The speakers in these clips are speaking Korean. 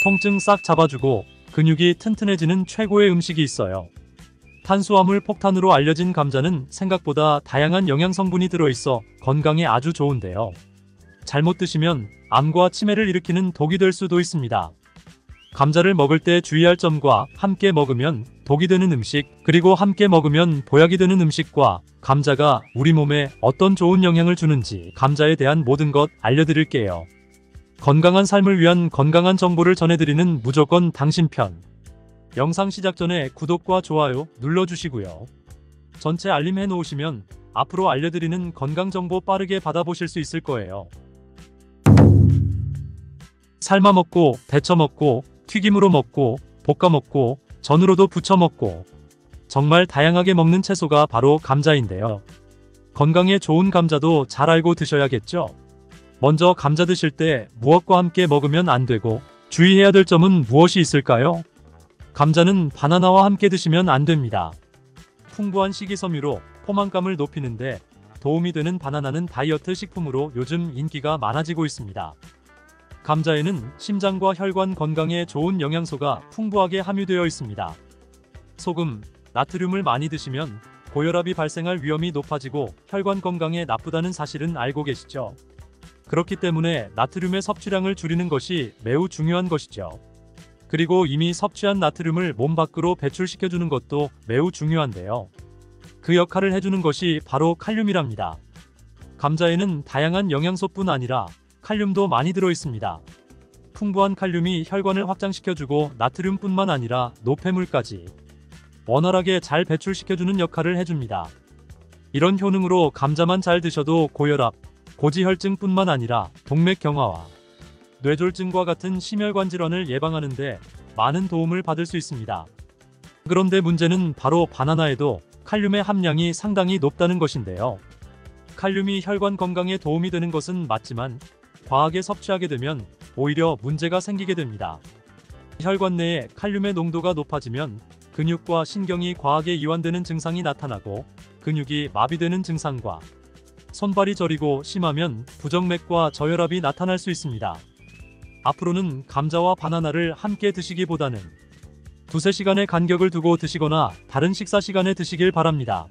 통증 싹 잡아주고 근육이 튼튼해지는 최고의 음식이 있어요. 탄수화물 폭탄으로 알려진 감자는 생각보다 다양한 영양 성분이 들어있어 건강에 아주 좋은데요. 잘못 드시면 암과 치매를 일으키는 독이 될 수도 있습니다. 감자를 먹을 때 주의할 점과 함께 먹으면 독이 되는 음식, 그리고 함께 먹으면 보약이 되는 음식과 감자가 우리 몸에 어떤 좋은 영향을 주는지 감자에 대한 모든 것 알려드릴게요. 건강한 삶을 위한 건강한 정보를 전해드리는 무조건 당신 편. 영상 시작 전에 구독과 좋아요 눌러주시고요. 전체 알림 해놓으시면 앞으로 알려드리는 건강정보 빠르게 받아보실 수 있을 거예요. 삶아 먹고, 데쳐 먹고, 튀김으로 먹고, 볶아 먹고, 전으로도 부쳐 먹고, 정말 다양하게 먹는 채소가 바로 감자인데요. 건강에 좋은 감자도 잘 알고 드셔야겠죠? 먼저 감자 드실 때 무엇과 함께 먹으면 안 되고 주의해야 될 점은 무엇이 있을까요? 감자는 바나나와 함께 드시면 안 됩니다. 풍부한 식이섬유로 포만감을 높이는데 도움이 되는 바나나는 다이어트 식품으로 요즘 인기가 많아지고 있습니다. 감자에는 심장과 혈관 건강에 좋은 영양소가 풍부하게 함유되어 있습니다. 소금, 나트륨을 많이 드시면 고혈압이 발생할 위험이 높아지고 혈관 건강에 나쁘다는 사실은 알고 계시죠? 그렇기 때문에 나트륨의 섭취량을 줄이는 것이 매우 중요한 것이죠. 그리고 이미 섭취한 나트륨을 몸 밖으로 배출시켜주는 것도 매우 중요한데요. 그 역할을 해주는 것이 바로 칼륨이랍니다. 감자에는 다양한 영양소뿐 아니라 칼륨도 많이 들어있습니다. 풍부한 칼륨이 혈관을 확장시켜주고 나트륨뿐만 아니라 노폐물까지 원활하게 잘 배출시켜주는 역할을 해줍니다. 이런 효능으로 감자만 잘 드셔도 고혈압, 고지혈증뿐만 아니라 동맥경화와 뇌졸중과 같은 심혈관 질환을 예방하는 데 많은 도움을 받을 수 있습니다. 그런데 문제는 바로 바나나에도 칼륨의 함량이 상당히 높다는 것인데요. 칼륨이 혈관 건강에 도움이 되는 것은 맞지만 과하게 섭취하게 되면 오히려 문제가 생기게 됩니다. 혈관 내에 칼륨의 농도가 높아지면 근육과 신경이 과하게 이완되는 증상이 나타나고 근육이 마비되는 증상과 손발이 저리고 심하면 부정맥과 저혈압이 나타날 수 있습니다. 앞으로는 감자와 바나나를 함께 드시기보다는 두세 시간의 간격을 두고 드시거나 다른 식사 시간에 드시길 바랍니다.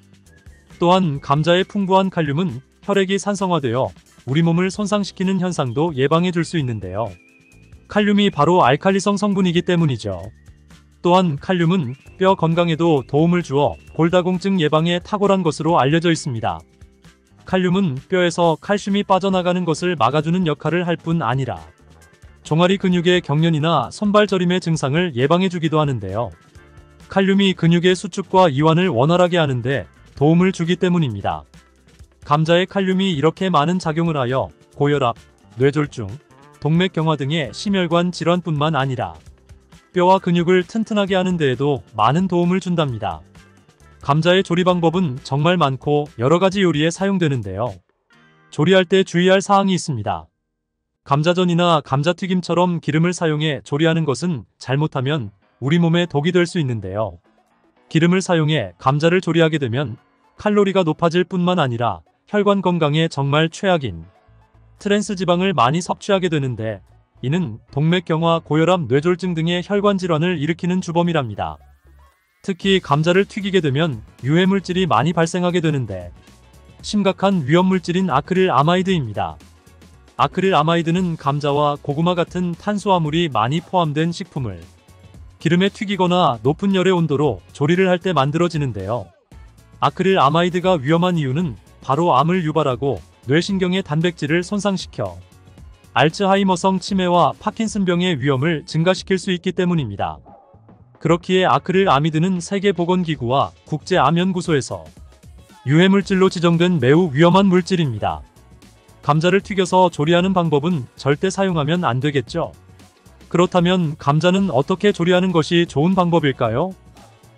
또한 감자의 풍부한 칼륨은 혈액이 산성화되어 우리 몸을 손상시키는 현상도 예방해 줄 수 있는데요. 칼륨이 바로 알칼리성 성분이기 때문이죠. 또한 칼륨은 뼈 건강에도 도움을 주어 골다공증 예방에 탁월한 것으로 알려져 있습니다. 칼륨은 뼈에서 칼슘이 빠져나가는 것을 막아주는 역할을 할 뿐 아니라 종아리 근육의 경련이나 손발 저림의 증상을 예방해주기도 하는데요. 칼륨이 근육의 수축과 이완을 원활하게 하는데 도움을 주기 때문입니다. 감자의 칼륨이 이렇게 많은 작용을 하여 고혈압, 뇌졸중, 동맥경화 등의 심혈관 질환뿐만 아니라 뼈와 근육을 튼튼하게 하는 데에도 많은 도움을 준답니다. 감자의 조리 방법은 정말 많고 여러가지 요리에 사용되는데요. 조리할 때 주의할 사항이 있습니다. 감자전이나 감자튀김처럼 기름을 사용해 조리하는 것은 잘못하면 우리 몸에 독이 될 수 있는데요. 기름을 사용해 감자를 조리하게 되면 칼로리가 높아질 뿐만 아니라 혈관 건강에 정말 최악인 트랜스 지방을 많이 섭취하게 되는데 이는 동맥경화, 고혈압, 뇌졸중 등의 혈관 질환을 일으키는 주범이랍니다. 특히 감자를 튀기게 되면 유해물질이 많이 발생하게 되는데 심각한 위험물질인 아크릴 아마이드입니다. 아크릴 아마이드는 감자와 고구마 같은 탄수화물이 많이 포함된 식품을 기름에 튀기거나 높은 열의 온도로 조리를 할 때 만들어지는데요. 아크릴 아마이드가 위험한 이유는 바로 암을 유발하고 뇌신경의 단백질을 손상시켜 알츠하이머성 치매와 파킨슨병의 위험을 증가시킬 수 있기 때문입니다. 그렇기에 아크릴 아미드는 세계보건기구와 국제암연구소에서 유해물질로 지정된 매우 위험한 물질입니다. 감자를 튀겨서 조리하는 방법은 절대 사용하면 안 되겠죠. 그렇다면 감자는 어떻게 조리하는 것이 좋은 방법일까요?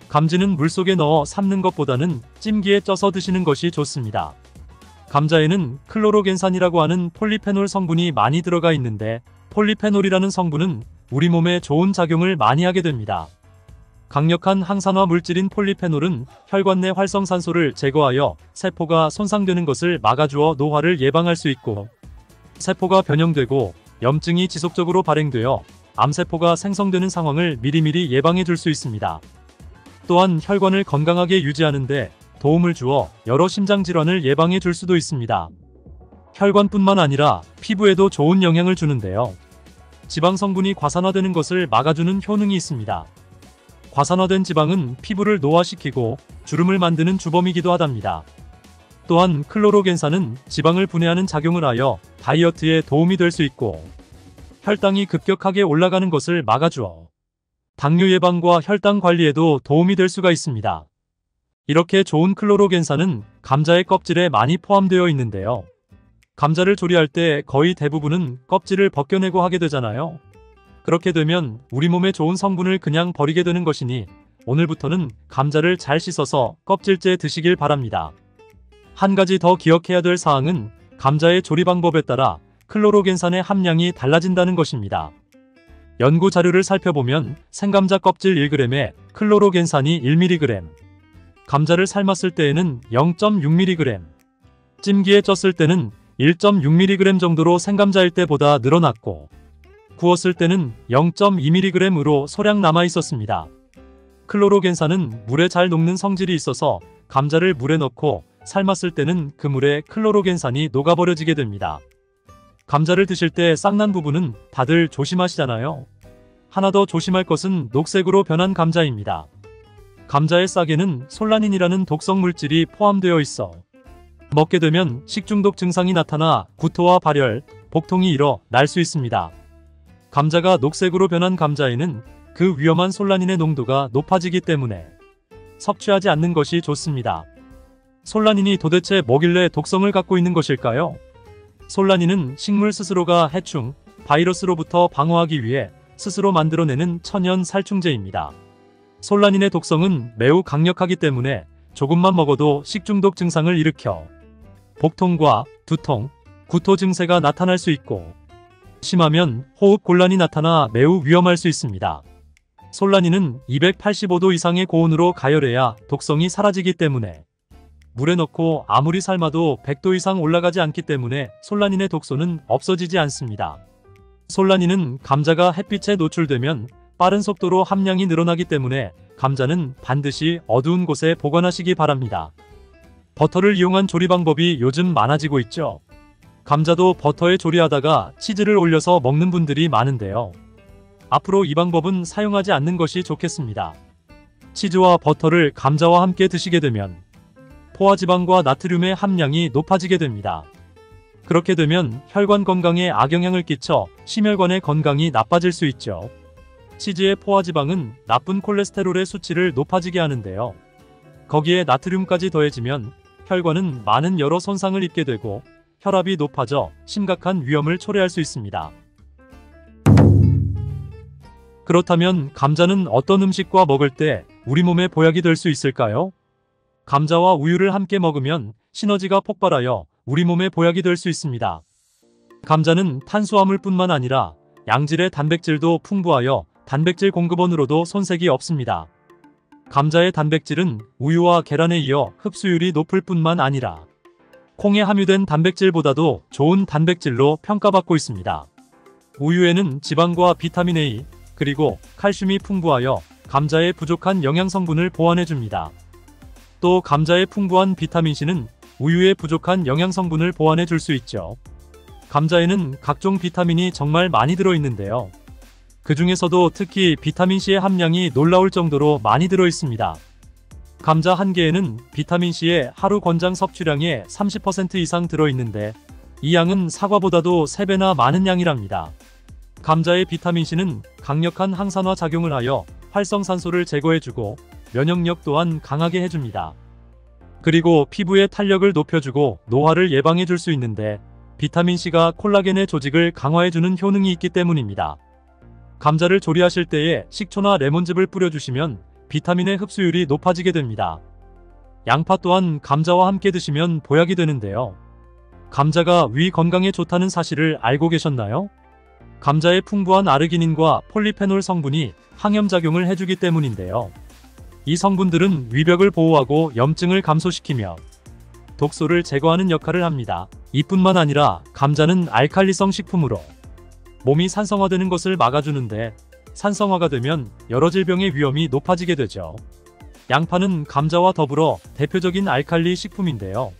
감지는 물속에 넣어 삶는 것보다는 찜기에 쪄서 드시는 것이 좋습니다. 감자에는 클로로겐산이라고 하는 폴리페놀 성분이 많이 들어가 있는데 폴리페놀이라는 성분은 우리 몸에 좋은 작용을 많이 하게 됩니다. 강력한 항산화 물질인 폴리페놀은 혈관 내 활성산소를 제거하여 세포가 손상되는 것을 막아주어 노화를 예방할 수 있고 세포가 변형되고 염증이 지속적으로 발행되어 암세포가 생성되는 상황을 미리미리 예방해 줄 수 있습니다. 또한 혈관을 건강하게 유지하는 데 도움을 주어 여러 심장질환을 예방해 줄 수도 있습니다. 혈관뿐만 아니라 피부에도 좋은 영향을 주는데요. 지방 성분이 과산화되는 것을 막아주는 효능이 있습니다. 과산화된 지방은 피부를 노화시키고 주름을 만드는 주범이기도 하답니다. 또한 클로로겐산은 지방을 분해하는 작용을 하여 다이어트에 도움이 될 수 있고 혈당이 급격하게 올라가는 것을 막아주어 당뇨 예방과 혈당 관리에도 도움이 될 수가 있습니다. 이렇게 좋은 클로로겐산은 감자의 껍질에 많이 포함되어 있는데요. 감자를 조리할 때 거의 대부분은 껍질을 벗겨내고 하게 되잖아요. 그렇게 되면 우리 몸에 좋은 성분을 그냥 버리게 되는 것이니 오늘부터는 감자를 잘 씻어서 껍질째 드시길 바랍니다. 한 가지 더 기억해야 될 사항은 감자의 조리 방법에 따라 클로로겐산의 함량이 달라진다는 것입니다. 연구 자료를 살펴보면 생감자 껍질 1g에 클로로겐산이 1mg, 감자를 삶았을 때에는 0.6mg, 찜기에 쪘을 때는 1.6mg 정도로 생감자일 때보다 늘어났고 구웠을 때는 0.2mg으로 소량 남아 있었습니다. 클로로겐산은 물에 잘 녹는 성질이 있어서 감자를 물에 넣고 삶았을 때는 그 물에 클로로겐산이 녹아버려지게 됩니다. 감자를 드실 때 싹난 부분은 다들 조심하시잖아요. 하나 더 조심할 것은 녹색으로 변한 감자입니다. 감자의 싹에는 솔라닌이라는 독성 물질이 포함되어 있어 먹게 되면 식중독 증상이 나타나 구토와 발열, 복통이 일어날 수 있습니다. 감자가 녹색으로 변한 감자에는 그 위험한 솔라닌의 농도가 높아지기 때문에 섭취하지 않는 것이 좋습니다. 솔라닌이 도대체 뭐길래 독성을 갖고 있는 것일까요? 솔라닌은 식물 스스로가 해충, 바이러스로부터 방어하기 위해 스스로 만들어내는 천연 살충제입니다. 솔라닌의 독성은 매우 강력하기 때문에 조금만 먹어도 식중독 증상을 일으켜 복통과 두통, 구토 증세가 나타날 수 있고 심하면 호흡 곤란이 나타나 매우 위험할 수 있습니다. 솔라닌은 285도 이상의 고온으로 가열해야 독성이 사라지기 때문에 물에 넣고 아무리 삶아도 100도 이상 올라가지 않기 때문에 솔라닌의 독소는 없어지지 않습니다. 솔라닌은 감자가 햇빛에 노출되면 빠른 속도로 함량이 늘어나기 때문에 감자는 반드시 어두운 곳에 보관하시기 바랍니다. 버터를 이용한 조리 방법이 요즘 많아지고 있죠. 감자도 버터에 조리하다가 치즈를 올려서 먹는 분들이 많은데요. 앞으로 이 방법은 사용하지 않는 것이 좋겠습니다. 치즈와 버터를 감자와 함께 드시게 되면 포화지방과 나트륨의 함량이 높아지게 됩니다. 그렇게 되면 혈관 건강에 악영향을 끼쳐 심혈관의 건강이 나빠질 수 있죠. 치즈의 포화지방은 나쁜 콜레스테롤의 수치를 높아지게 하는데요. 거기에 나트륨까지 더해지면 혈관은 많은 여러 손상을 입게 되고 혈압이 높아져 심각한 위험을 초래할 수 있습니다. 그렇다면 감자는 어떤 음식과 먹을 때 우리 몸에 보약이 될 수 있을까요? 감자와 우유를 함께 먹으면 시너지가 폭발하여 우리 몸에 보약이 될 수 있습니다. 감자는 탄수화물뿐만 아니라 양질의 단백질도 풍부하여 단백질 공급원으로도 손색이 없습니다. 감자의 단백질은 우유와 계란에 이어 흡수율이 높을 뿐만 아니라 콩에 함유된 단백질보다도 좋은 단백질로 평가받고 있습니다. 우유에는 지방과 비타민 A, 그리고 칼슘이 풍부하여 감자의 부족한 영양성분을 보완해줍니다. 또 감자의 풍부한 비타민C는 우유의 부족한 영양성분을 보완해 줄 수 있죠. 감자에는 각종 비타민이 정말 많이 들어있는데요. 그 중에서도 특히 비타민C의 함량이 놀라울 정도로 많이 들어있습니다. 감자 한 개에는 비타민C의 하루 권장 섭취량의 30% 이상 들어있는데 이 양은 사과보다도 3배나 많은 양이랍니다. 감자의 비타민C는 강력한 항산화 작용을 하여 활성산소를 제거해주고 면역력 또한 강하게 해줍니다. 그리고 피부의 탄력을 높여주고 노화를 예방해줄 수 있는데 비타민C가 콜라겐의 조직을 강화해주는 효능이 있기 때문입니다. 감자를 조리하실 때에 식초나 레몬즙을 뿌려주시면 비타민의 흡수율이 높아지게 됩니다. 양파 또한 감자와 함께 드시면 보약이 되는데요. 감자가 위 건강에 좋다는 사실을 알고 계셨나요? 감자의 풍부한 아르기닌과 폴리페놀 성분이 항염작용을 해주기 때문인데요. 이 성분들은 위벽을 보호하고 염증을 감소시키며 독소를 제거하는 역할을 합니다. 이뿐만 아니라 감자는 알칼리성 식품으로 몸이 산성화되는 것을 막아주는데 산성화가 되면 여러 질병의 위험이 높아지게 되죠. 양파는 감자와 더불어 대표적인 알칼리 식품인데요.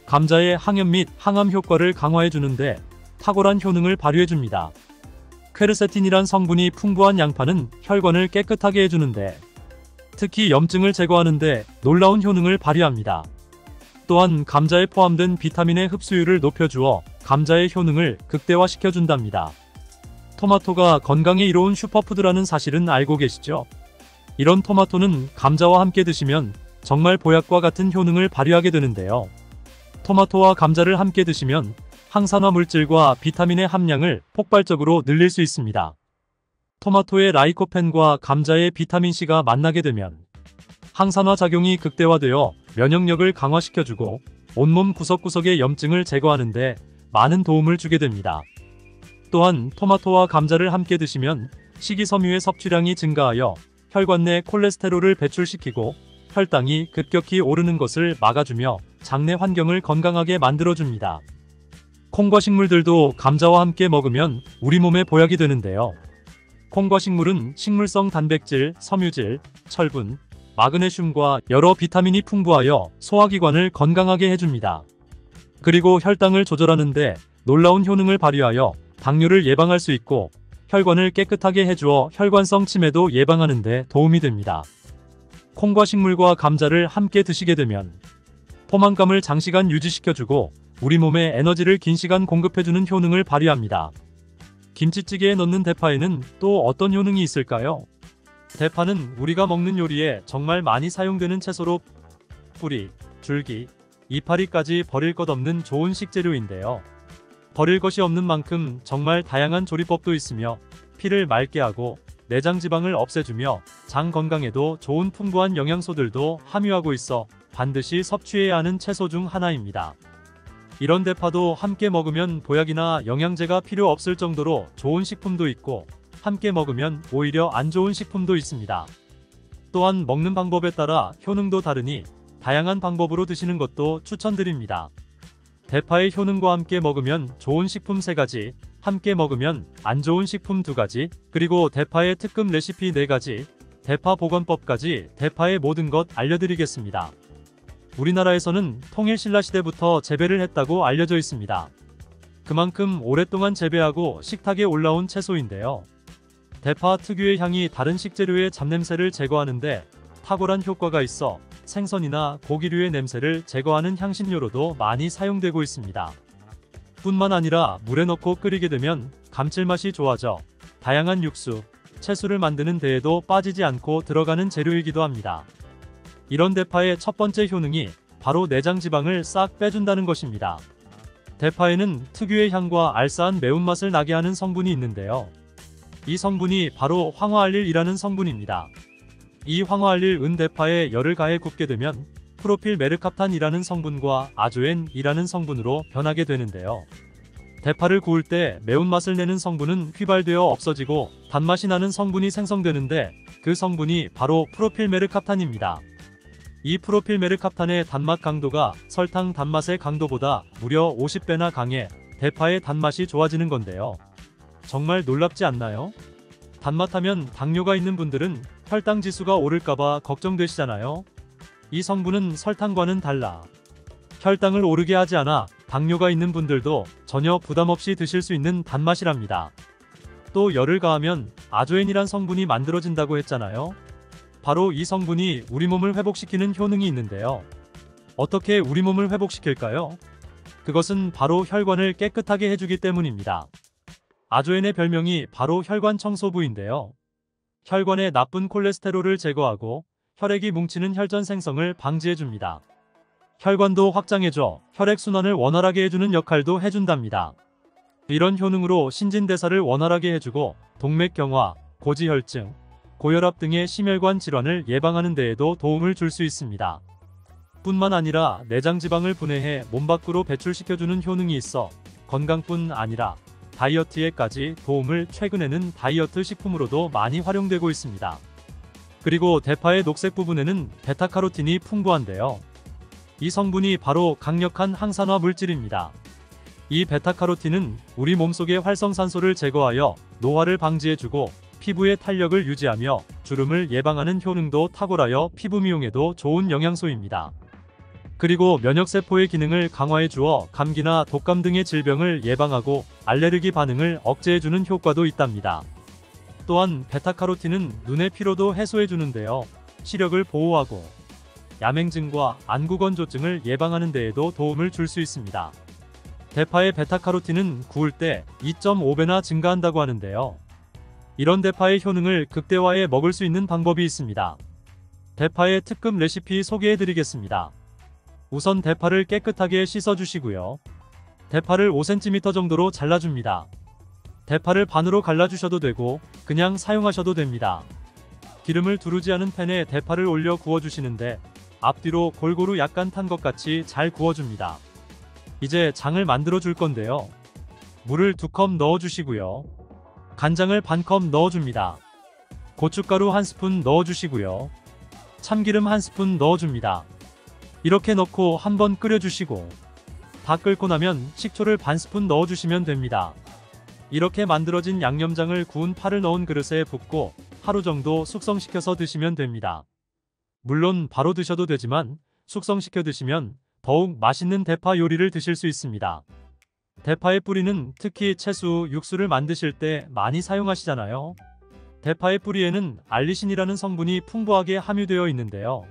감자의 항염 및 항암 효과를 강화해주는데 탁월한 효능을 발휘해줍니다. 퀘르세틴이란 성분이 풍부한 양파는 혈관을 깨끗하게 해주는데 특히 염증을 제거하는데 놀라운 효능을 발휘합니다. 또한 감자에 포함된 비타민의 흡수율을 높여주어 감자의 효능을 극대화시켜준답니다. 토마토가 건강에 이로운 슈퍼푸드라는 사실은 알고 계시죠? 이런 토마토는 감자와 함께 드시면 정말 보약과 같은 효능을 발휘하게 되는데요. 토마토와 감자를 함께 드시면 항산화 물질과 비타민의 함량을 폭발적으로 늘릴 수 있습니다. 토마토의 라이코펜과 감자의 비타민C가 만나게 되면 항산화 작용이 극대화되어 면역력을 강화시켜주고 온몸 구석구석의 염증을 제거하는데 많은 도움을 주게 됩니다. 또한 토마토와 감자를 함께 드시면 식이섬유의 섭취량이 증가하여 혈관 내 콜레스테롤을 배출시키고 혈당이 급격히 오르는 것을 막아주며 장내 환경을 건강하게 만들어줍니다. 콩과 식물들도 감자와 함께 먹으면 우리 몸에 보약이 되는데요. 콩과 식물은 식물성 단백질, 섬유질, 철분, 마그네슘과 여러 비타민이 풍부하여 소화기관을 건강하게 해줍니다. 그리고 혈당을 조절하는데 놀라운 효능을 발휘하여 당뇨를 예방할 수 있고 혈관을 깨끗하게 해주어 혈관성 치매도 예방하는 데 도움이 됩니다. 콩과 식물과 감자를 함께 드시게 되면 포만감을 장시간 유지시켜주고 우리 몸에 에너지를 긴 시간 공급해주는 효능을 발휘합니다. 김치찌개에 넣는 대파에는 또 어떤 효능이 있을까요? 대파는 우리가 먹는 요리에 정말 많이 사용되는 채소로 뿌리, 줄기, 이파리까지 버릴 것 없는 좋은 식재료인데요. 버릴 것이 없는 만큼 정말 다양한 조리법도 있으며 피를 맑게 하고 내장 지방을 없애주며 장 건강에도 좋은 풍부한 영양소들도 함유하고 있어 반드시 섭취해야 하는 채소 중 하나입니다. 이런 대파도 함께 먹으면 보약이나 영양제가 필요 없을 정도로 좋은 식품도 있고 함께 먹으면 오히려 안 좋은 식품도 있습니다. 또한 먹는 방법에 따라 효능도 다르니 다양한 방법으로 드시는 것도 추천드립니다. 대파의 효능과 함께 먹으면 좋은 식품 3가지, 함께 먹으면 안 좋은 식품 2가지, 그리고 대파의 특급 레시피 4가지, 대파 보관법까지 대파의 모든 것 알려드리겠습니다. 우리나라에서는 통일신라시대부터 재배를 했다고 알려져 있습니다. 그만큼 오랫동안 재배하고 식탁에 올라온 채소인데요. 대파 특유의 향이 다른 식재료의 잡냄새를 제거하는데 탁월한 효과가 있어 생선이나 고기류의 냄새를 제거하는 향신료로도 많이 사용되고 있습니다. 뿐만 아니라 물에 넣고 끓이게 되면 감칠맛이 좋아져 다양한 육수, 채소를 만드는 데에도 빠지지 않고 들어가는 재료이기도 합니다. 이런 대파의 첫 번째 효능이 바로 내장 지방을 싹 빼준다는 것입니다. 대파에는 특유의 향과 알싸한 매운맛을 나게 하는 성분이 있는데요. 이 성분이 바로 황화알릴이라는 성분입니다. 이 황화알릴 은대파에 열을 가해 굽게 되면 프로필 메르캅탄이라는 성분과 아조엔이라는 성분으로 변하게 되는데요. 대파를 구울 때 매운맛을 내는 성분은 휘발되어 없어지고 단맛이 나는 성분이 생성되는데 그 성분이 바로 프로필 메르캅탄입니다. 이 프로필 메르캅탄의 단맛 강도가 설탕 단맛의 강도보다 무려 50배나 강해 대파의 단맛이 좋아지는 건데요. 정말 놀랍지 않나요? 단맛하면 당뇨가 있는 분들은 혈당 지수가 오를까봐 걱정되시잖아요. 이 성분은 설탕과는 달라 혈당을 오르게 하지 않아 당뇨가 있는 분들도 전혀 부담없이 드실 수 있는 단맛이랍니다. 또 열을 가하면 아조엔이란 성분이 만들어진다고 했잖아요. 바로 이 성분이 우리 몸을 회복시키는 효능이 있는데요. 어떻게 우리 몸을 회복시킬까요? 그것은 바로 혈관을 깨끗하게 해주기 때문입니다. 아조엔의 별명이 바로 혈관 청소부인데요. 혈관의 나쁜 콜레스테롤을 제거하고 혈액이 뭉치는 혈전 생성을 방지해줍니다. 혈관도 확장해줘 혈액순환을 원활하게 해주는 역할도 해준답니다. 이런 효능으로 신진대사를 원활하게 해주고 동맥경화, 고지혈증, 고혈압 등의 심혈관 질환을 예방하는 데에도 도움을 줄 수 있습니다. 뿐만 아니라 내장지방을 분해해 몸 밖으로 배출시켜주는 효능이 있어 건강뿐 아니라 다이어트에까지 도움을 최근에는 다이어트 식품으로도 많이 활용되고 있습니다. 그리고 대파의 녹색 부분에는 베타카로틴이 풍부한데요. 이 성분이 바로 강력한 항산화 물질입니다. 이 베타카로틴은 우리 몸속의 활성산소를 제거하여 노화를 방지해주고 피부의 탄력을 유지하며 주름을 예방하는 효능도 탁월하여 피부 미용에도 좋은 영양소입니다. 그리고 면역세포의 기능을 강화해 주어 감기나 독감 등의 질병을 예방하고 알레르기 반응을 억제해주는 효과도 있답니다. 또한 베타카로틴은 눈의 피로도 해소해 주는데요. 시력을 보호하고 야맹증과 안구건조증을 예방하는 데에도 도움을 줄 수 있습니다. 대파의 베타카로틴은 구울 때 2.5배나 증가한다고 하는데요. 이런 대파의 효능을 극대화해 먹을 수 있는 방법이 있습니다. 대파의 특급 레시피 소개해 드리겠습니다. 우선 대파를 깨끗하게 씻어 주시고요. 대파를 5cm 정도로 잘라줍니다. 대파를 반으로 갈라주셔도 되고 그냥 사용하셔도 됩니다. 기름을 두르지 않은 팬에 대파를 올려 구워주시는데 앞뒤로 골고루 약간 탄 것 같이 잘 구워줍니다. 이제 장을 만들어 줄 건데요. 물을 2컵 넣어주시고요. 간장을 반컵 넣어줍니다. 고춧가루 1스푼 넣어주시고요. 참기름 1스푼 넣어줍니다. 이렇게 넣고 한번 끓여주시고 다 끓고 나면 식초를 반스푼 넣어주시면 됩니다. 이렇게 만들어진 양념장을 구운 파를 넣은 그릇에 붓고 하루 정도 숙성시켜서 드시면 됩니다. 물론 바로 드셔도 되지만 숙성시켜 드시면 더욱 맛있는 대파 요리를 드실 수 있습니다. 대파의 뿌리는 특히 채수, 육수를 만드실 때 많이 사용하시잖아요. 대파의 뿌리에는 알리신이라는 성분이 풍부하게 함유되어 있는데요.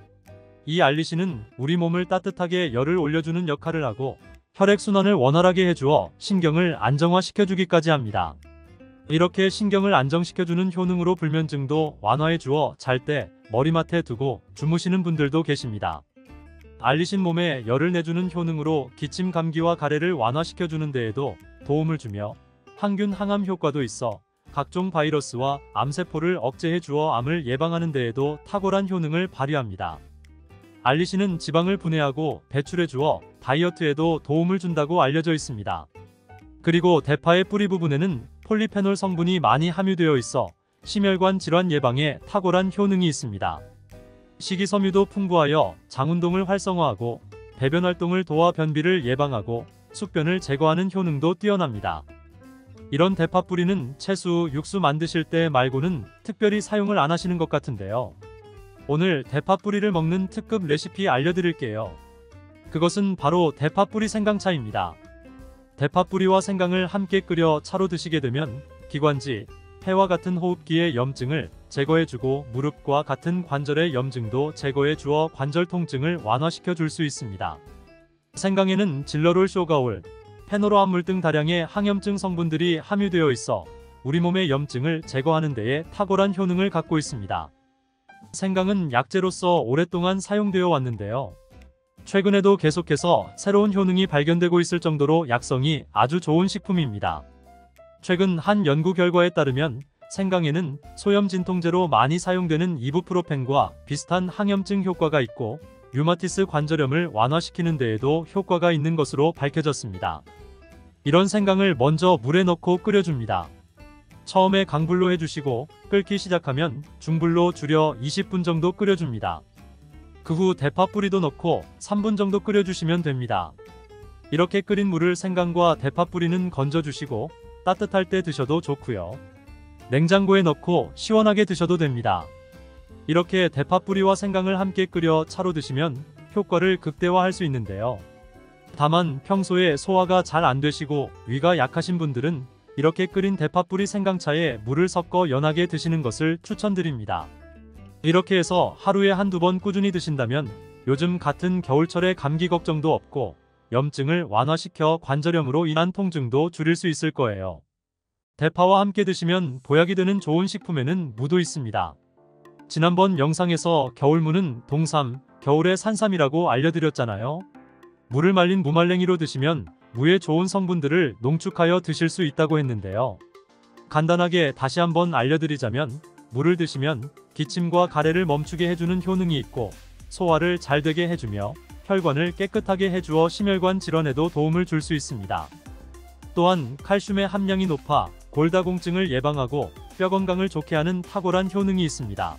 이 알리신은 우리 몸을 따뜻하게 열을 올려주는 역할을 하고 혈액순환을 원활하게 해주어 신경을 안정화시켜주기까지 합니다. 이렇게 신경을 안정시켜주는 효능으로 불면증도 완화해주어 잘 때 머리맡에 두고 주무시는 분들도 계십니다. 알리신 몸에 열을 내주는 효능으로 기침, 감기와 가래를 완화시켜주는 데에도 도움을 주며 항균, 항암 효과도 있어 각종 바이러스와 암세포를 억제해주어 암을 예방하는 데에도 탁월한 효능을 발휘합니다. 알리신은 지방을 분해하고 배출해주어 다이어트에도 도움을 준다고 알려져 있습니다. 그리고 대파의 뿌리 부분에는 폴리페놀 성분이 많이 함유되어 있어 심혈관 질환 예방에 탁월한 효능이 있습니다. 식이섬유도 풍부하여 장운동을 활성화하고 배변 활동을 도와 변비를 예방하고 숙변을 제거하는 효능도 뛰어납니다. 이런 대파 뿌리는 채수, 육수 만드실 때 말고는 특별히 사용을 안 하시는 것 같은데요. 오늘 대파 뿌리를 먹는 특급 레시피 알려드릴게요. 그것은 바로 대파 뿌리 생강차입니다. 대파 뿌리와 생강을 함께 끓여 차로 드시게 되면 기관지, 폐와 같은 호흡기의 염증을 제거해주고 무릎과 같은 관절의 염증도 제거해 주어 관절 통증을 완화시켜 줄 수 있습니다. 생강에는 질러롤, 쇼가올, 페노로암물 등 다량의 항염증 성분들이 함유되어 있어 우리 몸의 염증을 제거하는 데에 탁월한 효능을 갖고 있습니다. 생강은 약재로서 오랫동안 사용되어 왔는데요. 최근에도 계속해서 새로운 효능이 발견되고 있을 정도로 약성이 아주 좋은 식품입니다. 최근 한 연구 결과에 따르면 생강에는 소염 진통제로 많이 사용되는 이부프로펜과 비슷한 항염증 효과가 있고 류마티스 관절염을 완화시키는 데에도 효과가 있는 것으로 밝혀졌습니다. 이런 생강을 먼저 물에 넣고 끓여줍니다. 처음에 강불로 해주시고 끓기 시작하면 중불로 줄여 20분 정도 끓여줍니다. 그 후 대파 뿌리도 넣고 3분 정도 끓여주시면 됩니다. 이렇게 끓인 물을 생강과 대파 뿌리는 건져주시고 따뜻할 때 드셔도 좋고요. 냉장고에 넣고 시원하게 드셔도 됩니다. 이렇게 대파 뿌리와 생강을 함께 끓여 차로 드시면 효과를 극대화할 수 있는데요. 다만 평소에 소화가 잘 안 되시고 위가 약하신 분들은 이렇게 끓인 대파 뿌리 생강차에 물을 섞어 연하게 드시는 것을 추천드립니다. 이렇게 해서 하루에 한두 번 꾸준히 드신다면 요즘 같은 겨울철에 감기 걱정도 없고 염증을 완화시켜 관절염으로 인한 통증도 줄일 수 있을 거예요. 대파와 함께 드시면 보약이 되는 좋은 식품에는 무도 있습니다. 지난번 영상에서 겨울무는 동삼, 겨울의 산삼이라고 알려드렸잖아요. 무를 말린 무말랭이로 드시면 무의 좋은 성분들을 농축하여 드실 수 있다고 했는데요. 간단하게 다시 한번 알려드리자면 무를 드시면 기침과 가래를 멈추게 해주는 효능이 있고 소화를 잘 되게 해주며 혈관을 깨끗하게 해주어 심혈관 질환에도 도움을 줄 수 있습니다. 또한 칼슘의 함량이 높아 골다공증을 예방하고 뼈 건강을 좋게 하는 탁월한 효능이 있습니다.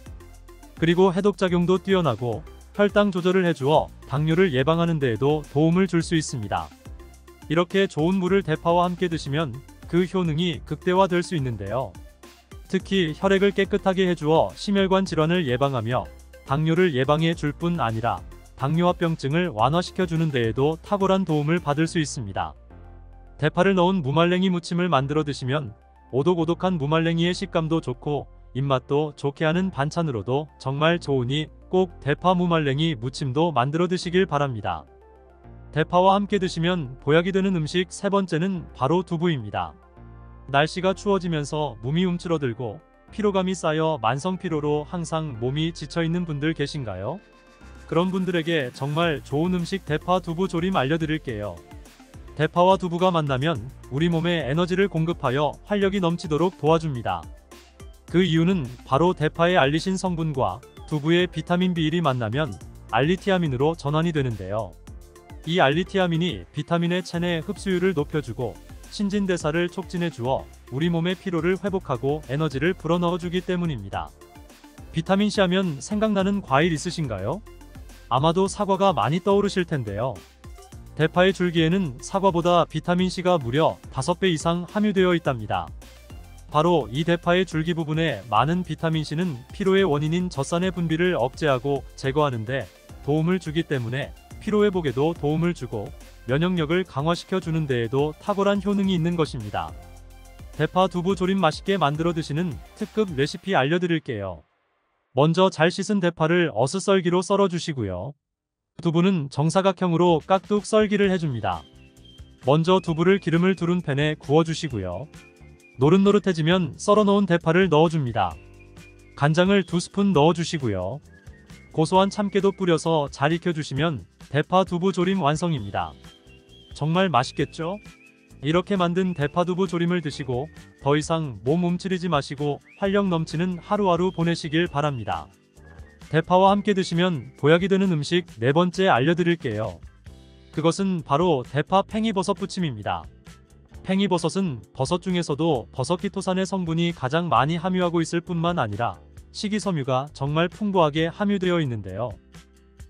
그리고 해독작용도 뛰어나고 혈당 조절을 해주어 당뇨를 예방하는 데에도 도움을 줄 수 있습니다. 이렇게 좋은 물을 대파와 함께 드시면 그 효능이 극대화될 수 있는데요. 특히 혈액을 깨끗하게 해주어 심혈관 질환을 예방하며 당뇨를 예방해 줄 뿐 아니라 당뇨합병증을 완화시켜주는 데에도 탁월한 도움을 받을 수 있습니다. 대파를 넣은 무말랭이 무침을 만들어 드시면 오독오독한 무말랭이의 식감도 좋고 입맛도 좋게 하는 반찬으로도 정말 좋으니 꼭 대파 무말랭이 무침도 만들어 드시길 바랍니다. 대파와 함께 드시면 보약이 되는 음식 세 번째는 바로 두부입니다. 날씨가 추워지면서 몸이 움츠러들고 피로감이 쌓여 만성피로로 항상 몸이 지쳐있는 분들 계신가요? 그런 분들에게 정말 좋은 음식 대파 두부 조림 알려드릴게요. 대파와 두부가 만나면 우리 몸에 에너지를 공급하여 활력이 넘치도록 도와줍니다. 그 이유는 바로 대파의 알리신 성분과 두부의 비타민 B1이 만나면 알리티아민으로 전환이 되는데요. 이 알리티아민이 비타민의 체내 흡수율을 높여주고 신진대사를 촉진해 주어 우리 몸의 피로를 회복하고 에너지를 불어넣어주기 때문입니다. 비타민C 하면 생각나는 과일 있으신가요? 아마도 사과가 많이 떠오르실 텐데요. 대파의 줄기에는 사과보다 비타민C가 무려 5배 이상 함유되어 있답니다. 바로 이 대파의 줄기 부분에 많은 비타민C는 피로의 원인인 젖산의 분비를 억제하고 제거하는데 도움을 주기 때문에 피로회복에도 도움을 주고 면역력을 강화시켜 주는 데에도 탁월한 효능이 있는 것입니다. 대파 두부 조림 맛있게 만들어 드시는 특급 레시피 알려드릴게요. 먼저 잘 씻은 대파를 어슷썰기로 썰어 주시고요. 두부는 정사각형으로 깍둑 썰기를 해줍니다. 먼저 두부를 기름을 두른 팬에 구워주시고요. 노릇노릇해지면 썰어놓은 대파를 넣어줍니다. 간장을 2스푼 넣어주시고요. 고소한 참깨도 뿌려서 잘 익혀주시면 대파 두부 조림 완성입니다. 정말 맛있겠죠? 이렇게 만든 대파 두부 조림을 드시고 더 이상 몸 움츠리지 마시고 활력 넘치는 하루하루 보내시길 바랍니다. 대파와 함께 드시면 보약이 되는 음식 네 번째 알려드릴게요. 그것은 바로 대파 팽이버섯 부침입니다. 팽이버섯은 버섯 중에서도 버섯키토산의 성분이 가장 많이 함유하고 있을 뿐만 아니라 식이섬유가 정말 풍부하게 함유되어 있는데요.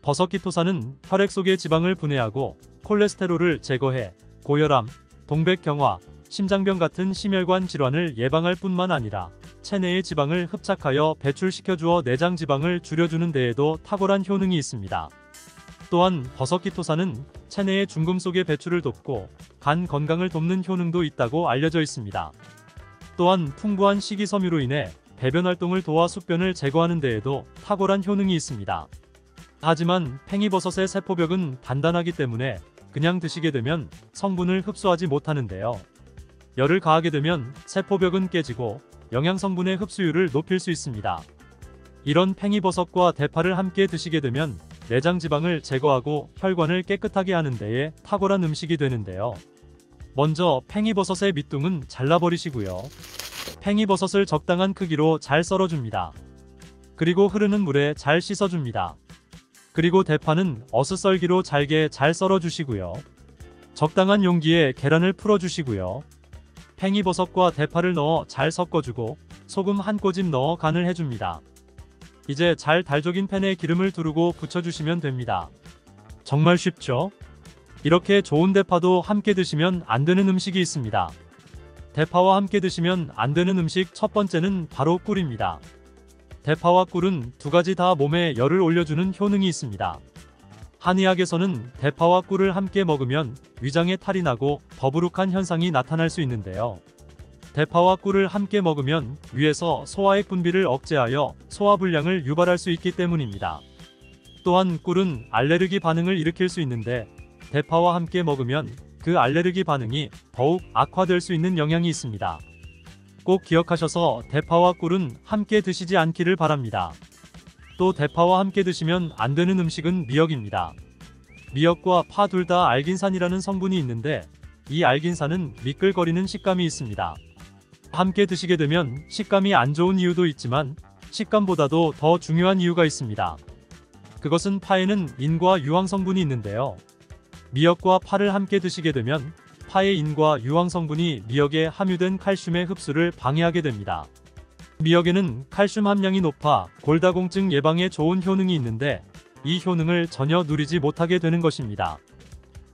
버섯키토산은 혈액 속의 지방을 분해하고 콜레스테롤을 제거해 고혈압, 동백경화, 심장병 같은 심혈관 질환을 예방할 뿐만 아니라 체내의 지방을 흡착하여 배출시켜주어 내장 지방을 줄여주는 데에도 탁월한 효능이 있습니다. 또한 버섯키토산은 체내의 중금속의 배출을 돕고 간 건강을 돕는 효능도 있다고 알려져 있습니다. 또한 풍부한 식이섬유로 인해 배변 활동을 도와 숙변을 제거하는 데에도 탁월한 효능이 있습니다. 하지만 팽이버섯의 세포벽은 단단하기 때문에 그냥 드시게 되면 성분을 흡수하지 못하는데요. 열을 가하게 되면 세포벽은 깨지고 영양성분의 흡수율을 높일 수 있습니다. 이런 팽이버섯과 대파를 함께 드시게 되면 내장 지방을 제거하고 혈관을 깨끗하게 하는 데에 탁월한 음식이 되는데요. 먼저 팽이버섯의 밑둥은 잘라버리시고요. 팽이버섯을 적당한 크기로 잘 썰어줍니다. 그리고 흐르는 물에 잘 씻어줍니다. 그리고 대파는 어슷썰기로 잘게 잘 썰어주시고요. 적당한 용기에 계란을 풀어주시고요. 팽이버섯과 대파를 넣어 잘 섞어주고 소금 한 꼬집 넣어 간을 해줍니다. 이제 잘 달족인 팬에 기름을 두르고 부쳐주시면 됩니다. 정말 쉽죠? 이렇게 좋은 대파도 함께 드시면 안 되는 음식이 있습니다. 대파와 함께 드시면 안 되는 음식 첫 번째는 바로 꿀입니다. 대파와 꿀은 두 가지 다 몸에 열을 올려주는 효능이 있습니다. 한의학에서는 대파와 꿀을 함께 먹으면 위장에 탈이 나고 더부룩한 현상이 나타날 수 있는데요. 대파와 꿀을 함께 먹으면 위에서 소화액 분비를 억제하여 소화불량을 유발할 수 있기 때문입니다. 또한 꿀은 알레르기 반응을 일으킬 수 있는데 대파와 함께 먹으면 그 알레르기 반응이 더욱 악화될 수 있는 영향이 있습니다. 꼭 기억하셔서 대파와 꿀은 함께 드시지 않기를 바랍니다. 또 대파와 함께 드시면 안 되는 음식은 미역입니다. 미역과 파 둘 다 알긴산이라는 성분이 있는데 이 알긴산은 미끌거리는 식감이 있습니다. 함께 드시게 되면 식감이 안 좋은 이유도 있지만 식감보다도 더 중요한 이유가 있습니다. 그것은 파에는 인과 유황 성분이 있는데요. 미역과 파를 함께 드시게 되면 파의 인과 유황 성분이 미역에 함유된 칼슘의 흡수를 방해하게 됩니다. 미역에는 칼슘 함량이 높아 골다공증 예방에 좋은 효능이 있는데 이 효능을 전혀 누리지 못하게 되는 것입니다.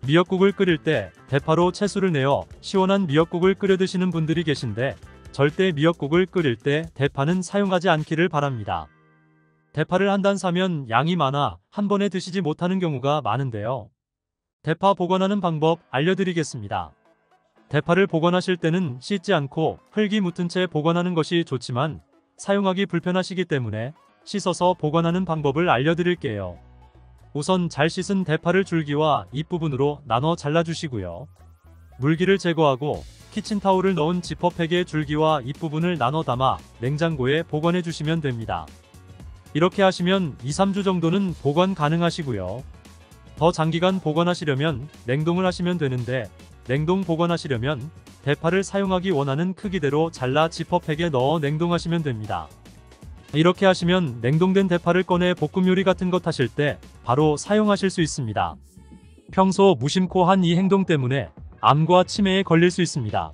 미역국을 끓일 때 대파로 채수를 내어 시원한 미역국을 끓여 드시는 분들이 계신데 절대 미역국을 끓일 때 대파는 사용하지 않기를 바랍니다. 대파를 한 단 사면 양이 많아 한 번에 드시지 못하는 경우가 많은데요. 대파 보관하는 방법 알려드리겠습니다. 대파를 보관하실 때는 씻지 않고 흙이 묻은 채 보관하는 것이 좋지만 사용하기 불편하시기 때문에 씻어서 보관하는 방법을 알려드릴게요. 우선 잘 씻은 대파를 줄기와 잎부분으로 나눠 잘라주시고요. 물기를 제거하고 키친타올을 넣은 지퍼백에 줄기와 잎부분을 나눠 담아 냉장고에 보관해 주시면 됩니다. 이렇게 하시면 2-3주 정도는 보관 가능하시고요. 더 장기간 보관하시려면 냉동을 하시면 되는데 냉동 보관하시려면 대파를 사용하기 원하는 크기대로 잘라 지퍼백에 넣어 냉동하시면 됩니다. 이렇게 하시면 냉동된 대파를 꺼내 볶음 요리 같은 것 하실 때 바로 사용하실 수 있습니다. 평소 무심코 한 이 행동 때문에 암과 치매에 걸릴 수 있습니다.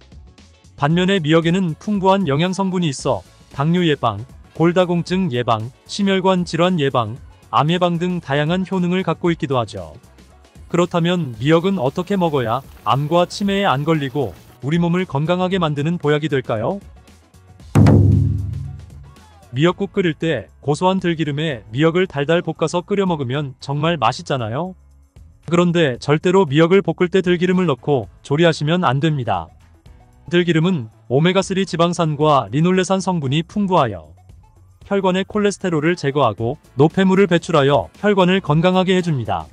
반면에 미역에는 풍부한 영양 성분이 있어 당뇨 예방, 골다공증 예방, 심혈관 질환 예방, 암 예방 등 다양한 효능을 갖고 있기도 하죠. 그렇다면 미역은 어떻게 먹어야 암과 치매에 안 걸리고 우리 몸을 건강하게 만드는 보약이 될까요? 미역국 끓일 때 고소한 들기름에 미역을 달달 볶아서 끓여 먹으면 정말 맛있잖아요. 그런데 절대로 미역을 볶을 때 들기름을 넣고 조리하시면 안 됩니다. 들기름은 오메가3 지방산과 리놀레산 성분이 풍부하여 혈관의 콜레스테롤을 제거하고 노폐물을 배출하여 혈관을 건강하게 해줍니다.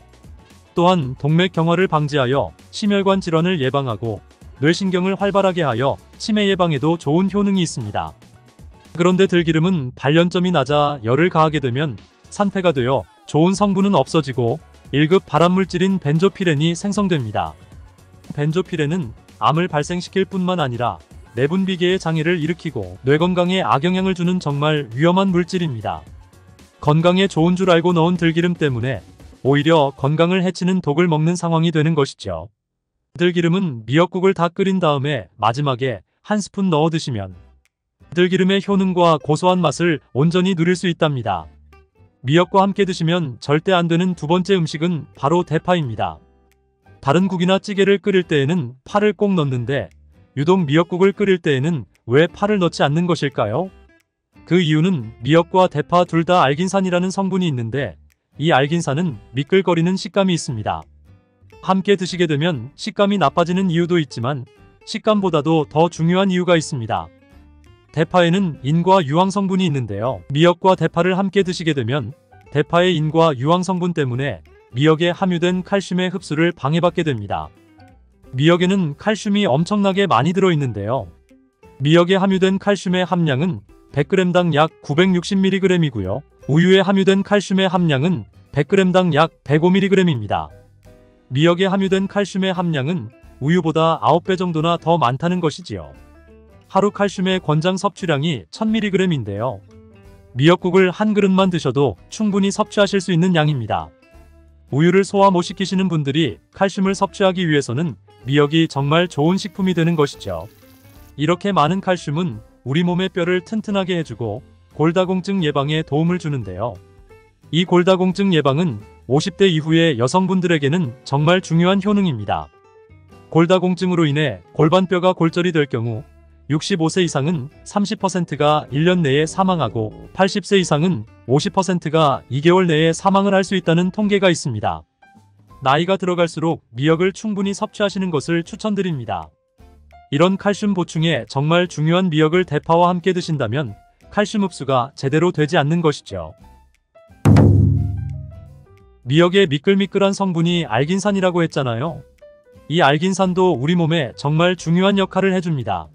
또한 동맥 경화를 방지하여 심혈관 질환을 예방하고 뇌신경을 활발하게 하여 치매 예방에도 좋은 효능이 있습니다. 그런데 들기름은 발연점이 낮아 열을 가하게 되면 산패가 되어 좋은 성분은 없어지고 1급 발암물질인 벤조피렌이 생성됩니다. 벤조피렌은 암을 발생시킬 뿐만 아니라 내분비계의 장애를 일으키고 뇌 건강에 악영향을 주는 정말 위험한 물질입니다. 건강에 좋은 줄 알고 넣은 들기름 때문에 오히려 건강을 해치는 독을 먹는 상황이 되는 것이죠. 들기름은 미역국을 다 끓인 다음에 마지막에 한 스푼 넣어 드시면 들기름의 효능과 고소한 맛을 온전히 누릴 수 있답니다. 미역과 함께 드시면 절대 안 되는 두 번째 음식은 바로 대파입니다. 다른 국이나 찌개를 끓일 때에는 파를 꼭 넣는데 유독 미역국을 끓일 때에는 왜 파를 넣지 않는 것일까요? 그 이유는 미역과 대파 둘 다 알긴산이라는 성분이 있는데 이 알긴산은 미끌거리는 식감이 있습니다. 함께 드시게 되면 식감이 나빠지는 이유도 있지만 식감보다도 더 중요한 이유가 있습니다. 대파에는 인과 유황 성분이 있는데요. 미역과 대파를 함께 드시게 되면 대파의 인과 유황 성분 때문에 미역에 함유된 칼슘의 흡수를 방해받게 됩니다. 미역에는 칼슘이 엄청나게 많이 들어있는데요. 미역에 함유된 칼슘의 함량은 100g당 약 960mg이고요. 우유에 함유된 칼슘의 함량은 100g당 약 105mg입니다. 미역에 함유된 칼슘의 함량은 우유보다 9배 정도나 더 많다는 것이지요. 하루 칼슘의 권장 섭취량이 1000mg인데요. 미역국을 한 그릇만 드셔도 충분히 섭취하실 수 있는 양입니다. 우유를 소화 못 시키시는 분들이 칼슘을 섭취하기 위해서는 미역이 정말 좋은 식품이 되는 것이죠. 이렇게 많은 칼슘은 우리 몸의 뼈를 튼튼하게 해주고 골다공증 예방에 도움을 주는데요. 이 골다공증 예방은 50대 이후의 여성분들에게는 정말 중요한 효능입니다. 골다공증으로 인해 골반뼈가 골절이 될 경우 65세 이상은 30%가 1년 내에 사망하고 80세 이상은 50%가 2개월 내에 사망을 할 수 있다는 통계가 있습니다. 나이가 들어갈수록 미역을 충분히 섭취하시는 것을 추천드립니다. 이런 칼슘 보충에 정말 중요한 미역을 대파와 함께 드신다면 칼슘 흡수가 제대로 되지 않는 것이죠. 미역의 미끌미끌한 성분이 알긴산이라고 했잖아요. 이 알긴산도 우리 몸에 정말 중요한 역할을 해줍니다.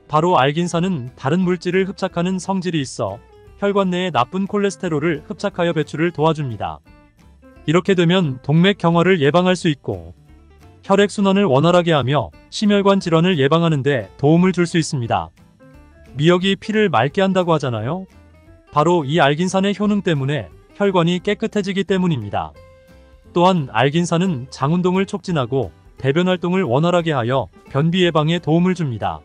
바로 알긴산은 다른 물질을 흡착하는 성질이 있어 혈관 내에 나쁜 콜레스테롤을 흡착하여 배출을 도와줍니다. 이렇게 되면 동맥 경화를 예방할 수 있고 혈액순환을 원활하게 하며 심혈관 질환을 예방하는 데 도움을 줄 수 있습니다. 미역이 피를 맑게 한다고 하잖아요. 바로 이 알긴산의 효능 때문에 혈관이 깨끗해지기 때문입니다. 또한 알긴산은 장운동을 촉진하고 배변 활동을 원활하게 하여 변비 예방에 도움을 줍니다.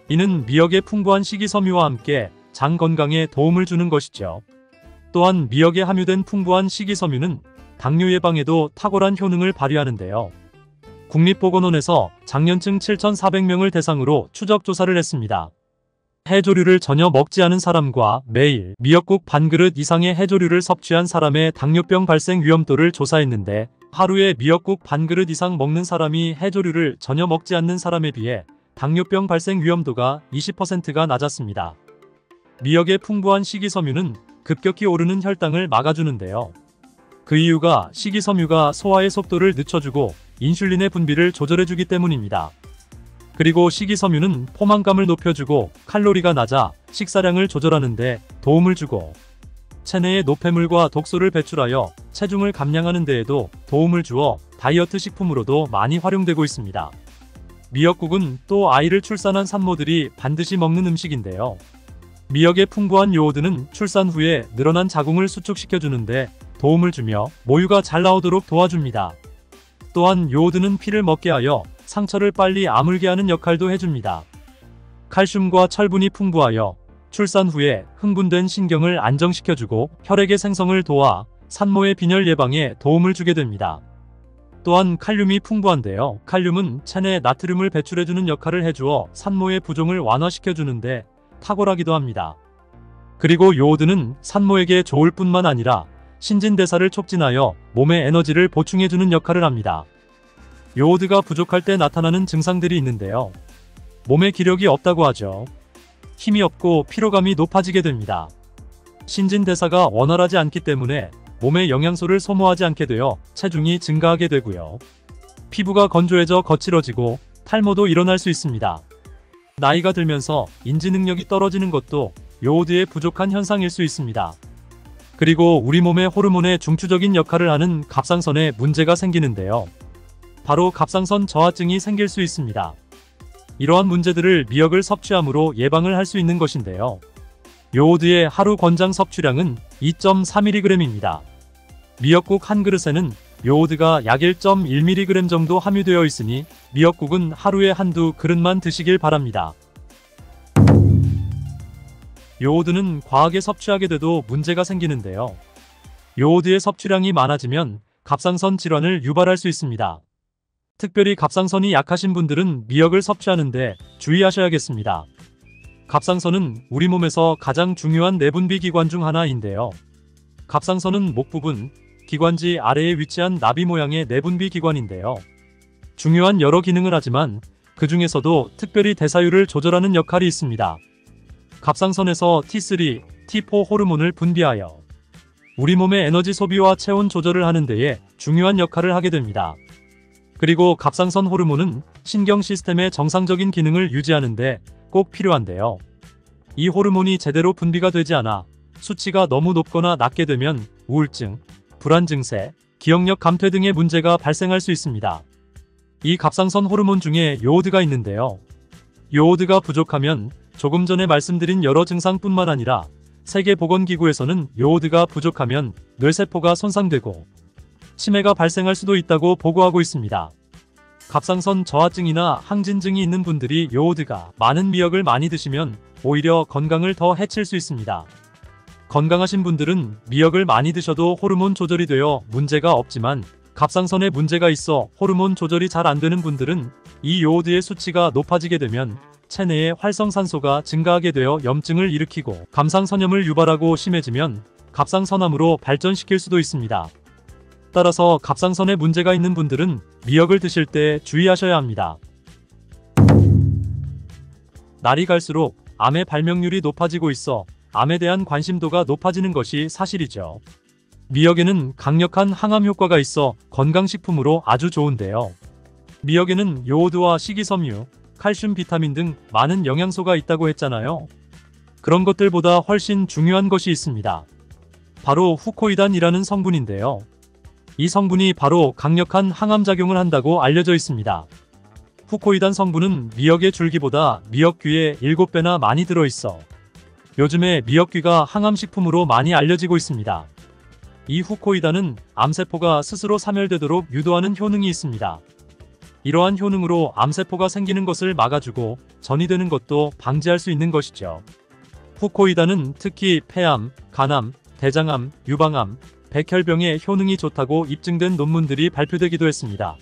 이는 미역의 풍부한 식이섬유와 함께 장 건강에 도움을 주는 것이죠. 또한 미역에 함유된 풍부한 식이섬유는 당뇨 예방에도 탁월한 효능을 발휘하는데요. 국립보건원에서 장년층 7,400명을 대상으로 추적 조사를 했습니다. 해조류를 전혀 먹지 않은 사람과 매일 미역국 반그릇 이상의 해조류를 섭취한 사람의 당뇨병 발생 위험도를 조사했는데, 하루에 미역국 반그릇 이상 먹는 사람이 해조류를 전혀 먹지 않는 사람에 비해 당뇨병 발생 위험도가 20%가 낮았습니다. 미역의 풍부한 식이섬유는 급격히 오르는 혈당을 막아주는데요. 그 이유가 식이섬유가 소화의 속도를 늦춰주고 인슐린의 분비를 조절해주기 때문입니다. 그리고 식이섬유는 포만감을 높여주고 칼로리가 낮아 식사량을 조절하는 데 도움을 주고, 체내의 노폐물과 독소를 배출하여 체중을 감량하는 데에도 도움을 주어 다이어트 식품으로도 많이 활용되고 있습니다. 미역국은 또 아이를 출산한 산모들이 반드시 먹는 음식인데요. 미역의 풍부한 요오드는 출산 후에 늘어난 자궁을 수축시켜주는데 도움을 주며 모유가 잘 나오도록 도와줍니다. 또한 요오드는 피를 먹게 하여 상처를 빨리 아물게 하는 역할도 해줍니다. 칼슘과 철분이 풍부하여 출산 후에 흥분된 신경을 안정시켜주고 혈액의 생성을 도와 산모의 빈혈 예방에 도움을 주게 됩니다. 또한 칼륨이 풍부한데요. 칼륨은 체내 나트륨을 배출해주는 역할을 해주어 산모의 부종을 완화시켜주는데 탁월하기도 합니다. 그리고 요오드는 산모에게 좋을 뿐만 아니라 신진대사를 촉진하여 몸의 에너지를 보충해주는 역할을 합니다. 요오드가 부족할 때 나타나는 증상들이 있는데요. 몸에 기력이 없다고 하죠. 힘이 없고 피로감이 높아지게 됩니다. 신진대사가 원활하지 않기 때문에 몸에 영양소를 소모하지 않게 되어 체중이 증가하게 되고요. 피부가 건조해져 거칠어지고 탈모도 일어날 수 있습니다. 나이가 들면서 인지 능력이 떨어지는 것도 요오드의 부족한 현상일 수 있습니다. 그리고 우리 몸의 호르몬의 중추적인 역할을 하는 갑상선에 문제가 생기는데요. 바로 갑상선 저하증이 생길 수 있습니다. 이러한 문제들을 미역을 섭취함으로 예방을 할 수 있는 것인데요. 요오드의 하루 권장 섭취량은 2.4mg입니다. 미역국 한 그릇에는 요오드가 약 1.1mg 정도 함유되어 있으니 미역국은 하루에 한두 그릇만 드시길 바랍니다. 요오드는 과하게 섭취하게 돼도 문제가 생기는데요. 요오드의 섭취량이 많아지면 갑상선 질환을 유발할 수 있습니다. 특별히 갑상선이 약하신 분들은 미역을 섭취하는데 주의하셔야겠습니다. 갑상선은 우리 몸에서 가장 중요한 내분비 기관 중 하나인데요. 갑상선은 목 부분, 기관지 아래에 위치한 나비 모양의 내분비 기관인데요. 중요한 여러 기능을 하지만 그 중에서도 특별히 대사율을 조절하는 역할이 있습니다. 갑상선에서 T3, T4 호르몬을 분비하여 우리 몸의 에너지 소비와 체온 조절을 하는 데에 중요한 역할을 하게 됩니다. 그리고 갑상선 호르몬은 신경 시스템의 정상적인 기능을 유지하는 데 꼭 필요한데요. 이 호르몬이 제대로 분비가 되지 않아 수치가 너무 높거나 낮게 되면 우울증, 불안 증세, 기억력 감퇴 등의 문제가 발생할 수 있습니다. 이 갑상선 호르몬 중에 요오드가 있는데요. 요오드가 부족하면 조금 전에 말씀드린 여러 증상뿐만 아니라 세계보건기구에서는 요오드가 부족하면 뇌세포가 손상되고 치매가 발생할 수도 있다고 보고하고 있습니다. 갑상선 저하증이나 항진증이 있는 분들이 요오드가 많은 미역을 많이 드시면 오히려 건강을 더 해칠 수 있습니다. 건강하신 분들은 미역을 많이 드셔도 호르몬 조절이 되어 문제가 없지만 갑상선에 문제가 있어 호르몬 조절이 잘 안 되는 분들은 이 요오드의 수치가 높아지게 되면 체내에 활성산소가 증가하게 되어 염증을 일으키고 갑상선염을 유발하고 심해지면 갑상선암으로 발전시킬 수도 있습니다. 따라서 갑상선에 문제가 있는 분들은 미역을 드실 때 주의하셔야 합니다. 날이 갈수록 암의 발명률이 높아지고 있어 암에 대한 관심도가 높아지는 것이 사실이죠. 미역에는 강력한 항암 효과가 있어 건강식품으로 아주 좋은데요. 미역에는 요오드와 식이섬유, 칼슘, 비타민 등 많은 영양소가 있다고 했잖아요. 그런 것들보다 훨씬 중요한 것이 있습니다. 바로 후코이단이라는 성분인데요. 이 성분이 바로 강력한 항암작용을 한다고 알려져 있습니다. 후코이단 성분은 미역의 줄기보다 미역귀에 7배나 많이 들어있어 요즘에 미역귀가 항암식품으로 많이 알려지고 있습니다. 이 후코이단은 암세포가 스스로 사멸되도록 유도하는 효능이 있습니다. 이러한 효능으로 암세포가 생기는 것을 막아주고 전이되는 것도 방지할 수 있는 것이죠. 후코이단은 특히 폐암, 간암, 대장암, 유방암, 백혈병에 효능이 좋다고 입증된 논문들이 발표되기도 했습니다.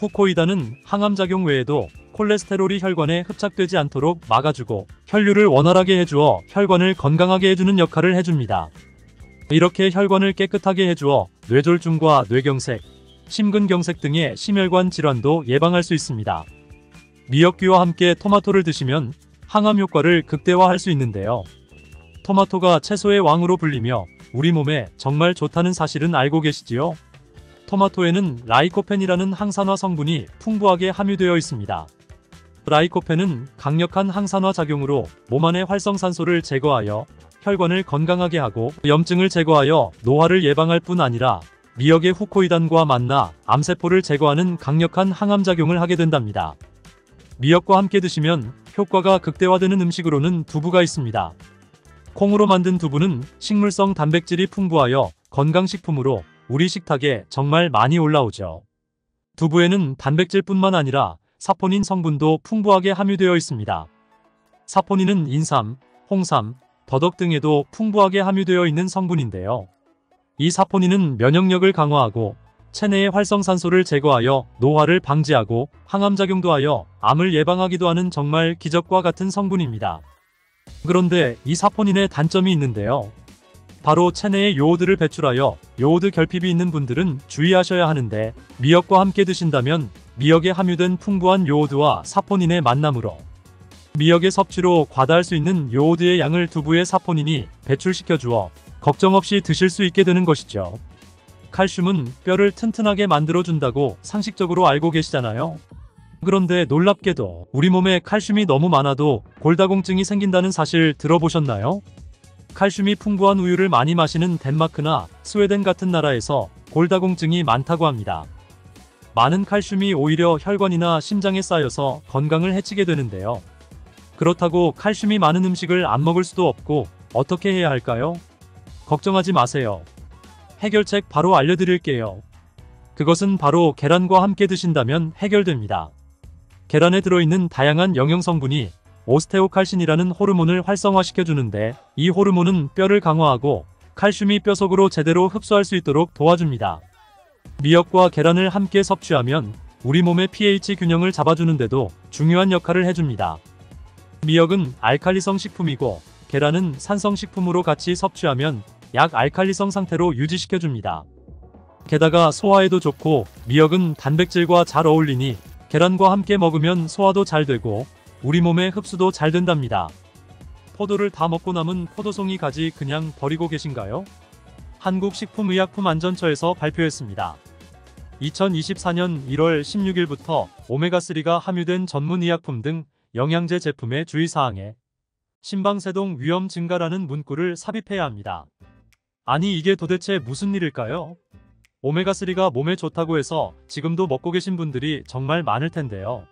후코이다는 항암작용 외에도 콜레스테롤이 혈관에 흡착되지 않도록 막아주고 혈류를 원활하게 해주어 혈관을 건강하게 해주는 역할을 해줍니다. 이렇게 혈관을 깨끗하게 해주어 뇌졸중과 뇌경색, 심근경색 등의 심혈관 질환도 예방할 수 있습니다. 미역귀와 함께 토마토를 드시면 항암 효과를 극대화할 수 있는데요. 토마토가 채소의 왕으로 불리며 우리 몸에 정말 좋다는 사실은 알고 계시지요? 토마토에는 라이코펜이라는 항산화 성분이 풍부하게 함유되어 있습니다. 라이코펜은 강력한 항산화 작용으로 몸 안의 활성산소를 제거하여 혈관을 건강하게 하고 염증을 제거하여 노화를 예방할 뿐 아니라 미역의 후코이단과 만나 암세포를 제거하는 강력한 항암작용을 하게 된답니다. 미역과 함께 드시면 효과가 극대화되는 음식으로는 두부가 있습니다. 콩으로 만든 두부는 식물성 단백질이 풍부하여 건강식품으로 우리 식탁에 정말 많이 올라오죠. 두부에는 단백질뿐만 아니라 사포닌 성분도 풍부하게 함유되어 있습니다. 사포닌은 인삼, 홍삼, 더덕 등에도 풍부하게 함유되어 있는 성분인데요. 이 사포닌은 면역력을 강화하고 체내의 활성산소를 제거하여 노화를 방지하고 항암작용도 하여 암을 예방하기도 하는 정말 기적과 같은 성분입니다. 그런데 이 사포닌의 단점이 있는데요. 바로 체내에 요오드를 배출하여 요오드 결핍이 있는 분들은 주의하셔야 하는데 미역과 함께 드신다면 미역에 함유된 풍부한 요오드와 사포닌의 만남으로 미역의 섭취로 과다할 수 있는 요오드의 양을 두부의 사포닌이 배출시켜 주어 걱정 없이 드실 수 있게 되는 것이죠. 칼슘은 뼈를 튼튼하게 만들어준다고 상식적으로 알고 계시잖아요. 그런데 놀랍게도 우리 몸에 칼슘이 너무 많아도 골다공증이 생긴다는 사실 들어보셨나요? 칼슘이 풍부한 우유를 많이 마시는 덴마크나 스웨덴 같은 나라에서 골다공증이 많다고 합니다. 많은 칼슘이 오히려 혈관이나 심장에 쌓여서 건강을 해치게 되는데요. 그렇다고 칼슘이 많은 음식을 안 먹을 수도 없고 어떻게 해야 할까요? 걱정하지 마세요. 해결책 바로 알려드릴게요. 그것은 바로 계란과 함께 드신다면 해결됩니다. 계란에 들어있는 다양한 영양성분이 오스테오칼신이라는 호르몬을 활성화시켜주는데 이 호르몬은 뼈를 강화하고 칼슘이 뼈 속으로 제대로 흡수할 수 있도록 도와줍니다. 미역과 계란을 함께 섭취하면 우리 몸의 pH 균형을 잡아주는데도 중요한 역할을 해줍니다. 미역은 알칼리성 식품이고 계란은 산성 식품으로 같이 섭취하면 약 알칼리성 상태로 유지시켜줍니다. 게다가 소화에도 좋고 미역은 단백질과 잘 어울리니 계란과 함께 먹으면 소화도 잘 되고 우리 몸의 흡수도 잘 된답니다. 포도를 다 먹고 남은 포도송이 가지 그냥 버리고 계신가요? 한국식품의약품안전처에서 발표했습니다. 2024년 1월 16일부터 오메가3가 함유된 전문의약품 등 영양제 제품의 주의사항에 심방세동 위험 증가라는 문구를 삽입해야 합니다. 아니 이게 도대체 무슨 일일까요? 오메가3가 몸에 좋다고 해서 지금도 먹고 계신 분들이 정말 많을 텐데요.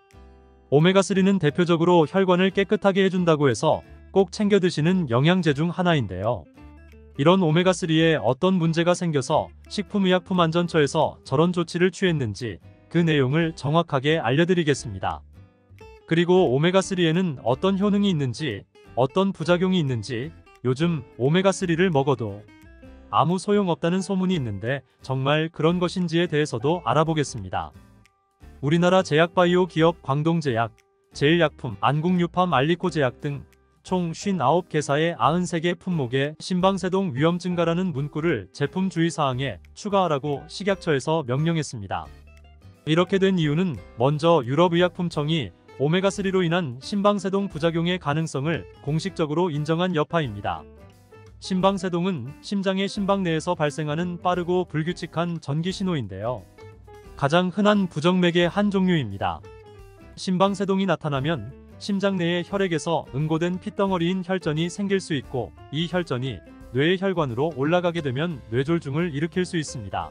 오메가3는 대표적으로 혈관을 깨끗하게 해준다고 해서 꼭 챙겨 드시는 영양제 중 하나인데요. 이런 오메가3에 어떤 문제가 생겨서 식품의약품안전처에서 저런 조치를 취했는지 그 내용을 정확하게 알려드리겠습니다. 그리고 오메가3에는 어떤 효능이 있는지, 어떤 부작용이 있는지, 요즘 오메가3를 먹어도 아무 소용없다는 소문이 있는데 정말 그런 것인지에 대해서도 알아보겠습니다. 우리나라 제약바이오 기업 광동제약, 제일약품, 안국유팜 알리코제약 등 총 59개사의 93개 품목에 심방세동 위험 증가라는 문구를 제품 주의사항에 추가하라고 식약처에서 명령했습니다. 이렇게 된 이유는 먼저 유럽의약품청이 오메가3로 인한 심방세동 부작용의 가능성을 공식적으로 인정한 여파입니다. 심방세동은 심장의 심박 내에서 발생하는 빠르고 불규칙한 전기 신호인데요. 가장 흔한 부정맥의 한 종류입니다. 심방세동이 나타나면 심장 내의 혈액에서 응고된 핏덩어리인 혈전이 생길 수 있고 이 혈전이 뇌의 혈관으로 올라가게 되면 뇌졸중을 일으킬 수 있습니다.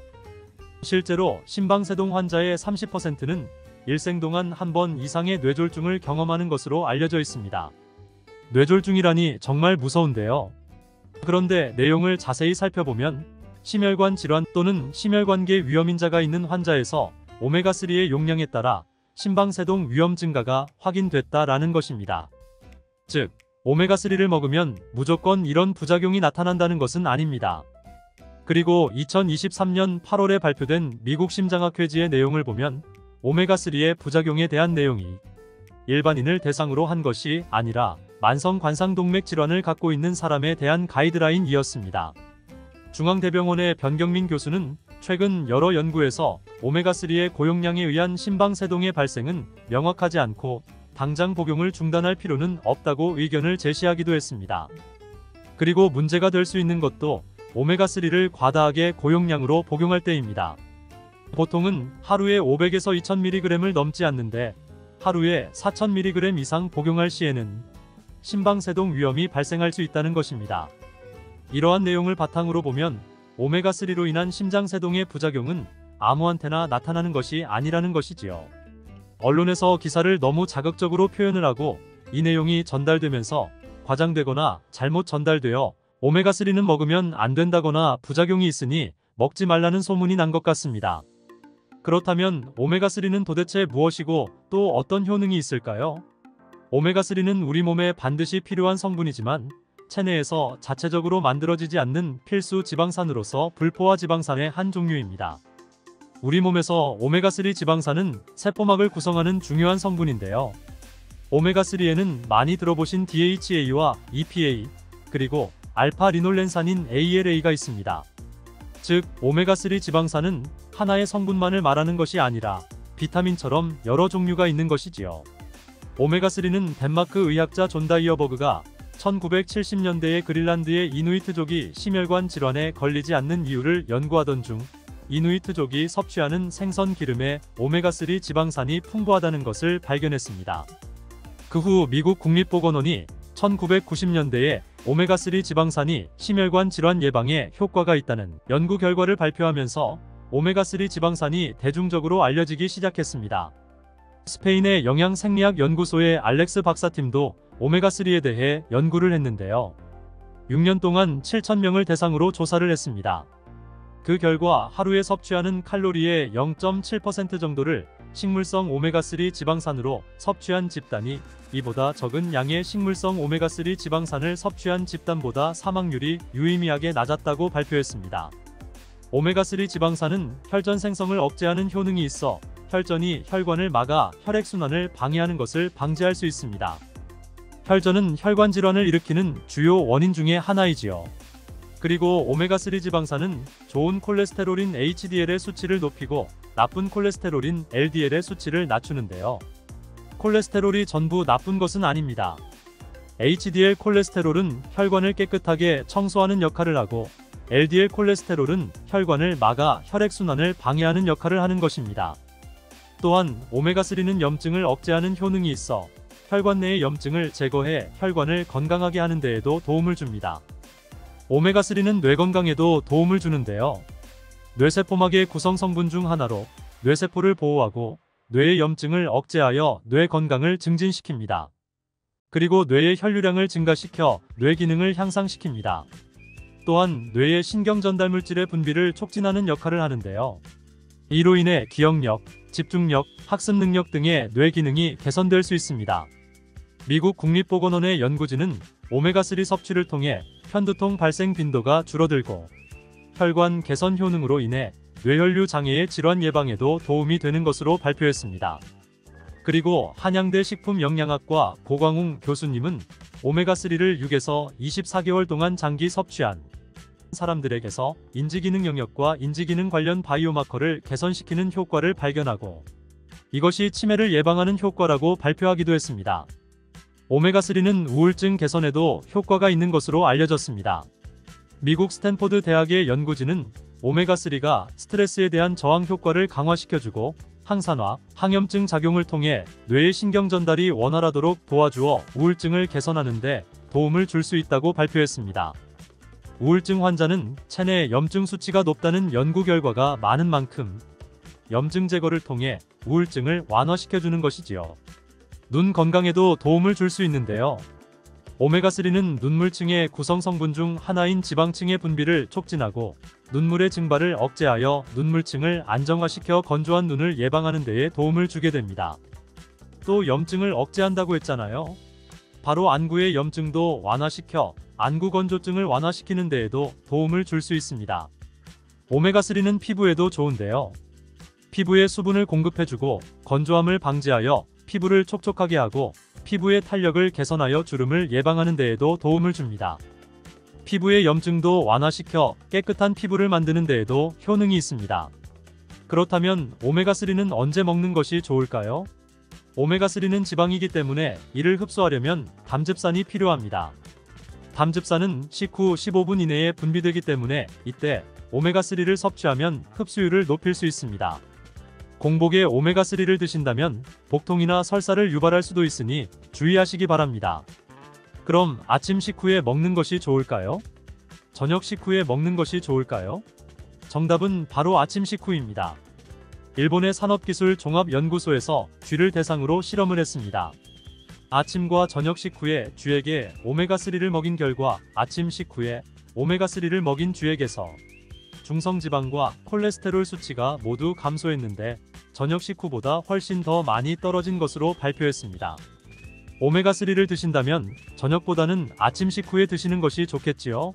실제로 심방세동 환자의 30%는 일생 동안 한 번 이상의 뇌졸중을 경험하는 것으로 알려져 있습니다. 뇌졸중이라니 정말 무서운데요. 그런데 내용을 자세히 살펴보면 심혈관 질환 또는 심혈관계 위험인자가 있는 환자에서 오메가3의 용량에 따라 심방세동 위험 증가가 확인됐다라는 것입니다. 즉, 오메가3를 먹으면 무조건 이런 부작용이 나타난다는 것은 아닙니다. 그리고 2023년 8월에 발표된 미국 심장학회지의 내용을 보면 오메가3의 부작용에 대한 내용이 일반인을 대상으로 한 것이 아니라 만성 관상동맥 질환을 갖고 있는 사람에 대한 가이드라인이었습니다. 중앙대병원의 변경민 교수는 최근 여러 연구에서 오메가3의 고용량에 의한 심방세동의 발생은 명확하지 않고 당장 복용을 중단할 필요는 없다고 의견을 제시하기도 했습니다. 그리고 문제가 될 수 있는 것도 오메가3를 과다하게 고용량으로 복용할 때입니다. 보통은 하루에 500에서 2000mg을 넘지 않는데 하루에 4000mg 이상 복용할 시에는 심방세동 위험이 발생할 수 있다는 것입니다. 이러한 내용을 바탕으로 보면 오메가3로 인한 심장세동의 부작용은 아무한테나 나타나는 것이 아니라는 것이지요. 언론에서 기사를 너무 자극적으로 표현을 하고 이 내용이 전달되면서 과장되거나 잘못 전달되어 오메가3는 먹으면 안 된다거나 부작용이 있으니 먹지 말라는 소문이 난 것 같습니다. 그렇다면 오메가3는 도대체 무엇이고 또 어떤 효능이 있을까요? 오메가3는 우리 몸에 반드시 필요한 성분이지만 체내에서 자체적으로 만들어지지 않는 필수 지방산으로서 불포화 지방산의 한 종류입니다. 우리 몸에서 오메가3 지방산은 세포막을 구성하는 중요한 성분인데요. 오메가3에는 많이 들어보신 DHA와 EPA, 그리고 알파-리놀렌산인 ALA가 있습니다. 즉, 오메가3 지방산은 하나의 성분만을 말하는 것이 아니라 비타민처럼 여러 종류가 있는 것이지요. 오메가3는 덴마크 의학자 존 다이어버그가 1970년대에 그린란드의 이누이트족이 심혈관 질환에 걸리지 않는 이유를 연구하던 중 이누이트족이 섭취하는 생선 기름에 오메가3 지방산이 풍부하다는 것을 발견했습니다. 그 후 미국 국립보건원이 1990년대에 오메가3 지방산이 심혈관 질환 예방에 효과가 있다는 연구 결과를 발표하면서 오메가3 지방산이 대중적으로 알려지기 시작했습니다. 스페인의 영양생리학 연구소의 알렉스 박사팀도 오메가3에 대해 연구를 했는데요. 6년 동안 7,000명을 대상으로 조사를 했습니다. 그 결과 하루에 섭취하는 칼로리의 0.7% 정도를 식물성 오메가3 지방산으로 섭취한 집단이 이보다 적은 양의 식물성 오메가3 지방산을 섭취한 집단보다 사망률이 유의미하게 낮았다고 발표했습니다. 오메가3 지방산은 혈전 생성을 억제하는 효능이 있어 혈전이 혈관을 막아 혈액순환을 방해하는 것을 방지할 수 있습니다. 혈전은 혈관 질환을 일으키는 주요 원인 중의 하나이지요. 그리고 오메가3 지방산은 좋은 콜레스테롤인 HDL의 수치를 높이고 나쁜 콜레스테롤인 LDL의 수치를 낮추는데요. 콜레스테롤이 전부 나쁜 것은 아닙니다. HDL 콜레스테롤은 혈관을 깨끗하게 청소하는 역할을 하고 LDL 콜레스테롤은 혈관을 막아 혈액순환을 방해하는 역할을 하는 것입니다. 또한 오메가3는 염증을 억제하는 효능이 있어 혈관 내의 염증을 제거해 혈관을 건강하게 하는 데에도 도움을 줍니다. 오메가3는 뇌 건강에도 도움을 주는데요. 뇌세포막의 구성 성분 중 하나로 뇌세포를 보호하고 뇌의 염증을 억제하여 뇌 건강을 증진시킵니다. 그리고 뇌의 혈류량을 증가시켜 뇌 기능을 향상시킵니다. 또한 뇌의 신경 전달 물질의 분비를 촉진하는 역할을 하는데요. 이로 인해 기억력, 집중력, 학습 능력 등의 뇌 기능이 개선될 수 있습니다. 미국 국립보건원의 연구진은 오메가3 섭취를 통해 편두통 발생 빈도가 줄어들고 혈관 개선 효능으로 인해 뇌혈류 장애의 질환 예방에도 도움이 되는 것으로 발표했습니다. 그리고 한양대 식품영양학과 고광웅 교수님은 오메가3를 6에서 24개월 동안 장기 섭취한 사람들에게서 인지기능 영역과 인지기능 관련 바이오마커를 개선시키는 효과를 발견하고 이것이 치매를 예방하는 효과라고 발표하기도 했습니다. 오메가3는 우울증 개선에도 효과가 있는 것으로 알려졌습니다. 미국 스탠포드 대학의 연구진은 오메가3가 스트레스에 대한 저항 효과를 강화시켜주고 항산화, 항염증 작용을 통해 뇌의 신경 전달이 원활하도록 도와주어 우울증을 개선하는 데 도움을 줄 수 있다고 발표했습니다. 우울증 환자는 체내 염증 수치가 높다는 연구 결과가 많은 만큼 염증 제거를 통해 우울증을 완화시켜주는 것이지요. 눈 건강에도 도움을 줄 수 있는데요. 오메가3는 눈물층의 구성 성분 중 하나인 지방층의 분비를 촉진하고 눈물의 증발을 억제하여 눈물층을 안정화시켜 건조한 눈을 예방하는 데에 도움을 주게 됩니다. 또 염증을 억제한다고 했잖아요. 바로 안구의 염증도 완화시켜 안구 건조증을 완화시키는 데에도 도움을 줄 수 있습니다. 오메가3는 피부에도 좋은데요. 피부에 수분을 공급해주고 건조함을 방지하여 피부를 촉촉하게 하고 피부의 탄력을 개선하여 주름을 예방하는 데에도 도움을 줍니다. 피부의 염증도 완화시켜 깨끗한 피부를 만드는 데에도 효능이 있습니다. 그렇다면 오메가3는 언제 먹는 것이 좋을까요? 오메가3는 지방이기 때문에 이를 흡수하려면 담즙산이 필요합니다. 담즙산은 식후 15분 이내에 분비되기 때문에 이때 오메가3를 섭취하면 흡수율을 높일 수 있습니다. 공복에 오메가3를 드신다면 복통이나 설사를 유발할 수도 있으니 주의하시기 바랍니다. 그럼 아침 식후에 먹는 것이 좋을까요? 저녁 식후에 먹는 것이 좋을까요? 정답은 바로 아침 식후입니다. 일본의 산업기술종합연구소에서 쥐를 대상으로 실험을 했습니다. 아침과 저녁 식후에 쥐에게 오메가3를 먹인 결과 아침 식후에 오메가3를 먹인 쥐에게서 중성지방과 콜레스테롤 수치가 모두 감소했는데 저녁 식후보다 훨씬 더 많이 떨어진 것으로 발표했습니다. 오메가3를 드신다면 저녁보다는 아침 식후에 드시는 것이 좋겠지요.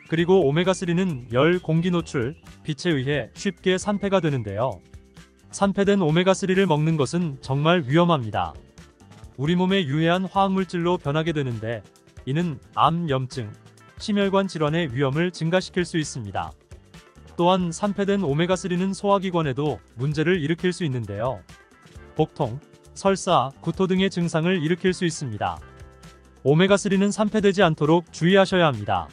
그리고 오메가3는 열, 공기 노출, 빛에 의해 쉽게 산패가 되는데요. 산패된 오메가3를 먹는 것은 정말 위험합니다. 우리 몸에 유해한 화학물질로 변하게 되는데 이는 암, 염증, 심혈관 질환의 위험을 증가시킬 수 있습니다. 또한 산패된 오메가3는 소화기관에도 문제를 일으킬 수 있는데요. 복통, 설사, 구토 등의 증상을 일으킬 수 있습니다. 오메가3는 산패되지 않도록 주의하셔야 합니다.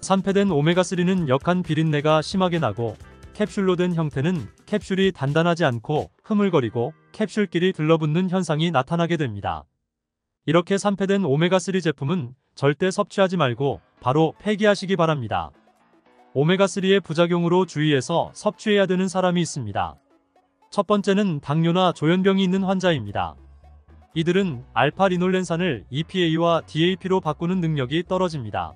산패된 오메가3는 역한 비린내가 심하게 나고 캡슐로 된 형태는 캡슐이 단단하지 않고 흐물거리고 캡슐끼리 들러붙는 현상이 나타나게 됩니다. 이렇게 산패된 오메가3 제품은 절대 섭취하지 말고 바로 폐기하시기 바랍니다. 오메가3의 부작용으로 주의해서 섭취해야 되는 사람이 있습니다. 첫 번째는 당뇨나 조현병이 있는 환자입니다. 이들은 알파-리놀렌산을 EPA와 DAP로 바꾸는 능력이 떨어집니다.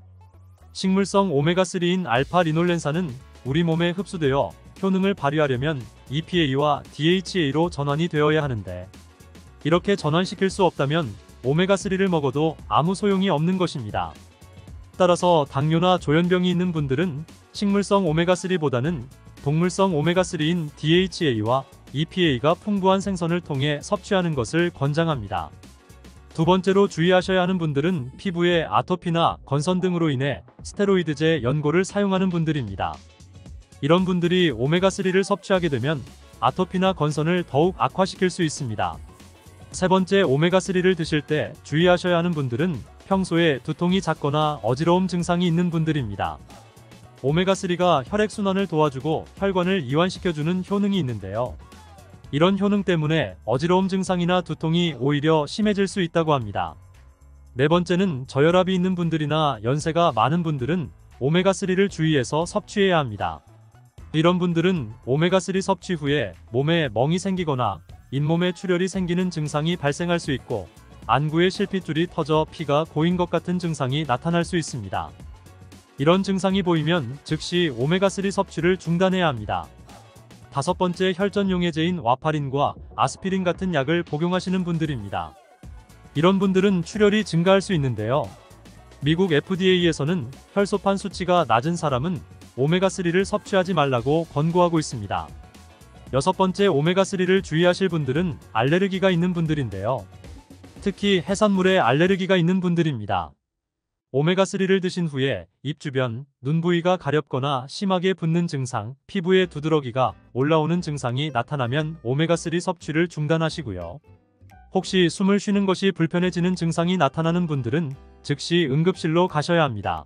식물성 오메가3인 알파-리놀렌산은 우리 몸에 흡수되어 효능을 발휘하려면 EPA와 DHA로 전환이 되어야 하는데 이렇게 전환시킬 수 없다면 오메가3를 먹어도 아무 소용이 없는 것입니다. 따라서 당뇨나 조현병이 있는 분들은 식물성 오메가3보다는 동물성 오메가3인 DHA와 EPA가 풍부한 생선을 통해 섭취하는 것을 권장합니다. 두 번째로 주의하셔야 하는 분들은 피부에 아토피나 건선 등으로 인해 스테로이드제 연고를 사용하는 분들입니다. 이런 분들이 오메가3를 섭취하게 되면 아토피나 건선을 더욱 악화시킬 수 있습니다. 세 번째, 오메가3를 드실 때 주의하셔야 하는 분들은 평소에 두통이 잦거나 어지러움 증상이 있는 분들입니다. 오메가3가 혈액순환을 도와주고 혈관을 이완시켜주는 효능이 있는데요. 이런 효능 때문에 어지러움 증상이나 두통이 오히려 심해질 수 있다고 합니다. 네 번째는 저혈압이 있는 분들이나 연세가 많은 분들은 오메가3를 주의해서 섭취해야 합니다. 이런 분들은 오메가3 섭취 후에 몸에 멍이 생기거나 잇몸에 출혈이 생기는 증상이 발생할 수 있고 안구에 실핏줄이 터져 피가 고인 것 같은 증상이 나타날 수 있습니다. 이런 증상이 보이면 즉시 오메가3 섭취를 중단해야 합니다. 다섯 번째, 혈전용해제인 와파린과 아스피린 같은 약을 복용하시는 분들입니다. 이런 분들은 출혈이 증가할 수 있는데요. 미국 FDA에서는 혈소판 수치가 낮은 사람은 오메가3를 섭취하지 말라고 권고하고 있습니다. 여섯 번째, 오메가3를 주의하실 분들은 알레르기가 있는 분들인데요. 특히 해산물에 알레르기가 있는 분들입니다. 오메가3를 드신 후에 입 주변, 눈 부위가 가렵거나 심하게 붓는 증상, 피부에 두드러기가 올라오는 증상이 나타나면 오메가3 섭취를 중단하시고요. 혹시 숨을 쉬는 것이 불편해지는 증상이 나타나는 분들은 즉시 응급실로 가셔야 합니다.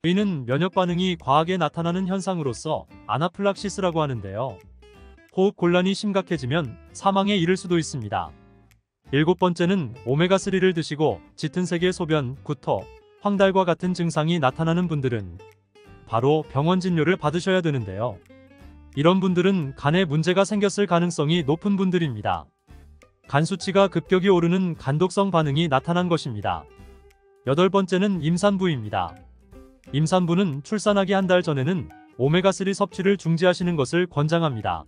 이는 면역 반응이 과하게 나타나는 현상으로서 아나플락시스라고 하는데요. 호흡 곤란이 심각해지면 사망에 이를 수도 있습니다. 일곱 번째는 오메가3를 드시고 짙은 색의 소변, 구토, 황달과 같은 증상이 나타나는 분들은 바로 병원 진료를 받으셔야 되는데요. 이런 분들은 간에 문제가 생겼을 가능성이 높은 분들입니다. 간 수치가 급격히 오르는 간독성 반응이 나타난 것입니다. 여덟 번째는 임산부입니다. 임산부는 출산하기 한 달 전에는 오메가3 섭취를 중지하시는 것을 권장합니다.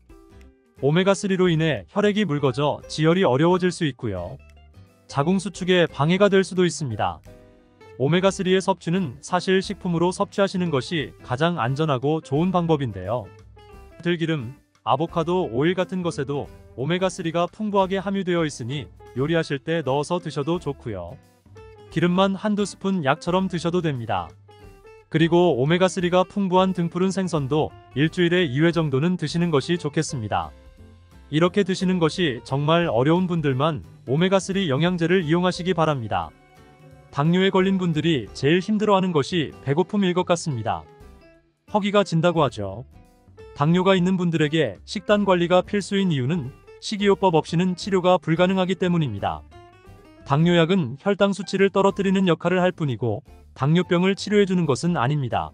오메가3로 인해 혈액이 묽어져 지혈이 어려워질 수 있고요. 자궁 수축에 방해가 될 수도 있습니다. 오메가3의 섭취는 사실 식품으로 섭취하시는 것이 가장 안전하고 좋은 방법인데요. 들기름, 아보카도, 오일 같은 것에도 오메가3가 풍부하게 함유되어 있으니 요리하실 때 넣어서 드셔도 좋고요. 기름만 한두 스푼 약처럼 드셔도 됩니다. 그리고 오메가3가 풍부한 등푸른 생선도 일주일에 2회 정도는 드시는 것이 좋겠습니다. 이렇게 드시는 것이 정말 어려운 분들만 오메가3 영양제를 이용하시기 바랍니다. 당뇨에 걸린 분들이 제일 힘들어하는 것이 배고픔일 것 같습니다. 허기가 진다고 하죠. 당뇨가 있는 분들에게 식단 관리가 필수인 이유는 식이요법 없이는 치료가 불가능하기 때문입니다. 당뇨약은 혈당 수치를 떨어뜨리는 역할을 할 뿐이고 당뇨병을 치료해주는 것은 아닙니다.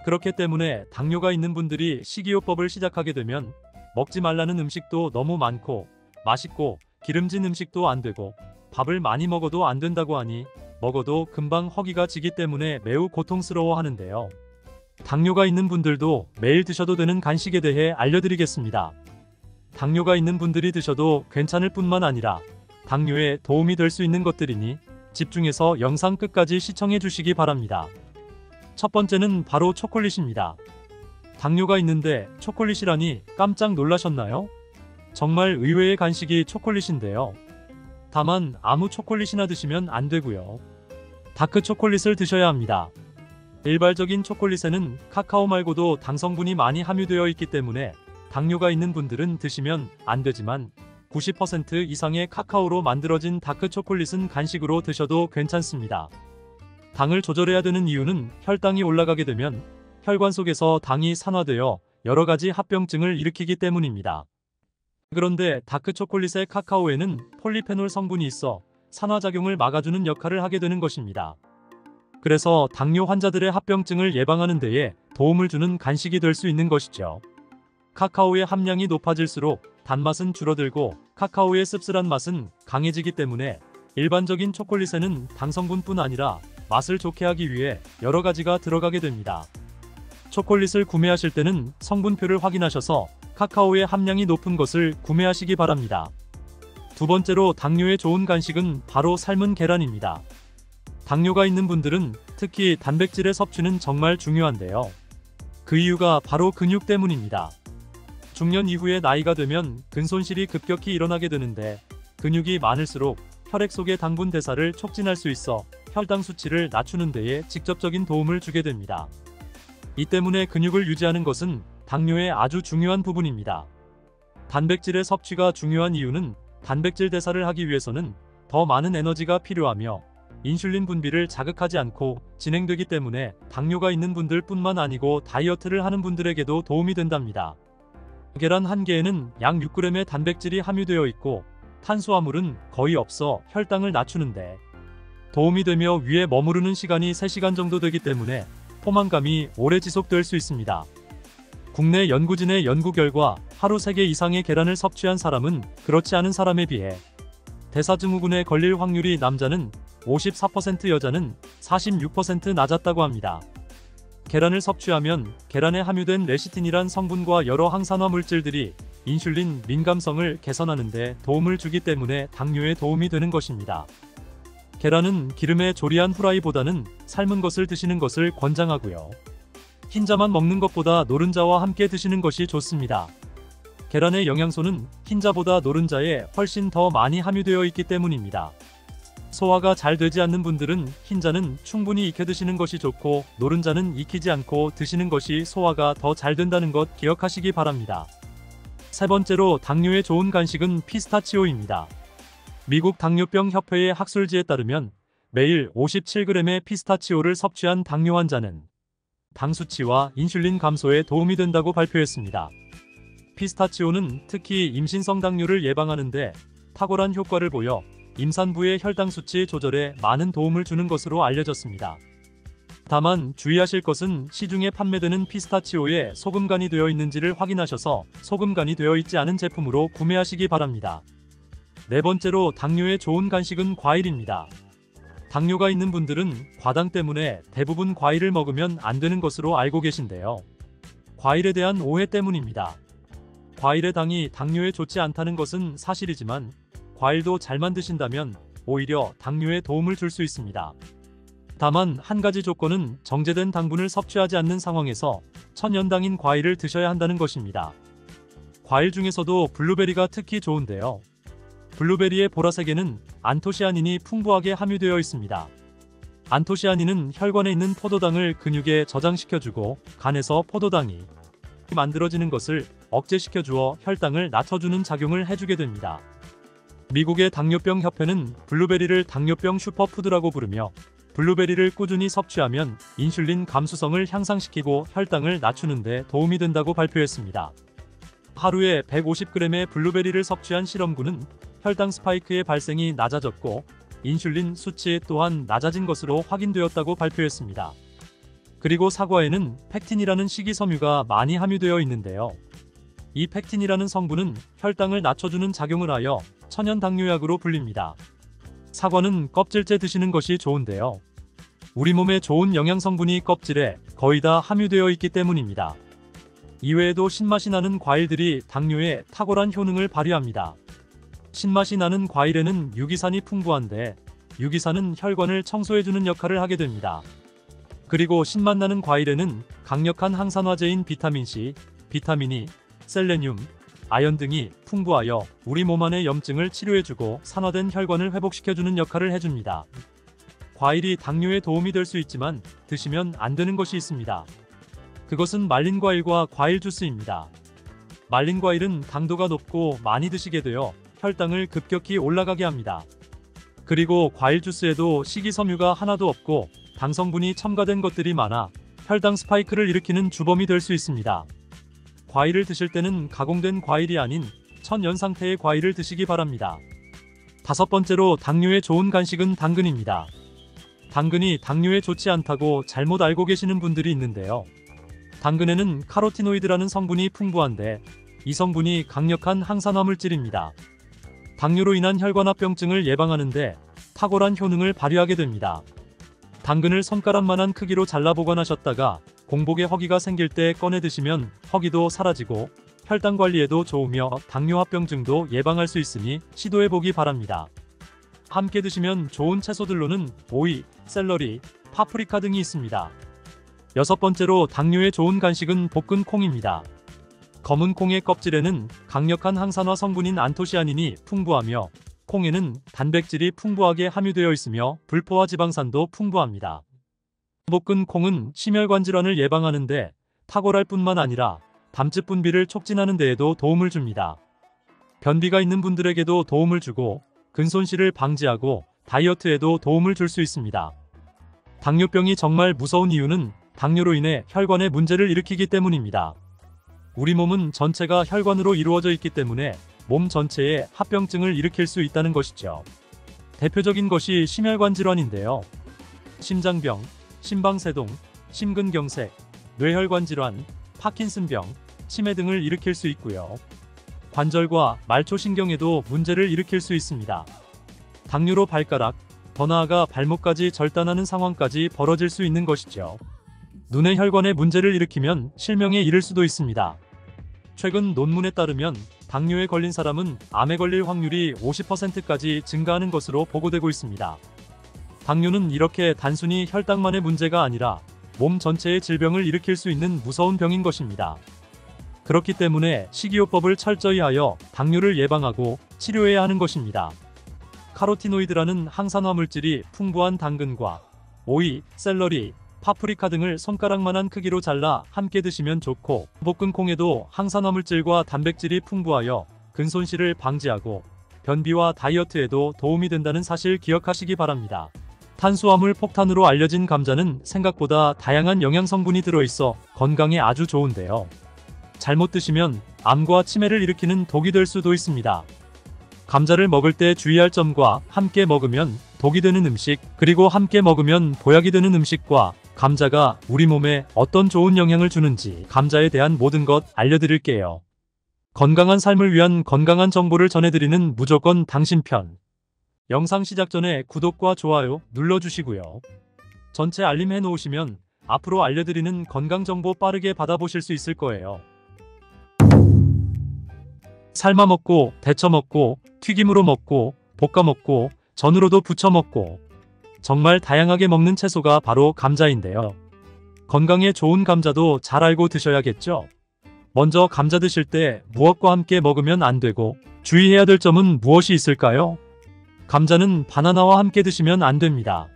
그렇기 때문에 당뇨가 있는 분들이 식이요법을 시작하게 되면 먹지 말라는 음식도 너무 많고 맛있고 기름진 음식도 안 되고 밥을 많이 먹어도 안 된다고 하니 먹어도 금방 허기가 지기 때문에 매우 고통스러워 하는데요. 당뇨가 있는 분들도 매일 드셔도 되는 간식에 대해 알려드리겠습니다. 당뇨가 있는 분들이 드셔도 괜찮을 뿐만 아니라 당뇨에 도움이 될 수 있는 것들이니 집중해서 영상 끝까지 시청해 주시기 바랍니다. 첫 번째는 바로 초콜릿입니다. 당뇨가 있는데 초콜릿이라니 깜짝 놀라셨나요? 정말 의외의 간식이 초콜릿인데요. 다만 아무 초콜릿이나 드시면 안 되고요. 다크 초콜릿을 드셔야 합니다. 일반적인 초콜릿에는 카카오 말고도 당 성분이 많이 함유되어 있기 때문에 당뇨가 있는 분들은 드시면 안 되지만 90% 이상의 카카오로 만들어진 다크 초콜릿은 간식으로 드셔도 괜찮습니다. 당을 조절해야 되는 이유는 혈당이 올라가게 되면 혈관 속에서 당이 산화되어 여러 가지 합병증을 일으키기 때문입니다. 그런데 다크 초콜릿의 카카오에는 폴리페놀 성분이 있어 산화작용을 막아주는 역할을 하게 되는 것입니다. 그래서 당뇨 환자들의 합병증을 예방하는 데에 도움을 주는 간식이 될 수 있는 것이죠. 카카오의 함량이 높아질수록 단맛은 줄어들고 카카오의 씁쓸한 맛은 강해지기 때문에 일반적인 초콜릿에는 당 성분뿐 아니라 맛을 좋게 하기 위해 여러 가지가 들어가게 됩니다. 초콜릿을 구매하실 때는 성분표를 확인하셔서 카카오의 함량이 높은 것을 구매하시기 바랍니다. 두 번째로 당뇨에 좋은 간식은 바로 삶은 계란입니다. 당뇨가 있는 분들은 특히 단백질의 섭취는 정말 중요한데요. 그 이유가 바로 근육 때문입니다. 중년 이후에 나이가 되면 근손실이 급격히 일어나게 되는데 근육이 많을수록 혈액 속의 당분 대사를 촉진할 수 있어 혈당 수치를 낮추는 데에 직접적인 도움을 주게 됩니다. 이 때문에 근육을 유지하는 것은 당뇨의 아주 중요한 부분입니다. 단백질의 섭취가 중요한 이유는 단백질 대사를 하기 위해서는 더 많은 에너지가 필요하며 인슐린 분비를 자극하지 않고 진행되기 때문에 당뇨가 있는 분들 뿐만 아니고 다이어트를 하는 분들에게도 도움이 된답니다. 계란 한 개에는 약 6g의 단백질이 함유되어 있고 탄수화물은 거의 없어 혈당을 낮추는데 도움이 되며 위에 머무르는 시간이 3시간 정도 되기 때문에 포만감이 오래 지속될 수 있습니다. 국내 연구진의 연구 결과 하루 3개 이상의 계란을 섭취한 사람은 그렇지 않은 사람에 비해 대사증후군에 걸릴 확률이 남자는 54%, 여자는 46% 낮았다고 합니다. 계란을 섭취하면 계란에 함유된 레시틴이란 성분과 여러 항산화 물질들이 인슐린 민감성을 개선하는 데 도움을 주기 때문에 당뇨에 도움이 되는 것입니다. 계란은 기름에 조리한 후라이보다는 삶은 것을 드시는 것을 권장하고요. 흰자만 먹는 것보다 노른자와 함께 드시는 것이 좋습니다. 계란의 영양소는 흰자보다 노른자에 훨씬 더 많이 함유되어 있기 때문입니다. 소화가 잘 되지 않는 분들은 흰자는 충분히 익혀 드시는 것이 좋고 노른자는 익히지 않고 드시는 것이 소화가 더 잘 된다는 것 기억하시기 바랍니다. 세 번째로 당뇨에 좋은 간식은 피스타치오입니다. 미국 당뇨병 협회의 학술지에 따르면 매일 57g의 피스타치오를 섭취한 당뇨 환자는 당 수치와 인슐린 감소에 도움이 된다고 발표했습니다. 피스타치오는 특히 임신성 당뇨를 예방하는 데 탁월한 효과를 보여 임산부의 혈당 수치 조절에 많은 도움을 주는 것으로 알려졌습니다. 다만 주의하실 것은 시중에 판매되는 피스타치오에 소금간이 되어 있는지를 확인하셔서 소금간이 되어 있지 않은 제품으로 구매하시기 바랍니다. 네 번째로 당뇨에 좋은 간식은 과일입니다. 당뇨가 있는 분들은 과당 때문에 대부분 과일을 먹으면 안 되는 것으로 알고 계신데요. 과일에 대한 오해 때문입니다. 과일의 당이 당뇨에 좋지 않다는 것은 사실이지만 과일도 잘만 드신다면 오히려 당뇨에 도움을 줄 수 있습니다. 다만 한 가지 조건은 정제된 당분을 섭취하지 않는 상황에서 천연당인 과일을 드셔야 한다는 것입니다. 과일 중에서도 블루베리가 특히 좋은데요. 블루베리의 보라색에는 안토시아닌이 풍부하게 함유되어 있습니다. 안토시아닌은 혈관에 있는 포도당을 근육에 저장시켜주고 간에서 포도당이 만들어지는 것을 억제시켜주어 혈당을 낮춰주는 작용을 해주게 됩니다. 미국의 당뇨병 협회는 블루베리를 당뇨병 슈퍼푸드라고 부르며 블루베리를 꾸준히 섭취하면 인슐린 감수성을 향상시키고 혈당을 낮추는 데 도움이 된다고 발표했습니다. 하루에 150g의 블루베리를 섭취한 실험군은 혈당 스파이크의 발생이 낮아졌고 인슐린 수치 또한 낮아진 것으로 확인되었다고 발표했습니다. 그리고 사과에는 펙틴이라는 식이섬유가 많이 함유되어 있는데요. 이 펙틴이라는 성분은 혈당을 낮춰주는 작용을 하여 천연 당뇨약으로 불립니다. 사과는 껍질째 드시는 것이 좋은데요. 우리 몸에 좋은 영양 성분이 껍질에 거의 다 함유되어 있기 때문입니다. 이외에도 신맛이 나는 과일들이 당뇨에 탁월한 효능을 발휘합니다. 신맛이 나는 과일에는 유기산이 풍부한데 유기산은 혈관을 청소해주는 역할을 하게 됩니다. 그리고 신맛 나는 과일에는 강력한 항산화제인 비타민C, 비타민 E, 셀레늄, 아연 등이 풍부하여 우리 몸 안의 염증을 치료해주고 산화된 혈관을 회복시켜주는 역할을 해줍니다. 과일이 당뇨에 도움이 될 수 있지만 드시면 안 되는 것이 있습니다. 그것은 말린 과일과 과일 주스입니다. 말린 과일은 당도가 높고 많이 드시게 되어 혈당을 급격히 올라가게 합니다. 그리고 과일 주스에도 식이섬유가 하나도 없고 당 성분이 첨가된 것들이 많아 혈당 스파이크를 일으키는 주범이 될 수 있습니다. 과일을 드실 때는 가공된 과일이 아닌 천연 상태의 과일을 드시기 바랍니다. 다섯 번째로 당뇨에 좋은 간식은 당근입니다. 당근이 당뇨에 좋지 않다고 잘못 알고 계시는 분들이 있는데요. 당근에는 카로티노이드라는 성분이 풍부한데 이 성분이 강력한 항산화 물질입니다. 당뇨로 인한 혈관합병증을 예방하는데 탁월한 효능을 발휘하게 됩니다. 당근을 손가락만한 크기로 잘라 보관하셨다가 공복에 허기가 생길 때 꺼내 드시면 허기도 사라지고 혈당 관리에도 좋으며 당뇨합병증도 예방할 수 있으니 시도해보기 바랍니다. 함께 드시면 좋은 채소들로는 오이, 샐러리, 파프리카 등이 있습니다. 여섯 번째로 당뇨에 좋은 간식은 볶은 콩입니다. 검은 콩의 껍질에는 강력한 항산화 성분인 안토시아닌이 풍부하며 콩에는 단백질이 풍부하게 함유되어 있으며 불포화 지방산도 풍부합니다. 볶은 콩은 심혈관 질환을 예방하는데 탁월할 뿐만 아니라 담즙 분비를 촉진하는 데에도 도움을 줍니다. 변비가 있는 분들에게도 도움을 주고 근손실을 방지하고 다이어트에도 도움을 줄 수 있습니다. 당뇨병이 정말 무서운 이유는 당뇨로 인해 혈관에 문제를 일으키기 때문입니다. 우리 몸은 전체가 혈관으로 이루어져 있기 때문에 몸 전체에 합병증을 일으킬 수 있다는 것이죠. 대표적인 것이 심혈관 질환인데요. 심장병, 심방세동, 심근경색, 뇌혈관 질환, 파킨슨병, 치매 등을 일으킬 수 있고요. 관절과 말초신경에도 문제를 일으킬 수 있습니다. 당뇨로 발가락, 더 나아가 발목까지 절단하는 상황까지 벌어질 수 있는 것이죠. 눈의 혈관에 문제를 일으키면 실명에 이를 수도 있습니다. 최근 논문에 따르면 당뇨에 걸린 사람은 암에 걸릴 확률이 50%까지 증가하는 것으로 보고되고 있습니다. 당뇨는 이렇게 단순히 혈당만의 문제가 아니라 몸 전체의 질병을 일으킬 수 있는 무서운 병인 것입니다. 그렇기 때문에 식이요법을 철저히 하여 당뇨를 예방하고 치료해야 하는 것입니다. 카로티노이드라는 항산화 물질이 풍부한 당근과 오이, 샐러리, 파프리카 등을 손가락만한 크기로 잘라 함께 드시면 좋고 볶은 콩에도 항산화 물질과 단백질이 풍부하여 근손실을 방지하고 변비와 다이어트에도 도움이 된다는 사실 기억하시기 바랍니다. 탄수화물 폭탄으로 알려진 감자는 생각보다 다양한 영양 성분이 들어있어 건강에 아주 좋은데요. 잘못 드시면 암과 치매를 일으키는 독이 될 수도 있습니다. 감자를 먹을 때 주의할 점과 함께 먹으면 독이 되는 음식, 그리고 함께 먹으면 보약이 되는 음식과 감자가 우리 몸에 어떤 좋은 영향을 주는지 감자에 대한 모든 것 알려드릴게요. 건강한 삶을 위한 건강한 정보를 전해드리는 무조건 당신 편. 영상 시작 전에 구독과 좋아요 눌러주시고요. 전체 알림 해놓으시면 앞으로 알려드리는 건강정보 빠르게 받아보실 수 있을 거예요. 삶아 먹고, 데쳐 먹고, 튀김으로 먹고, 볶아 먹고, 전으로도 부쳐 먹고 정말 다양하게 먹는 채소가 바로 감자인데요. 건강에 좋은 감자도 잘 알고 드셔야겠죠? 먼저 감자 드실 때 무엇과 함께 먹으면 안 되고 주의해야 될 점은 무엇이 있을까요? 감자는 바나나와 함께 드시면 안 됩니다.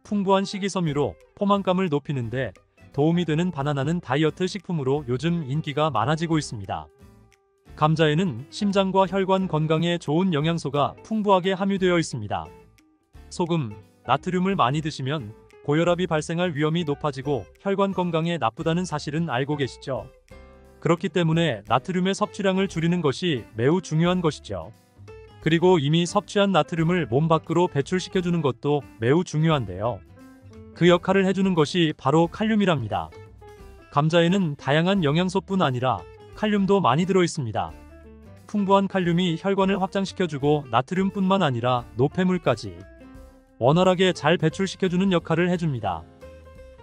풍부한 식이섬유로 포만감을 높이는데 도움이 되는 바나나는 다이어트 식품으로 요즘 인기가 많아지고 있습니다. 감자에는 심장과 혈관 건강에 좋은 영양소가 풍부하게 함유되어 있습니다. 소금, 나트륨을 많이 드시면 고혈압이 발생할 위험이 높아지고 혈관 건강에 나쁘다는 사실은 알고 계시죠? 그렇기 때문에 나트륨의 섭취량을 줄이는 것이 매우 중요한 것이죠. 그리고 이미 섭취한 나트륨을 몸 밖으로 배출시켜주는 것도 매우 중요한데요. 그 역할을 해주는 것이 바로 칼륨이랍니다. 감자에는 다양한 영양소뿐 아니라 칼륨도 많이 들어있습니다. 풍부한 칼륨이 혈관을 확장시켜주고 나트륨뿐만 아니라 노폐물까지 원활하게 잘 배출시켜주는 역할을 해줍니다.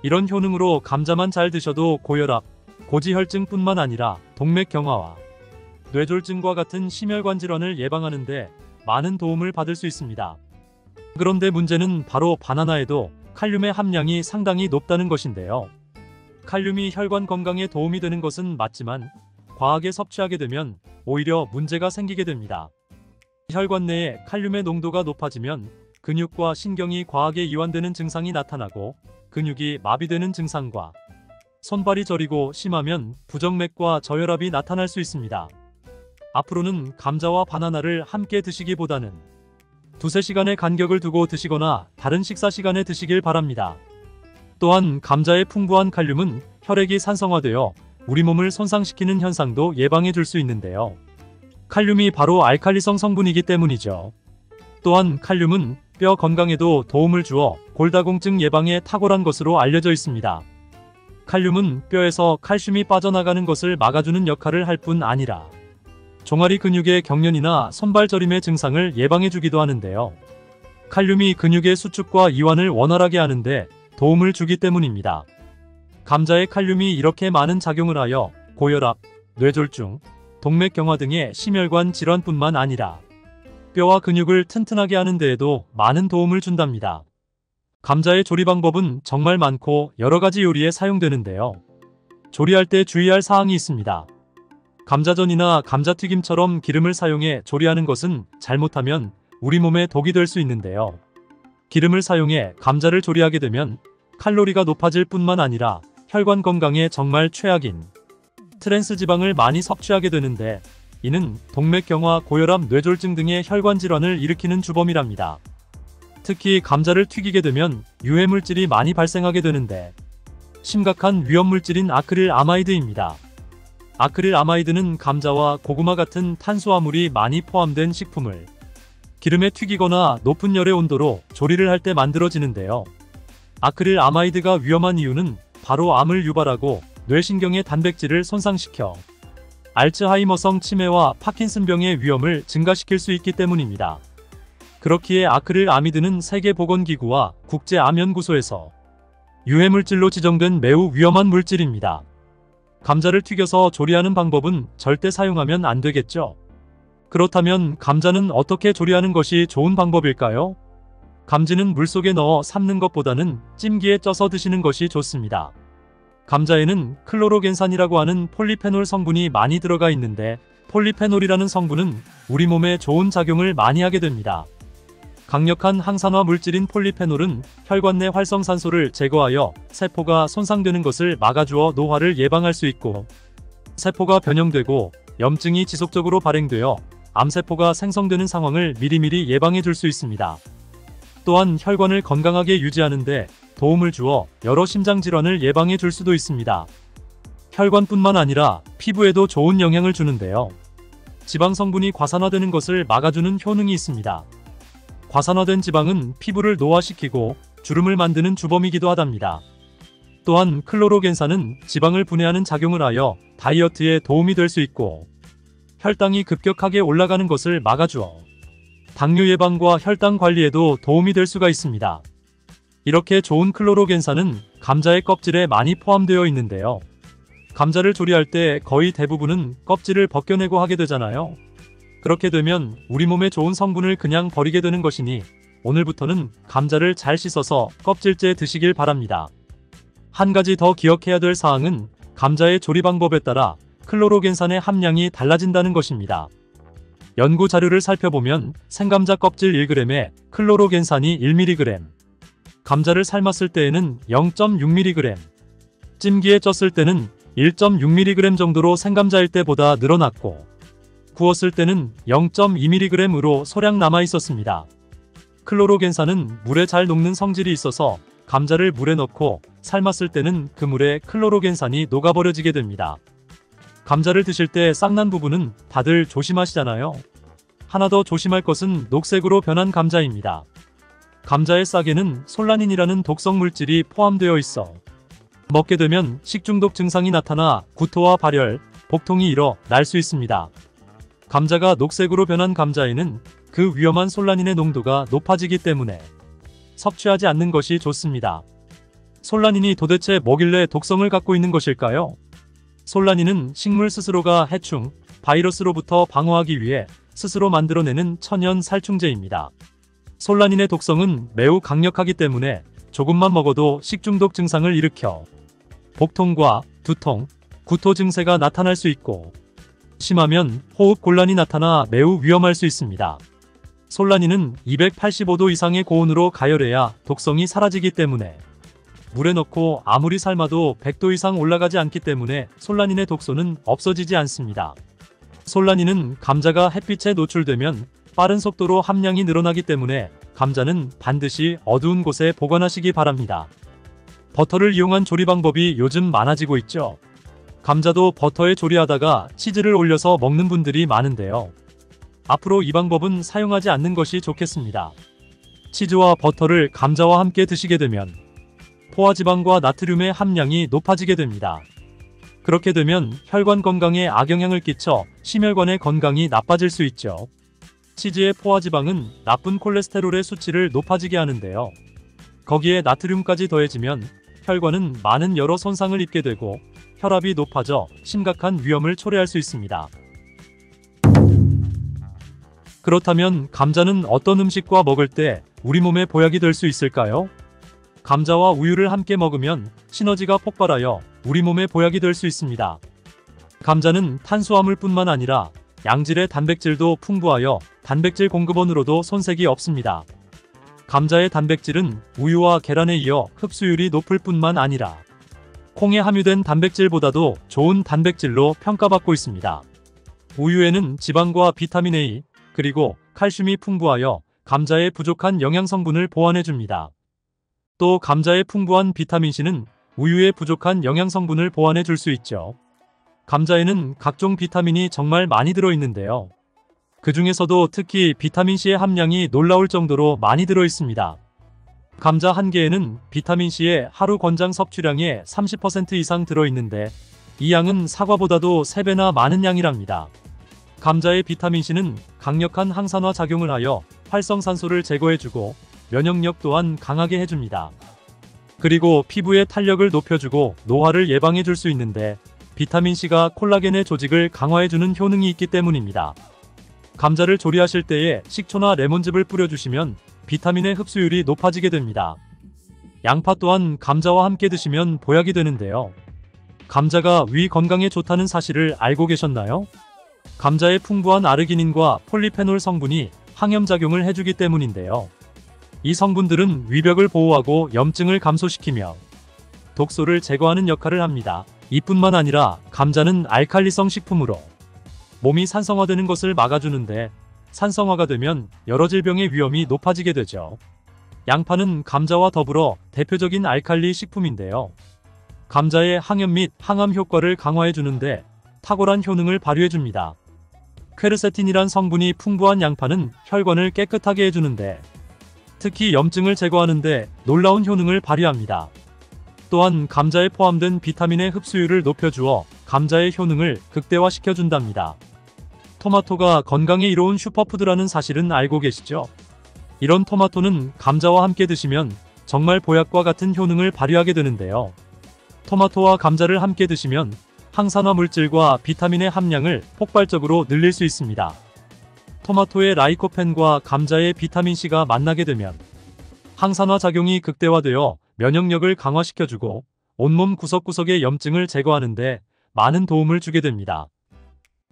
이런 효능으로 감자만 잘 드셔도 고혈압, 고지혈증뿐만 아니라 동맥경화와 뇌졸중과 같은 심혈관 질환을 예방하는 데 많은 도움을 받을 수 있습니다. 그런데 문제는 바로 바나나에도 칼륨의 함량이 상당히 높다는 것인데요. 칼륨이 혈관 건강에 도움이 되는 것은 맞지만 과하게 섭취하게 되면 오히려 문제가 생기게 됩니다. 혈관 내에 칼륨의 농도가 높아지면 근육과 신경이 과하게 이완되는 증상이 나타나고 근육이 마비되는 증상과 손발이 저리고 심하면 부정맥과 저혈압이 나타날 수 있습니다. 앞으로는 감자와 바나나를 함께 드시기보다는 두세 시간의 간격을 두고 드시거나 다른 식사 시간에 드시길 바랍니다. 또한 감자의 풍부한 칼륨은 혈액이 산성화되어 우리 몸을 손상시키는 현상도 예방해 줄 수 있는데요. 칼륨이 바로 알칼리성 성분이기 때문이죠. 또한 칼륨은 뼈 건강에도 도움을 주어 골다공증 예방에 탁월한 것으로 알려져 있습니다. 칼륨은 뼈에서 칼슘이 빠져나가는 것을 막아주는 역할을 할 뿐 아니라 종아리 근육의 경련이나 손발 저림의 증상을 예방해주기도 하는데요. 칼륨이 근육의 수축과 이완을 원활하게 하는데 도움을 주기 때문입니다. 감자의 칼륨이 이렇게 많은 작용을 하여 고혈압, 뇌졸중, 동맥경화 등의 심혈관 질환뿐만 아니라 뼈와 근육을 튼튼하게 하는 데에도 많은 도움을 준답니다. 감자의 조리 방법은 정말 많고 여러 가지 요리에 사용되는데요. 조리할 때 주의할 사항이 있습니다. 감자전이나 감자튀김처럼 기름을 사용해 조리하는 것은 잘못하면 우리 몸에 독이 될 수 있는데요. 기름을 사용해 감자를 조리하게 되면 칼로리가 높아질 뿐만 아니라 혈관 건강에 정말 최악인 트랜스 지방을 많이 섭취하게 되는데 이는 동맥경화, 고혈압, 뇌졸중 등의 혈관 질환을 일으키는 주범이랍니다. 특히 감자를 튀기게 되면 유해물질이 많이 발생하게 되는데 심각한 위험물질인 아크릴아마이드입니다. 아크릴아마이드는 감자와 고구마 같은 탄수화물이 많이 포함된 식품을 기름에 튀기거나 높은 열의 온도로 조리를 할 때 만들어지는데요. 아크릴아마이드가 위험한 이유는 바로 암을 유발하고 뇌신경의 단백질을 손상시켜 알츠하이머성 치매와 파킨슨병의 위험을 증가시킬 수 있기 때문입니다. 그렇기에 아크릴아미드는 세계보건기구와 국제암연구소에서 유해물질로 지정된 매우 위험한 물질입니다. 감자를 튀겨서 조리하는 방법은 절대 사용하면 안 되겠죠? 그렇다면 감자는 어떻게 조리하는 것이 좋은 방법일까요? 감지는 물속에 넣어 삶는 것보다는 찜기에 쪄서 드시는 것이 좋습니다. 감자에는 클로로겐산이라고 하는 폴리페놀 성분이 많이 들어가 있는데 폴리페놀이라는 성분은 우리 몸에 좋은 작용을 많이 하게 됩니다. 강력한 항산화 물질인 폴리페놀은 혈관 내 활성산소를 제거하여 세포가 손상되는 것을 막아주어 노화를 예방할 수 있고 세포가 변형되고 염증이 지속적으로 발행되어 암세포가 생성되는 상황을 미리미리 예방해 줄 수 있습니다. 또한 혈관을 건강하게 유지하는 데 도움을 주어 여러 심장질환을 예방해 줄 수도 있습니다. 혈관뿐만 아니라 피부에도 좋은 영향을 주는데요. 지방 성분이 과산화되는 것을 막아주는 효능이 있습니다. 과산화된 지방은 피부를 노화시키고 주름을 만드는 주범이기도 하답니다. 또한 클로로겐산은 지방을 분해하는 작용을 하여 다이어트에 도움이 될 수 있고 혈당이 급격하게 올라가는 것을 막아주어 당뇨 예방과 혈당 관리에도 도움이 될 수가 있습니다. 이렇게 좋은 클로로겐산은 감자의 껍질에 많이 포함되어 있는데요. 감자를 조리할 때 거의 대부분은 껍질을 벗겨내고 하게 되잖아요. 그렇게 되면 우리 몸에 좋은 성분을 그냥 버리게 되는 것이니 오늘부터는 감자를 잘 씻어서 껍질째 드시길 바랍니다. 한 가지 더 기억해야 될 사항은 감자의 조리 방법에 따라 클로로겐산의 함량이 달라진다는 것입니다. 연구 자료를 살펴보면 생감자 껍질 1g에 클로로겐산이 1mg, 감자를 삶았을 때에는 0.6mg, 찜기에 쪘을 때는 1.6mg 정도로 생감자일 때보다 늘어났고 구웠을 때는 0.2mg으로 소량 남아 있었습니다. 클로로겐산은 물에 잘 녹는 성질이 있어서 감자를 물에 넣고 삶았을 때는 그 물에 클로로겐산이 녹아버려지게 됩니다. 감자를 드실 때 싹난 부분은 다들 조심하시잖아요. 하나 더 조심할 것은 녹색으로 변한 감자입니다. 감자의 싹에는 솔라닌이라는 독성 물질이 포함되어 있어 먹게 되면 식중독 증상이 나타나 구토와 발열, 복통이 일어날 수 있습니다. 감자가 녹색으로 변한 감자에는 그 위험한 솔라닌의 농도가 높아지기 때문에 섭취하지 않는 것이 좋습니다. 솔라닌이 도대체 뭐길래 독성을 갖고 있는 것일까요? 솔라닌은 식물 스스로가 해충, 바이러스로부터 방어하기 위해 스스로 만들어내는 천연 살충제입니다. 솔라닌의 독성은 매우 강력하기 때문에 조금만 먹어도 식중독 증상을 일으켜 복통과 두통, 구토 증세가 나타날 수 있고 심하면 호흡 곤란이 나타나 매우 위험할 수 있습니다. 솔라닌은 285도 이상의 고온으로 가열해야 독성이 사라지기 때문에 물에 넣고 아무리 삶아도 100도 이상 올라가지 않기 때문에 솔라닌의 독소는 없어지지 않습니다. 솔라닌은 감자가 햇빛에 노출되면 빠른 속도로 함량이 늘어나기 때문에 감자는 반드시 어두운 곳에 보관하시기 바랍니다. 버터를 이용한 조리 방법이 요즘 많아지고 있죠. 감자도 버터에 조리하다가 치즈를 올려서 먹는 분들이 많은데요. 앞으로 이 방법은 사용하지 않는 것이 좋겠습니다. 치즈와 버터를 감자와 함께 드시게 되면 포화지방과 나트륨의 함량이 높아지게 됩니다. 그렇게 되면 혈관 건강에 악영향을 끼쳐 심혈관의 건강이 나빠질 수 있죠. 치즈의 포화지방은 나쁜 콜레스테롤의 수치를 높아지게 하는데요. 거기에 나트륨까지 더해지면 혈관은 많은 여러 손상을 입게 되고 혈압이 높아져 심각한 위험을 초래할 수 있습니다. 그렇다면 감자는 어떤 음식과 먹을 때 우리 몸에 보약이 될 수 있을까요? 감자와 우유를 함께 먹으면 시너지가 폭발하여 우리 몸에 보약이 될 수 있습니다. 감자는 탄수화물뿐만 아니라 양질의 단백질도 풍부하여 단백질 공급원으로도 손색이 없습니다. 감자의 단백질은 우유와 계란에 이어 흡수율이 높을 뿐만 아니라 콩에 함유된 단백질보다도 좋은 단백질로 평가받고 있습니다. 우유에는 지방과 비타민 A, 그리고 칼슘이 풍부하여 감자의 부족한 영양 성분을 보완해줍니다. 또 감자의 풍부한 비타민C는 우유의 부족한 영양 성분을 보완해 줄 수 있죠. 감자에는 각종 비타민이 정말 많이 들어있는데요. 그 중에서도 특히 비타민C의 함량이 놀라울 정도로 많이 들어있습니다. 감자 한 개에는 비타민C의 하루 권장 섭취량의 30% 이상 들어있는데 이 양은 사과보다도 3배나 많은 양이랍니다. 감자의 비타민C는 강력한 항산화 작용을 하여 활성산소를 제거해주고 면역력 또한 강하게 해줍니다. 그리고 피부의 탄력을 높여주고 노화를 예방해줄 수 있는데 비타민C가 콜라겐의 조직을 강화해주는 효능이 있기 때문입니다. 감자를 조리하실 때에 식초나 레몬즙을 뿌려주시면 비타민의 흡수율이 높아지게 됩니다. 양파 또한 감자와 함께 드시면 보약이 되는데요. 감자가 위 건강에 좋다는 사실을 알고 계셨나요? 감자의 풍부한 아르기닌과 폴리페놀 성분이 항염작용을 해주기 때문인데요. 이 성분들은 위벽을 보호하고 염증을 감소시키며 독소를 제거하는 역할을 합니다. 이뿐만 아니라 감자는 알칼리성 식품으로 몸이 산성화되는 것을 막아주는데 산성화가 되면 여러 질병의 위험이 높아지게 되죠. 양파는 감자와 더불어 대표적인 알칼리 식품인데요. 감자의 항염 및 항암 효과를 강화해주는데 탁월한 효능을 발휘해줍니다. 퀘르세틴이란 성분이 풍부한 양파는 혈관을 깨끗하게 해주는데 특히 염증을 제거하는데 놀라운 효능을 발휘합니다. 또한 감자에 포함된 비타민의 흡수율을 높여주어 감자의 효능을 극대화시켜준답니다. 토마토가 건강에 이로운 슈퍼푸드라는 사실은 알고 계시죠? 이런 토마토는 감자와 함께 드시면 정말 보약과 같은 효능을 발휘하게 되는데요. 토마토와 감자를 함께 드시면 항산화 물질과 비타민의 함량을 폭발적으로 늘릴 수 있습니다. 토마토의 라이코펜과 감자의 비타민C가 만나게 되면 항산화 작용이 극대화되어 면역력을 강화시켜주고 온몸 구석구석의 염증을 제거하는데 많은 도움을 주게 됩니다.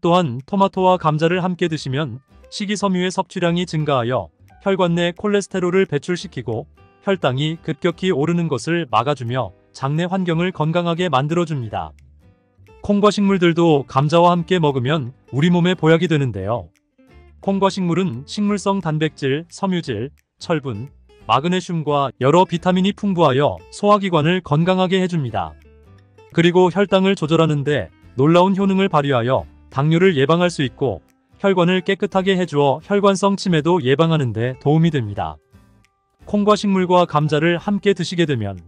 또한 토마토와 감자를 함께 드시면 식이섬유의 섭취량이 증가하여 혈관 내 콜레스테롤을 배출시키고 혈당이 급격히 오르는 것을 막아주며 장내 환경을 건강하게 만들어줍니다. 콩과 식물들도 감자와 함께 먹으면 우리 몸에 보약이 되는데요. 콩과 식물은 식물성 단백질, 섬유질, 철분, 마그네슘과 여러 비타민이 풍부하여 소화기관을 건강하게 해줍니다. 그리고 혈당을 조절하는데 놀라운 효능을 발휘하여 당뇨를 예방할 수 있고 혈관을 깨끗하게 해주어 혈관성 치매도 예방하는 데 도움이 됩니다. 콩과 식물과 감자를 함께 드시게 되면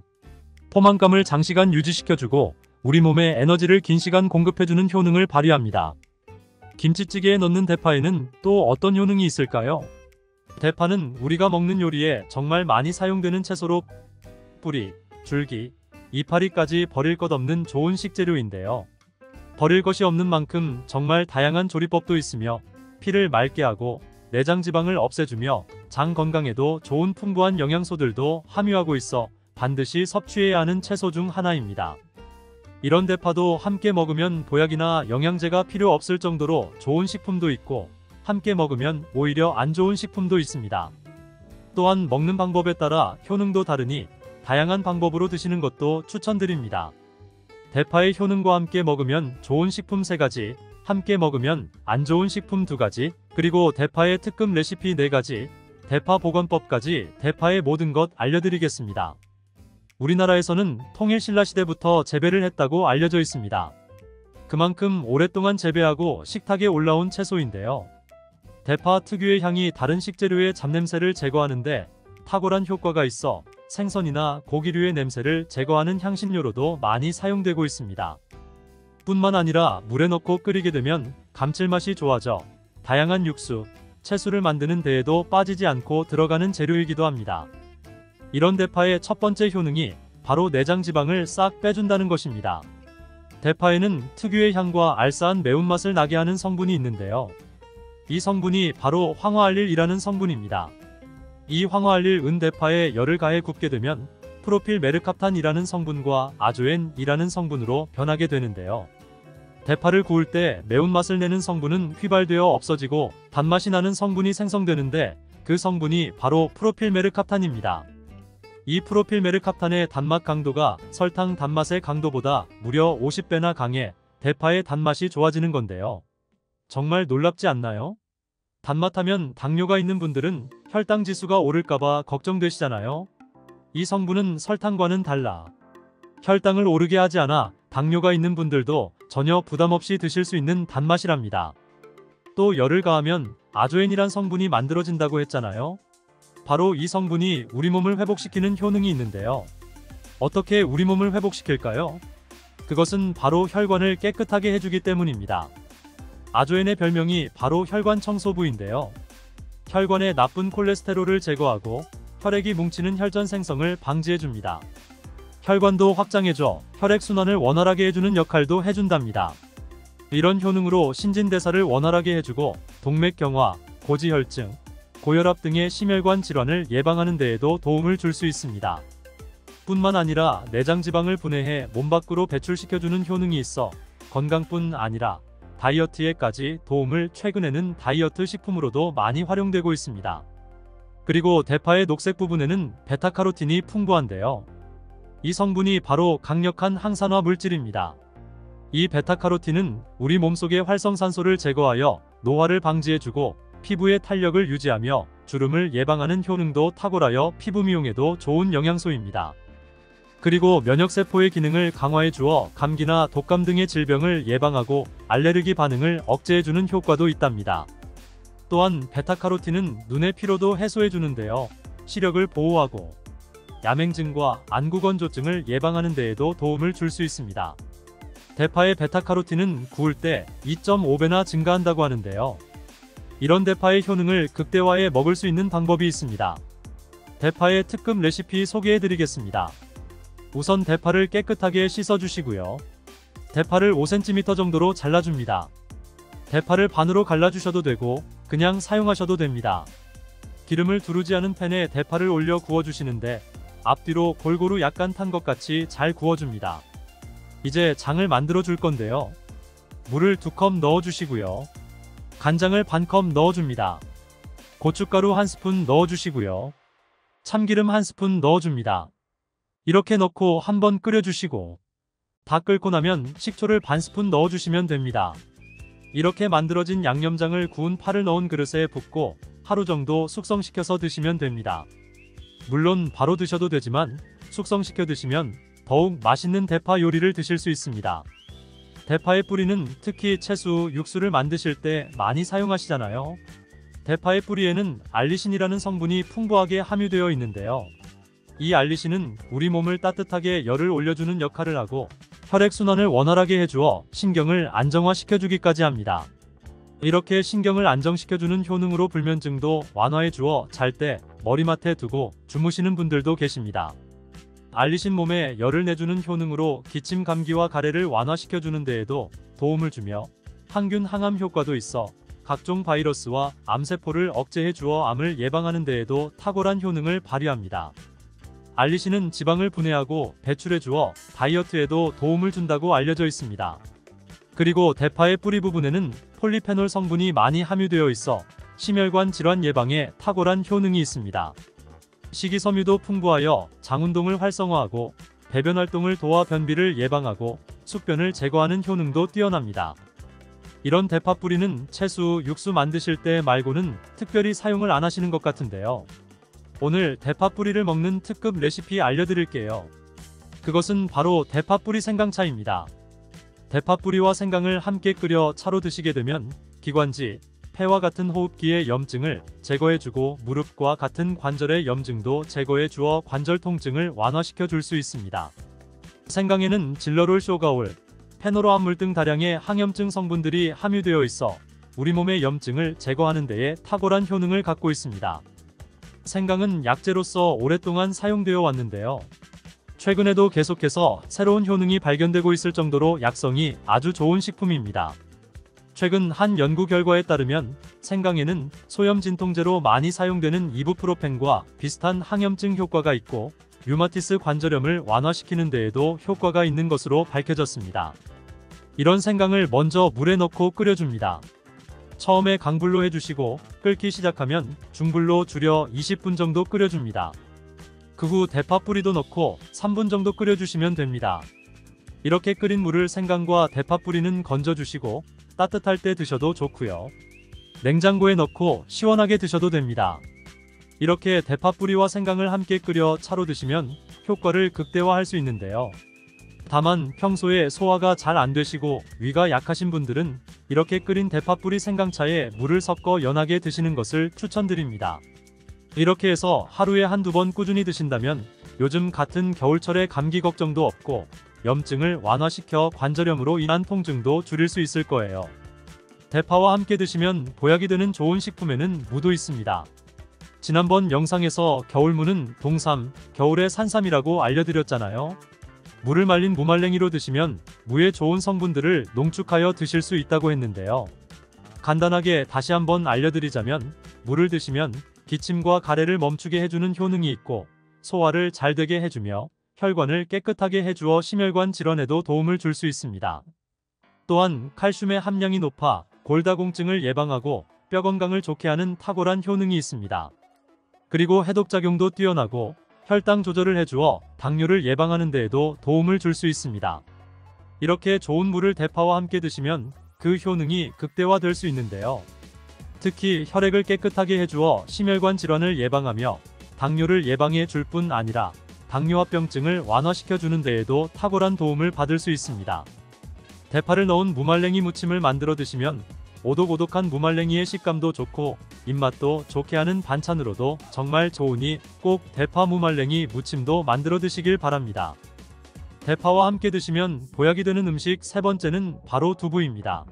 포만감을 장시간 유지시켜주고 우리 몸에 에너지를 긴 시간 공급해주는 효능을 발휘합니다. 김치찌개에 넣는 대파에는 또 어떤 효능이 있을까요? 대파는 우리가 먹는 요리에 정말 많이 사용되는 채소로 뿌리, 줄기, 이파리까지 버릴 것 없는 좋은 식재료인데요. 버릴 것이 없는 만큼 정말 다양한 조리법도 있으며 피를 맑게 하고 내장 지방을 없애주며 장 건강에도 좋은 풍부한 영양소들도 함유하고 있어 반드시 섭취해야 하는 채소 중 하나입니다. 이런 대파도 함께 먹으면 보약이나 영양제가 필요 없을 정도로 좋은 식품도 있고 함께 먹으면 오히려 안 좋은 식품도 있습니다. 또한 먹는 방법에 따라 효능도 다르니 다양한 방법으로 드시는 것도 추천드립니다. 대파의 효능과 함께 먹으면 좋은 식품 3가지, 함께 먹으면 안 좋은 식품 2가지, 그리고 대파의 특급 레시피 4가지, 대파 보관법까지 대파의 모든 것 알려드리겠습니다. 우리나라에서는 통일신라시대부터 재배를 했다고 알려져 있습니다. 그만큼 오랫동안 재배하고 식탁에 올라온 채소인데요. 대파 특유의 향이 다른 식재료의 잡냄새를 제거하는데 탁월한 효과가 있어 생선이나 고기류의 냄새를 제거하는 향신료로도 많이 사용되고 있습니다. 뿐만 아니라 물에 넣고 끓이게 되면 감칠맛이 좋아져 다양한 육수, 채소를 만드는 데에도 빠지지 않고 들어가는 재료이기도 합니다. 이런 대파의 첫 번째 효능이 바로 내장 지방을 싹 빼준다는 것입니다. 대파에는 특유의 향과 알싸한 매운맛을 나게 하는 성분이 있는데요. 이 성분이 바로 황화알릴이라는 성분입니다. 이 황화알릴 은대파에 열을 가해 굽게 되면 프로필 메르캅탄이라는 성분과 아조엔이라는 성분으로 변하게 되는데요. 대파를 구울 때 매운맛을 내는 성분은 휘발되어 없어지고 단맛이 나는 성분이 생성되는데 그 성분이 바로 프로필 메르캅탄입니다. 이 프로필 메르캅탄의 단맛 강도가 설탕 단맛의 강도보다 무려 50배나 강해 대파의 단맛이 좋아지는 건데요. 정말 놀랍지 않나요? 단맛하면 당뇨가 있는 분들은 혈당 지수가 오를까봐 걱정되시잖아요. 이 성분은 설탕과는 달라 혈당을 오르게 하지 않아 당뇨가 있는 분들도 전혀 부담없이 드실 수 있는 단맛이랍니다. 또 열을 가하면 아조엔이란 성분이 만들어진다고 했잖아요. 바로 이 성분이 우리 몸을 회복시키는 효능이 있는데요. 어떻게 우리 몸을 회복시킬까요? 그것은 바로 혈관을 깨끗하게 해주기 때문입니다. 아조엔의 별명이 바로 혈관 청소부인데요. 혈관의 나쁜 콜레스테롤을 제거하고 혈액이 뭉치는 혈전 생성을 방지해줍니다. 혈관도 확장해줘 혈액순환을 원활하게 해주는 역할도 해준답니다. 이런 효능으로 신진대사를 원활하게 해주고 동맥경화, 고지혈증, 고혈압 등의 심혈관 질환을 예방하는 데에도 도움을 줄 수 있습니다. 뿐만 아니라 내장지방을 분해해 몸 밖으로 배출시켜주는 효능이 있어 건강뿐 아니라 다이어트에까지 도움을 최근에는 다이어트 식품으로도 많이 활용되고 있습니다. 그리고 대파의 녹색 부분에는 베타카로틴이 풍부한데요. 이 성분이 바로 강력한 항산화 물질입니다. 이 베타카로틴은 우리 몸속의 활성산소를 제거하여 노화를 방지해주고 피부의 탄력을 유지하며 주름을 예방하는 효능도 탁월하여 피부 미용에도 좋은 영양소입니다. 그리고 면역세포의 기능을 강화해 주어 감기나 독감 등의 질병을 예방하고 알레르기 반응을 억제해주는 효과도 있답니다. 또한 베타카로틴은 눈의 피로도 해소해 주는데요. 시력을 보호하고 야맹증과 안구건조증을 예방하는 데에도 도움을 줄 수 있습니다. 대파의 베타카로틴은 구울 때 2.5배나 증가한다고 하는데요. 이런 대파의 효능을 극대화해 먹을 수 있는 방법이 있습니다. 대파의 특급 레시피 소개해 드리겠습니다. 우선 대파를 깨끗하게 씻어 주시고요. 대파를 5cm 정도로 잘라줍니다. 대파를 반으로 갈라주셔도 되고 그냥 사용하셔도 됩니다. 기름을 두르지 않은 팬에 대파를 올려 구워주시는데 앞뒤로 골고루 약간 탄 것 같이 잘 구워줍니다. 이제 장을 만들어 줄 건데요. 물을 2컵 넣어 주시고요. 간장을 반컵 넣어 줍니다. 고춧가루 1스푼 넣어 주시고요. 참기름 1스푼 넣어 줍니다. 이렇게 넣고 한번 끓여 주시고 다 끓고 나면 식초를 반스푼 넣어 주시면 됩니다. 이렇게 만들어진 양념장을 구운 파를 넣은 그릇에 붓고 하루 정도 숙성시켜서 드시면 됩니다. 물론 바로 드셔도 되지만 숙성시켜 드시면 더욱 맛있는 대파 요리를 드실 수 있습니다. 대파의 뿌리는 특히 채소, 육수를 만드실 때 많이 사용하시잖아요. 대파의 뿌리에는 알리신이라는 성분이 풍부하게 함유되어 있는데요. 이 알리신은 우리 몸을 따뜻하게 열을 올려주는 역할을 하고 혈액순환을 원활하게 해주어 신경을 안정화시켜주기까지 합니다. 이렇게 신경을 안정시켜주는 효능으로 불면증도 완화해주어 잘 때 머리맡에 두고 주무시는 분들도 계십니다. 알리신 몸에 열을 내주는 효능으로 기침 감기와 가래를 완화시켜주는 데에도 도움을 주며 항균 항암 효과도 있어 각종 바이러스와 암세포를 억제해 주어 암을 예방하는 데에도 탁월한 효능을 발휘합니다. 알리신은 지방을 분해하고 배출해 주어 다이어트에도 도움을 준다고 알려져 있습니다. 그리고 대파의 뿌리 부분에는 폴리페놀 성분이 많이 함유되어 있어 심혈관 질환 예방에 탁월한 효능이 있습니다. 식이섬유도 풍부하여 장운동을 활성화하고 배변 활동을 도와 변비를 예방하고 숙변을 제거하는 효능도 뛰어납니다. 이런 대파 뿌리는 채소, 육수 만드실 때 말고는 특별히 사용을 안 하시는 것 같은데요. 오늘 대파 뿌리를 먹는 특급 레시피 알려드릴게요. 그것은 바로 대파 뿌리 생강차입니다. 대파 뿌리와 생강을 함께 끓여 차로 드시게 되면 기관지, 폐와 같은 호흡기의 염증을 제거해주고 무릎과 같은 관절의 염증도 제거해 주어 관절 통증을 완화시켜 줄 수 있습니다. 생강에는 질러롤 쇼가올, 페노로암물 등 다량의 항염증 성분들이 함유되어 있어 우리 몸의 염증을 제거하는 데에 탁월한 효능을 갖고 있습니다. 생강은 약재로서 오랫동안 사용되어 왔는데요. 최근에도 계속해서 새로운 효능이 발견되고 있을 정도로 약성이 아주 좋은 식품입니다. 최근 한 연구 결과에 따르면 생강에는 소염 진통제로 많이 사용되는 이부프로펜과 비슷한 항염증 효과가 있고 류마티스 관절염을 완화시키는 데에도 효과가 있는 것으로 밝혀졌습니다. 이런 생강을 먼저 물에 넣고 끓여줍니다. 처음에 강불로 해주시고 끓기 시작하면 중불로 줄여 20분 정도 끓여줍니다. 그 후 대파 뿌리도 넣고 3분 정도 끓여주시면 됩니다. 이렇게 끓인 물을 생강과 대파 뿌리는 건져주시고 따뜻할 때 드셔도 좋고요. 냉장고에 넣고 시원하게 드셔도 됩니다. 이렇게 대파 뿌리와 생강을 함께 끓여 차로 드시면 효과를 극대화할 수 있는데요. 다만 평소에 소화가 잘 안 되시고 위가 약하신 분들은 이렇게 끓인 대파 뿌리 생강차에 물을 섞어 연하게 드시는 것을 추천드립니다. 이렇게 해서 하루에 한두 번 꾸준히 드신다면 요즘 같은 겨울철에 감기 걱정도 없고 염증을 완화시켜 관절염으로 인한 통증도 줄일 수 있을 거예요. 대파와 함께 드시면 보약이 되는 좋은 식품에는 무도 있습니다. 지난번 영상에서 겨울무는 동삼, 겨울의 산삼이라고 알려드렸잖아요. 물을 말린 무말랭이로 드시면 무의 좋은 성분들을 농축하여 드실 수 있다고 했는데요. 간단하게 다시 한번 알려드리자면 물을 드시면 기침과 가래를 멈추게 해주는 효능이 있고 소화를 잘 되게 해주며 혈관을 깨끗하게 해주어 심혈관 질환에도 도움을 줄 수 있습니다. 또한 칼슘의 함량이 높아 골다공증을 예방하고 뼈 건강을 좋게 하는 탁월한 효능이 있습니다. 그리고 해독작용도 뛰어나고 혈당 조절을 해주어 당뇨를 예방하는 데에도 도움을 줄 수 있습니다. 이렇게 좋은 물을 대파와 함께 드시면 그 효능이 극대화될 수 있는데요. 특히 혈액을 깨끗하게 해주어 심혈관 질환을 예방하며 당뇨를 예방해 줄 뿐 아니라 당뇨합병증을 완화시켜 주는 데에도 탁월한 도움을 받을 수 있습니다. 대파를 넣은 무말랭이 무침을 만들어 드시면 오독오독한 무말랭이의 식감도 좋고 입맛도 좋게 하는 반찬으로도 정말 좋으니 꼭 대파 무말랭이 무침도 만들어 드시길 바랍니다. 대파와 함께 드시면 보약이 되는 음식 세 번째는 바로 두부입니다.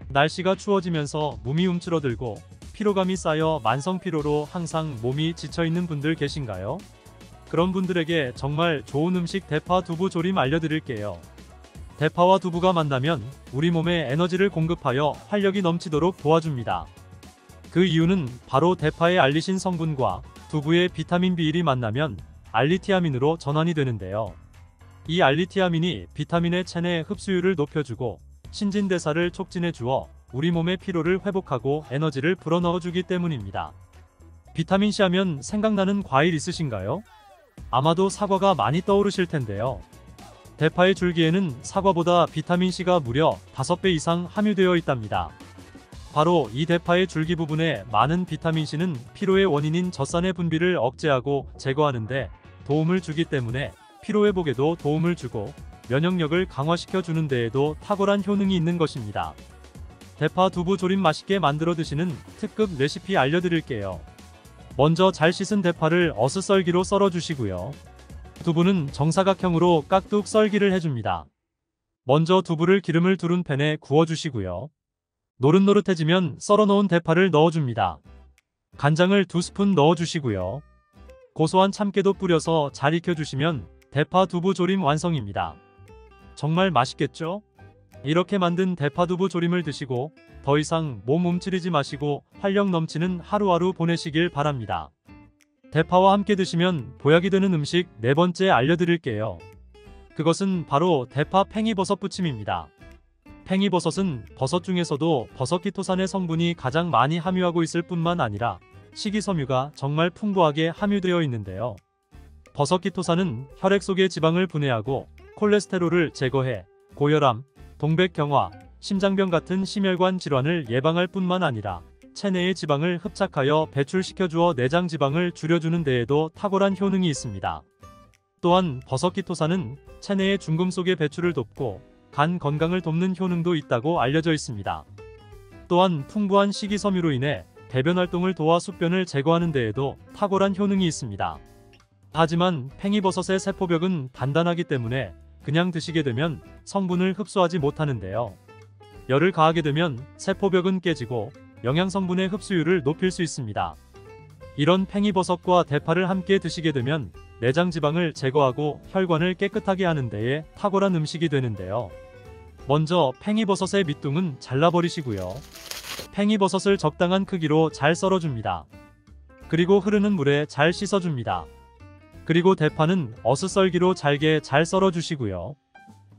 날씨가 추워지면서 몸이 움츠러들고 피로감이 쌓여 만성피로로 항상 몸이 지쳐있는 분들 계신가요? 그런 분들에게 정말 좋은 음식 대파 두부 조림 알려드릴게요. 대파와 두부가 만나면 우리 몸에 에너지를 공급하여 활력이 넘치도록 도와줍니다. 그 이유는 바로 대파의 알리신 성분과 두부의 비타민 B1이 만나면 알리티아민으로 전환이 되는데요. 이 알리티아민이 비타민의 체내 흡수율을 높여주고 신진대사를 촉진해 주어 우리 몸의 피로를 회복하고 에너지를 불어넣어 주기 때문입니다. 비타민C 하면 생각나는 과일 있으신가요? 아마도 사과가 많이 떠오르실 텐데요. 대파의 줄기에는 사과보다 비타민C가 무려 5배 이상 함유되어 있답니다. 바로 이 대파의 줄기 부분에 많은 비타민C는 피로의 원인인 젖산의 분비를 억제하고 제거하는데 도움을 주기 때문에 피로회복에도 도움을 주고 면역력을 강화시켜 주는 데에도 탁월한 효능이 있는 것입니다. 대파 두부 조림 맛있게 만들어 드시는 특급 레시피 알려드릴게요. 먼저 잘 씻은 대파를 어슷썰기로 썰어 주시고요. 두부는 정사각형으로 깍둑 썰기를 해줍니다. 먼저 두부를 기름을 두른 팬에 구워주시고요. 노릇노릇해지면 썰어놓은 대파를 넣어줍니다. 간장을 2스푼 넣어주시고요. 고소한 참깨도 뿌려서 잘 익혀주시면 대파 두부 조림 완성입니다. 정말 맛있겠죠? 이렇게 만든 대파 두부 조림을 드시고 더 이상 몸 움츠리지 마시고 활력 넘치는 하루하루 보내시길 바랍니다. 대파와 함께 드시면 보약이 되는 음식 4번째 알려드릴게요. 그것은 바로 대파 팽이버섯 부침입니다. 팽이버섯은 버섯 중에서도 버섯키토산의 성분이 가장 많이 함유하고 있을 뿐만 아니라 식이섬유가 정말 풍부하게 함유되어 있는데요. 버섯키토산은 혈액 속의 지방을 분해하고 콜레스테롤을 제거해 고혈압, 동백경화, 심장병 같은 심혈관 질환을 예방할 뿐만 아니라 체내의 지방을 흡착하여 배출시켜주어 내장 지방을 줄여주는 데에도 탁월한 효능이 있습니다. 또한 버섯키토산은 체내의 중금속의 배출을 돕고 간 건강을 돕는 효능도 있다고 알려져 있습니다. 또한 풍부한 식이섬유로 인해 배변 활동을 도와 숙변을 제거하는 데에도 탁월한 효능이 있습니다. 하지만 팽이버섯의 세포벽은 단단하기 때문에 그냥 드시게 되면 성분을 흡수하지 못하는데요. 열을 가하게 되면 세포벽은 깨지고 영양성분의 흡수율을 높일 수 있습니다. 이런 팽이버섯과 대파를 함께 드시게 되면 내장 지방을 제거하고 혈관을 깨끗하게 하는 데에 탁월한 음식이 되는데요. 먼저 팽이버섯의 밑둥은 잘라버리시고요. 팽이버섯을 적당한 크기로 잘 썰어줍니다. 그리고 흐르는 물에 잘 씻어줍니다. 그리고 대파는 어슷썰기로 잘게 잘 썰어주시고요.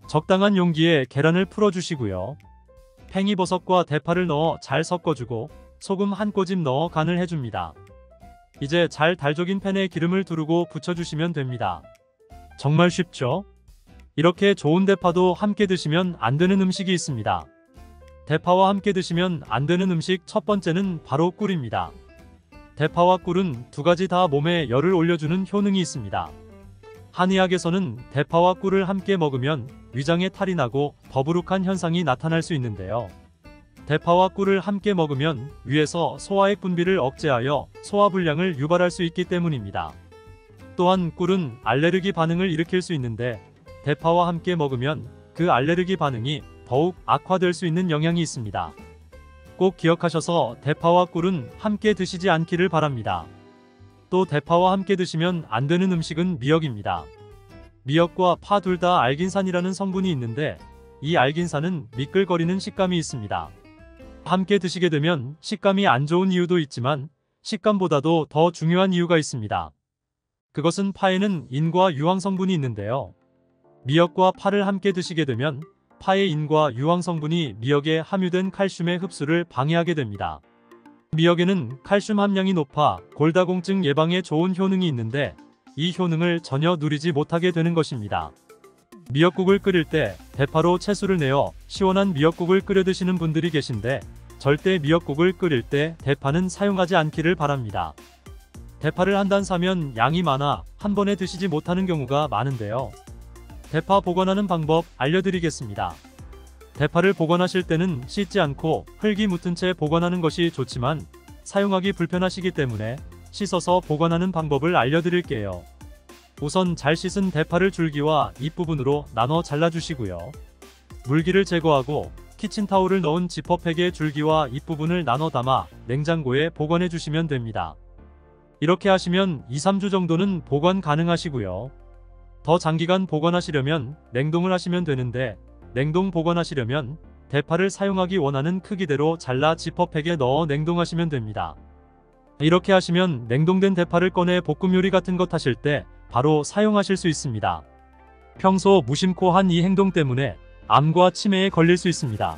적당한 용기에 계란을 풀어주시고요. 팽이버섯과 대파를 넣어 잘 섞어주고 소금 한 꼬집 넣어 간을 해줍니다. 이제 잘 달족인 팬에 기름을 두르고 부쳐주시면 됩니다. 정말 쉽죠? 이렇게 좋은 대파도 함께 드시면 안 되는 음식이 있습니다. 대파와 함께 드시면 안 되는 음식 첫 번째는 바로 꿀입니다. 대파와 꿀은 두 가지 다 몸에 열을 올려주는 효능이 있습니다. 한의학에서는 대파와 꿀을 함께 먹으면 위장에 탈이 나고 더부룩한 현상이 나타날 수 있는데요. 대파와 꿀을 함께 먹으면 위에서 소화액 분비를 억제하여 소화불량을 유발할 수 있기 때문입니다. 또한 꿀은 알레르기 반응을 일으킬 수 있는데 대파와 함께 먹으면 그 알레르기 반응이 더욱 악화될 수 있는 영향이 있습니다. 꼭 기억하셔서 대파와 꿀은 함께 드시지 않기를 바랍니다. 또 대파와 함께 드시면 안 되는 음식은 미역입니다. 미역과 파 둘 다 알긴산이라는 성분이 있는데 이 알긴산은 미끌거리는 식감이 있습니다. 함께 드시게 되면 식감이 안 좋은 이유도 있지만 식감보다도 더 중요한 이유가 있습니다. 그것은 파에는 인과 유황 성분이 있는데요. 미역과 파를 함께 드시게 되면 파의 인과 유황 성분이 미역에 함유된 칼슘의 흡수를 방해하게 됩니다. 미역에는 칼슘 함량이 높아 골다공증 예방에 좋은 효능이 있는데 이 효능을 전혀 누리지 못하게 되는 것입니다. 미역국을 끓일 때 대파로 채수를 내어 시원한 미역국을 끓여 드시는 분들이 계신데 절대 미역국을 끓일 때 대파는 사용하지 않기를 바랍니다. 대파를 한 단 사면 양이 많아 한 번에 드시지 못하는 경우가 많은데요. 대파 보관하는 방법 알려드리겠습니다. 대파를 보관하실 때는 씻지 않고 흙이 묻은 채 보관하는 것이 좋지만 사용하기 불편하시기 때문에 씻어서 보관하는 방법을 알려드릴게요. 우선 잘 씻은 대파를 줄기와 잎부분으로 나눠 잘라주시고요. 물기를 제거하고 키친타올을 넣은 지퍼백에 줄기와 잎부분을 나눠 담아 냉장고에 보관해 주시면 됩니다. 이렇게 하시면 2-3주 정도는 보관 가능하시고요. 더 장기간 보관하시려면 냉동을 하시면 되는데 냉동 보관하시려면 대파를 사용하기 원하는 크기대로 잘라 지퍼백에 넣어 냉동하시면 됩니다. 이렇게 하시면 냉동된 대파를 꺼내 볶음 요리 같은 것 하실 때 바로 사용하실 수 있습니다. 평소 무심코 한 이 행동 때문에 암과 치매에 걸릴 수 있습니다.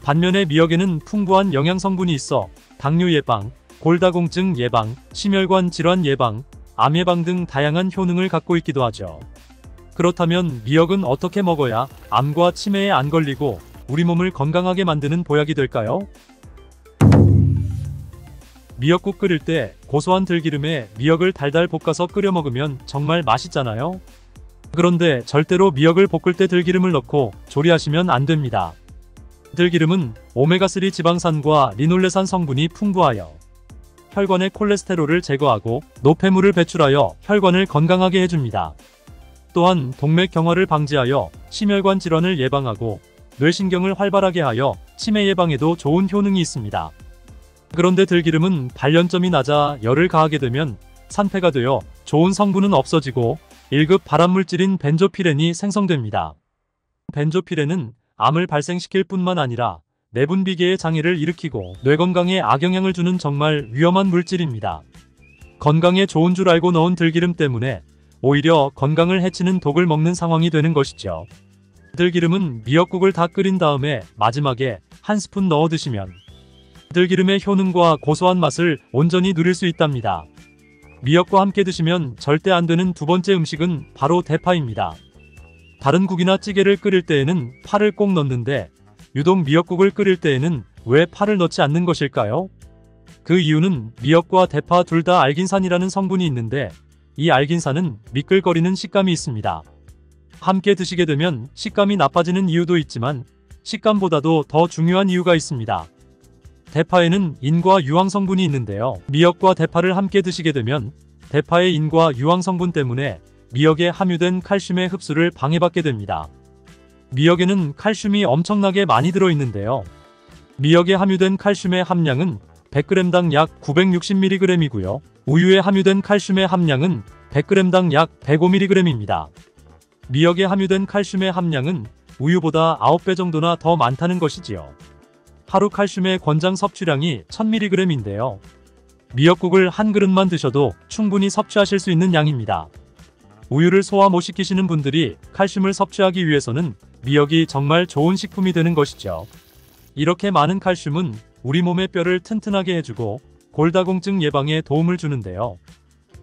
반면에 미역에는 풍부한 영양 성분이 있어 당뇨 예방, 골다공증 예방, 심혈관 질환 예방, 암 예방 등 다양한 효능을 갖고 있기도 하죠. 그렇다면 미역은 어떻게 먹어야 암과 치매에 안 걸리고 우리 몸을 건강하게 만드는 보약이 될까요? 미역국 끓일 때 고소한 들기름에 미역을 달달 볶아서 끓여 먹으면 정말 맛있잖아요. 그런데 절대로 미역을 볶을 때 들기름을 넣고 조리하시면 안 됩니다. 들기름은 오메가3 지방산과 리놀레산 성분이 풍부하여 혈관의 콜레스테롤을 제거하고 노폐물을 배출하여 혈관을 건강하게 해줍니다. 또한 동맥경화를 방지하여 심혈관 질환을 예방하고 뇌신경을 활발하게 하여 치매 예방에도 좋은 효능이 있습니다. 그런데 들기름은 발연점이 낮아 열을 가하게 되면 산패가 되어 좋은 성분은 없어지고 1급 발암물질인 벤조피렌이 생성됩니다. 벤조피렌은 암을 발생시킬 뿐만 아니라 내분비계의 장애를 일으키고 뇌 건강에 악영향을 주는 정말 위험한 물질입니다. 건강에 좋은 줄 알고 넣은 들기름 때문에 오히려 건강을 해치는 독을 먹는 상황이 되는 것이죠. 들기름은 미역국을 다 끓인 다음에 마지막에 한 스푼 넣어 드시면 들기름의 효능과 고소한 맛을 온전히 누릴 수 있답니다. 미역과 함께 드시면 절대 안 되는 두 번째 음식은 바로 대파입니다. 다른 국이나 찌개를 끓일 때에는 파를 꼭 넣는데 유독 미역국을 끓일 때에는 왜 파를 넣지 않는 것일까요? 그 이유는 미역과 대파 둘 다 알긴산이라는 성분이 있는데 이 알긴산은 미끌거리는 식감이 있습니다. 함께 드시게 되면 식감이 나빠지는 이유도 있지만 식감보다도 더 중요한 이유가 있습니다. 대파에는 인과 유황 성분이 있는데요. 미역과 대파를 함께 드시게 되면 대파의 인과 유황 성분 때문에 미역에 함유된 칼슘의 흡수를 방해받게 됩니다. 미역에는 칼슘이 엄청나게 많이 들어있는데요. 미역에 함유된 칼슘의 함량은 100g당 약 960mg이고요. 우유에 함유된 칼슘의 함량은 100g당 약 105mg입니다. 미역에 함유된 칼슘의 함량은 우유보다 9배 정도나 더 많다는 것이지요. 하루 칼슘의 권장 섭취량이 1000mg인데요. 미역국을 한 그릇만 드셔도 충분히 섭취하실 수 있는 양입니다. 우유를 소화 못 시키시는 분들이 칼슘을 섭취하기 위해서는 미역이 정말 좋은 식품이 되는 것이죠. 이렇게 많은 칼슘은 우리 몸의 뼈를 튼튼하게 해주고 골다공증 예방에 도움을 주는데요.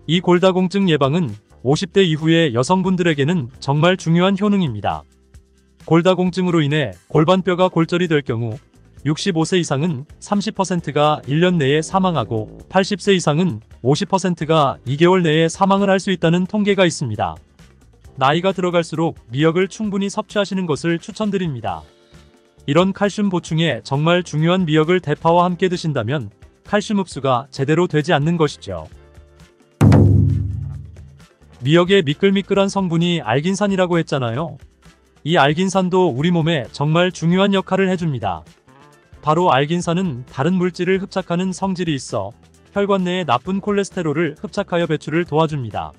이 골다공증 예방은 50대 이후의 여성분들에게는 정말 중요한 효능입니다. 골다공증으로 인해 골반뼈가 골절이 될 경우 65세 이상은 30%가 1년 내에 사망하고 80세 이상은 50%가 2개월 내에 사망을 할 수 있다는 통계가 있습니다. 나이가 들어갈수록 미역을 충분히 섭취하시는 것을 추천드립니다. 이런 칼슘 보충에 정말 중요한 미역을 대파와 함께 드신다면 칼슘 흡수가 제대로 되지 않는 것이죠. 미역의 미끌미끌한 성분이 알긴산이라고 했잖아요. 이 알긴산도 우리 몸에 정말 중요한 역할을 해줍니다. 바로 알긴산은 다른 물질을 흡착하는 성질이 있어 혈관 내의 나쁜 콜레스테롤을 흡착하여 배출을 도와줍니다.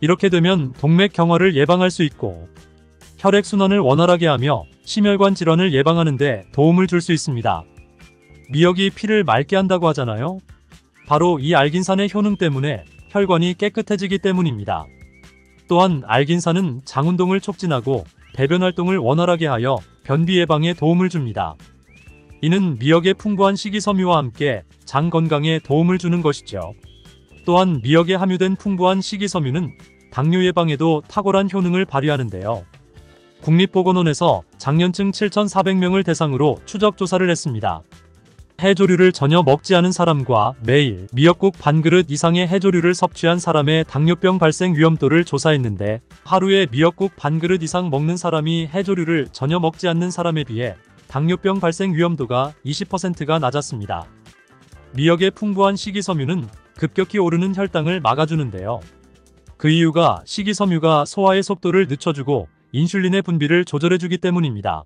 이렇게 되면 동맥경화를 예방할 수 있고 혈액순환을 원활하게 하며 심혈관 질환을 예방하는 데 도움을 줄 수 있습니다. 미역이 피를 맑게 한다고 하잖아요. 바로 이 알긴산의 효능 때문에 혈관이 깨끗해지기 때문입니다. 또한 알긴산은 장운동을 촉진하고 배변 활동을 원활하게 하여 변비 예방에 도움을 줍니다. 이는 미역의 풍부한 식이섬유와 함께 장 건강에 도움을 주는 것이죠. 또한 미역에 함유된 풍부한 식이섬유는 당뇨 예방에도 탁월한 효능을 발휘하는데요. 국립보건원에서 장년층 7,400명을 대상으로 추적 조사를 했습니다. 해조류를 전혀 먹지 않은 사람과 매일 미역국 반그릇 이상의 해조류를 섭취한 사람의 당뇨병 발생 위험도를 조사했는데 하루에 미역국 반그릇 이상 먹는 사람이 해조류를 전혀 먹지 않는 사람에 비해 당뇨병 발생 위험도가 20%가 낮았습니다. 미역의 풍부한 식이섬유는 급격히 오르는 혈당을 막아주는데요. 그 이유가 식이섬유가 소화의 속도를 늦춰주고 인슐린의 분비를 조절해주기 때문입니다.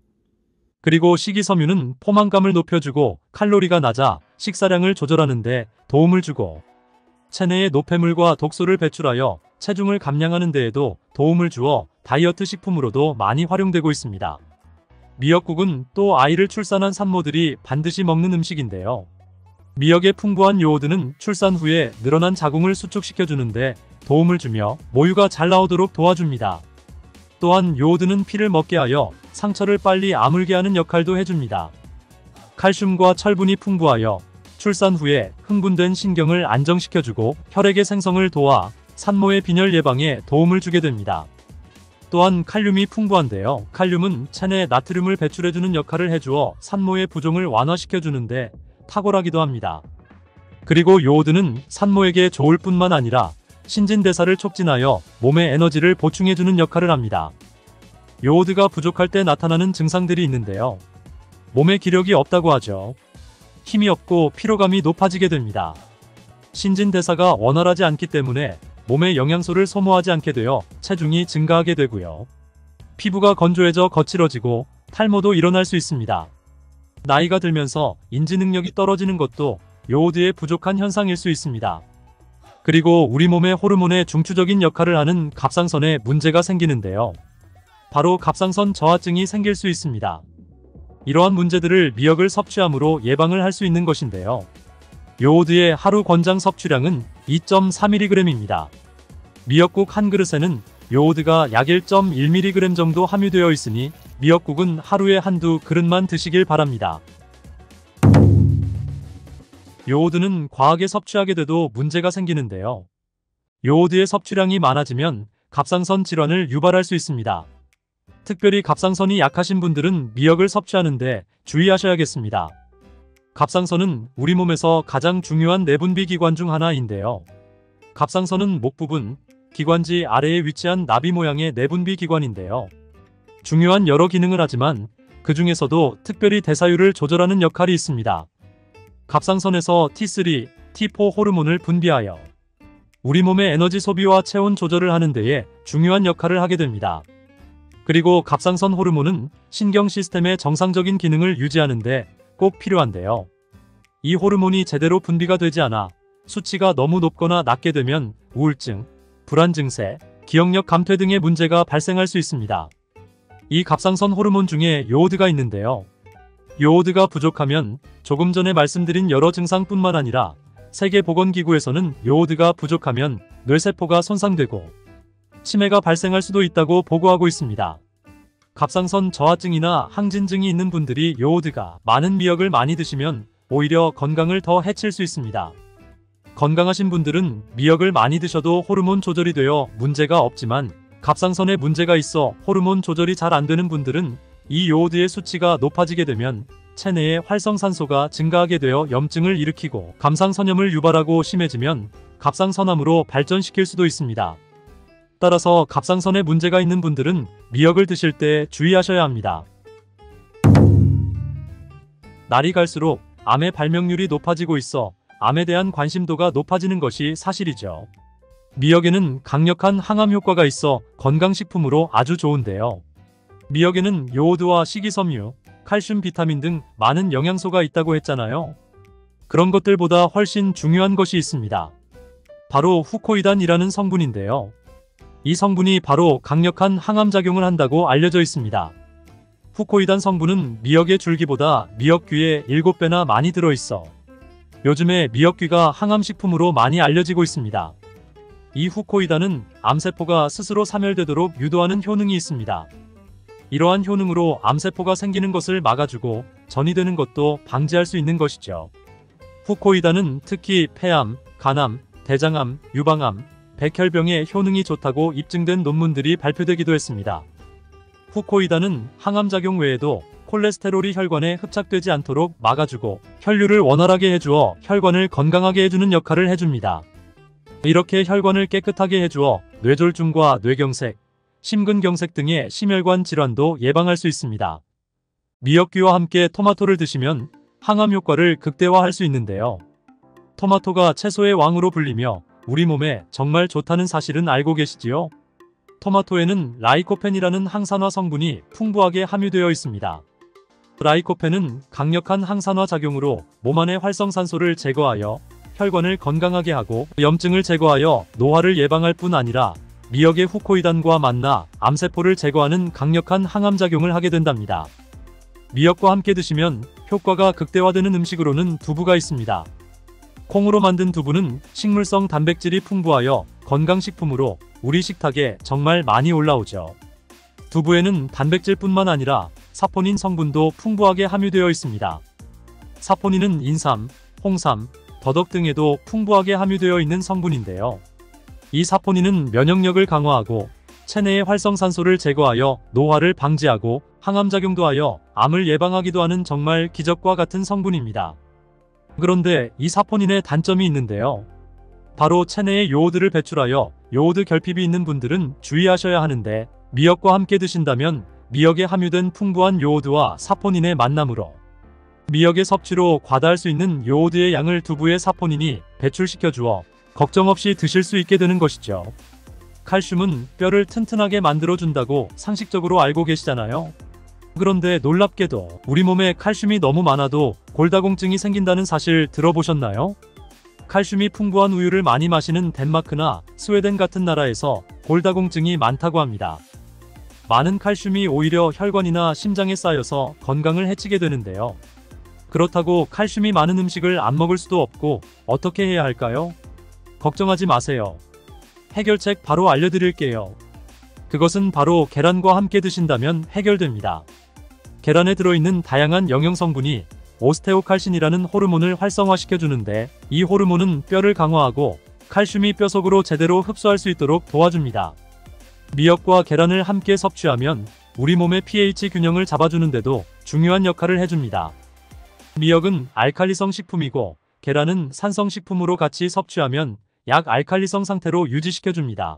그리고 식이섬유는 포만감을 높여주고 칼로리가 낮아 식사량을 조절하는 데 도움을 주고 체내의 노폐물과 독소를 배출하여 체중을 감량하는 데에도 도움을 주어 다이어트 식품으로도 많이 활용되고 있습니다. 미역국은 또 아이를 출산한 산모들이 반드시 먹는 음식인데요. 미역의 풍부한 요오드는 출산 후에 늘어난 자궁을 수축시켜주는데 도움을 주며 모유가 잘 나오도록 도와줍니다. 또한 요오드는 피를 먹게 하여 상처를 빨리 아물게 하는 역할도 해줍니다. 칼슘과 철분이 풍부하여 출산 후에 흥분된 신경을 안정시켜주고 혈액의 생성을 도와 산모의 빈혈 예방에 도움을 주게 됩니다. 또한 칼륨이 풍부한데요. 칼륨은 체내 나트륨을 배출해주는 역할을 해주어 산모의 부종을 완화시켜주는데 탁월하기도 합니다. 그리고 요오드는 산모에게 좋을 뿐만 아니라 신진대사를 촉진하여 몸의 에너지를 보충해주는 역할을 합니다. 요오드가 부족할 때 나타나는 증상들이 있는데요. 몸에 기력이 없다고 하죠. 힘이 없고 피로감이 높아지게 됩니다. 신진대사가 원활하지 않기 때문에 몸에 영양소를 소모하지 않게 되어 체중이 증가하게 되고요. 피부가 건조해져 거칠어지고 탈모도 일어날 수 있습니다. 나이가 들면서 인지 능력이 떨어지는 것도 요오드의 부족한 현상일 수 있습니다. 그리고 우리 몸의 호르몬의 중추적인 역할을 하는 갑상선에 문제가 생기는데요. 바로 갑상선 저하증이 생길 수 있습니다. 이러한 문제들을 미역을 섭취함으로 예방을 할 수 있는 것인데요. 요오드의 하루 권장 섭취량은 2.3mg입니다. 미역국 한 그릇에는 요오드가 약 1.1mg 정도 함유되어 있으니 미역국은 하루에 한두 그릇만 드시길 바랍니다. 요오드는 과하게 섭취하게 돼도 문제가 생기는데요. 요오드의 섭취량이 많아지면 갑상선 질환을 유발할 수 있습니다. 특별히 갑상선이 약하신 분들은 미역을 섭취하는데 주의하셔야겠습니다. 갑상선은 우리 몸에서 가장 중요한 내분비 기관 중 하나인데요. 갑상선은 목 부분, 기관지 아래에 위치한 나비 모양의 내분비 기관인데요. 중요한 여러 기능을 하지만 그 중에서도 특별히 대사율을 조절하는 역할이 있습니다. 갑상선에서 T3, T4 호르몬을 분비하여 우리 몸의 에너지 소비와 체온 조절을 하는 데에 중요한 역할을 하게 됩니다. 그리고 갑상선 호르몬은 신경 시스템의 정상적인 기능을 유지하는 데 꼭 필요한데요. 이 호르몬이 제대로 분비가 되지 않아 수치가 너무 높거나 낮게 되면 우울증, 불안 증세, 기억력 감퇴 등의 문제가 발생할 수 있습니다. 이 갑상선 호르몬 중에 요오드가 있는데요. 요오드가 부족하면 조금 전에 말씀드린 여러 증상뿐만 아니라 세계보건기구에서는 요오드가 부족하면 뇌세포가 손상되고 치매가 발생할 수도 있다고 보고하고 있습니다. 갑상선 저하증이나 항진증이 있는 분들이 요오드가 많은 미역을 많이 드시면 오히려 건강을 더 해칠 수 있습니다. 건강하신 분들은 미역을 많이 드셔도 호르몬 조절이 되어 문제가 없지만 갑상선에 문제가 있어 호르몬 조절이 잘 안 되는 분들은 이 요오드의 수치가 높아지게 되면 체내에 활성산소가 증가하게 되어 염증을 일으키고 갑상선염을 유발하고 심해지면 갑상선암으로 발전시킬 수도 있습니다. 따라서 갑상선에 문제가 있는 분들은 미역을 드실 때 주의하셔야 합니다. 날이 갈수록 암의 발명률이 높아지고 있어 암에 대한 관심도가 높아지는 것이 사실이죠. 미역에는 강력한 항암 효과가 있어 건강식품으로 아주 좋은데요. 미역에는 요오드와 식이섬유, 칼슘, 비타민 등 많은 영양소가 있다고 했잖아요. 그런 것들보다 훨씬 중요한 것이 있습니다. 바로 후코이단이라는 성분인데요. 이 성분이 바로 강력한 항암작용을 한다고 알려져 있습니다. 후코이단 성분은 미역의 줄기보다 미역귀에 7배나 많이 들어있어 요즘에 미역귀가 항암식품으로 많이 알려지고 있습니다. 이 후코이단은 암세포가 스스로 사멸되도록 유도하는 효능이 있습니다. 이러한 효능으로 암세포가 생기는 것을 막아주고 전이 되는 것도 방지할 수 있는 것이죠. 후코이단은 특히 폐암, 간암, 대장암, 유방암, 백혈병에 효능이 좋다고 입증된 논문들이 발표되기도 했습니다. 후코이단은 항암작용 외에도 콜레스테롤이 혈관에 흡착되지 않도록 막아주고 혈류를 원활하게 해주어 혈관을 건강하게 해주는 역할을 해줍니다. 이렇게 혈관을 깨끗하게 해주어 뇌졸중과 뇌경색, 심근경색 등의 심혈관 질환도 예방할 수 있습니다. 미역귀와 함께 토마토를 드시면 항암 효과를 극대화할 수 있는데요. 토마토가 채소의 왕으로 불리며 우리 몸에 정말 좋다는 사실은 알고 계시지요? 토마토에는 라이코펜이라는 항산화 성분이 풍부하게 함유되어 있습니다. 라이코펜은 강력한 항산화 작용으로 몸 안의 활성산소를 제거하여 혈관을 건강하게 하고 염증을 제거하여 노화를 예방할 뿐 아니라 미역의 후코이단과 만나 암세포를 제거하는 강력한 항암작용을 하게 된답니다. 미역과 함께 드시면 효과가 극대화되는 음식으로는 두부가 있습니다. 콩으로 만든 두부는 식물성 단백질이 풍부하여 건강식품으로 우리 식탁에 정말 많이 올라오죠. 두부에는 단백질뿐만 아니라 사포닌 성분도 풍부하게 함유되어 있습니다. 사포닌은 인삼, 홍삼, 더덕 등에도 풍부하게 함유되어 있는 성분인데요. 이 사포닌은 면역력을 강화하고 체내의 활성산소를 제거하여 노화를 방지하고 항암작용도 하여 암을 예방하기도 하는 정말 기적과 같은 성분입니다. 그런데 이 사포닌의 단점이 있는데요. 바로 체내에 요오드를 배출하여 요오드 결핍이 있는 분들은 주의하셔야 하는데, 미역과 함께 드신다면 미역에 함유된 풍부한 요오드와 사포닌의 만남으로 미역의 섭취로 과다할 수 있는 요오드의 양을 두부의 사포닌이 배출시켜 주어 걱정 없이 드실 수 있게 되는 것이죠. 칼슘은 뼈를 튼튼하게 만들어준다고 상식적으로 알고 계시잖아요. 그런데 놀랍게도 우리 몸에 칼슘이 너무 많아도 골다공증이 생긴다는 사실 들어보셨나요? 칼슘이 풍부한 우유를 많이 마시는 덴마크나 스웨덴 같은 나라에서 골다공증이 많다고 합니다. 많은 칼슘이 오히려 혈관이나 심장에 쌓여서 건강을 해치게 되는데요. 그렇다고 칼슘이 많은 음식을 안 먹을 수도 없고 어떻게 해야 할까요? 걱정하지 마세요. 해결책 바로 알려드릴게요. 그것은 바로 계란과 함께 드신다면 해결됩니다. 계란에 들어있는 다양한 영양성분이 오스테오칼신이라는 호르몬을 활성화시켜주는데, 이 호르몬은 뼈를 강화하고 칼슘이 뼈 속으로 제대로 흡수할 수 있도록 도와줍니다. 미역과 계란을 함께 섭취하면 우리 몸의 pH 균형을 잡아주는데도 중요한 역할을 해줍니다. 미역은 알칼리성 식품이고 계란은 산성 식품으로 같이 섭취하면 약 알칼리성 상태로 유지시켜줍니다.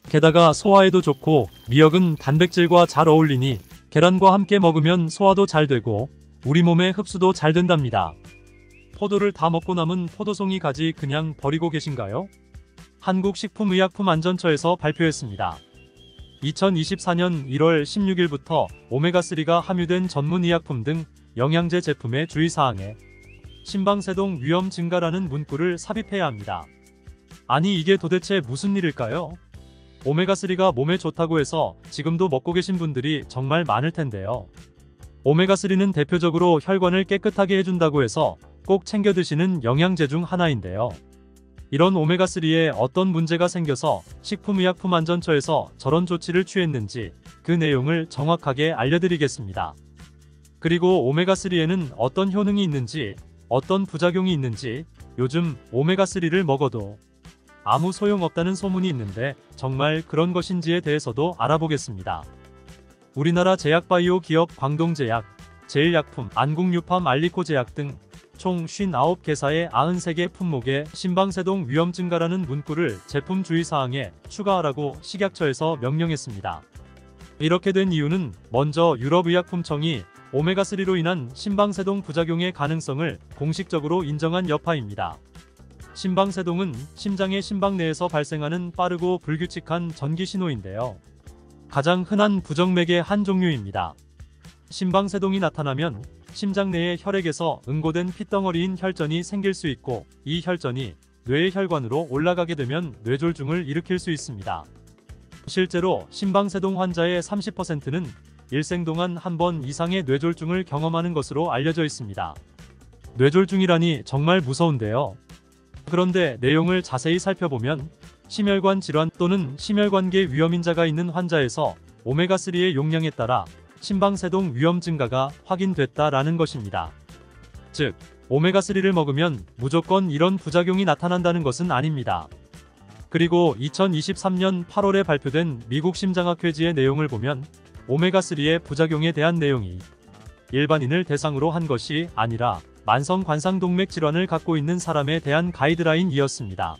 게다가 소화에도 좋고 미역은 단백질과 잘 어울리니 계란과 함께 먹으면 소화도 잘 되고 우리 몸의 흡수도 잘 된답니다. 포도를 다 먹고 남은 포도송이 가지 그냥 버리고 계신가요? 한국식품의약품안전처에서 발표했습니다. 2024년 1월 16일부터 오메가3가 함유된 전문의약품 등 영양제 제품의 주의사항에 심방세동 위험 증가라는 문구를 삽입해야 합니다. 아니, 이게 도대체 무슨 일일까요? 오메가3가 몸에 좋다고 해서 지금도 먹고 계신 분들이 정말 많을 텐데요. 오메가3는 대표적으로 혈관을 깨끗하게 해준다고 해서 꼭 챙겨 드시는 영양제 중 하나인데요. 이런 오메가3에 어떤 문제가 생겨서 식품의약품안전처에서 저런 조치를 취했는지 그 내용을 정확하게 알려드리겠습니다. 그리고 오메가3에는 어떤 효능이 있는지, 어떤 부작용이 있는지, 요즘 오메가3를 먹어도 아무 소용없다는 소문이 있는데 정말 그런 것인지에 대해서도 알아보겠습니다. 우리나라 제약바이오 기업 광동제약, 제일약품, 안국유팜, 알리코제약 등 총 59개사의 93개 품목에 심방세동 위험 증가라는 문구를 제품 주의사항에 추가하라고 식약처에서 명령했습니다. 이렇게 된 이유는 먼저 유럽의약품청이 오메가3로 인한 심방세동 부작용의 가능성을 공식적으로 인정한 여파입니다. 심방세동은 심장의 심박 내에서 발생하는 빠르고 불규칙한 전기 신호인데요. 가장 흔한 부정맥의 한 종류입니다. 심방세동이 나타나면 심장 내의 혈액에서 응고된 핏덩어리인 혈전이 생길 수 있고, 이 혈전이 뇌의 혈관으로 올라가게 되면 뇌졸중을 일으킬 수 있습니다. 실제로 심방세동 환자의 30%는 일생 동안 한 번 이상의 뇌졸중을 경험하는 것으로 알려져 있습니다. 뇌졸중이라니 정말 무서운데요. 그런데 내용을 자세히 살펴보면 심혈관 질환 또는 심혈관계 위험인자가 있는 환자에서 오메가3의 용량에 따라 심방세동 위험 증가가 확인됐다라는 것입니다. 즉, 오메가3를 먹으면 무조건 이런 부작용이 나타난다는 것은 아닙니다. 그리고 2023년 8월에 발표된 미국 심장학회지의 내용을 보면 오메가3의 부작용에 대한 내용이 일반인을 대상으로 한 것이 아니라 만성관상동맥 질환을 갖고 있는 사람에 대한 가이드라인이었습니다.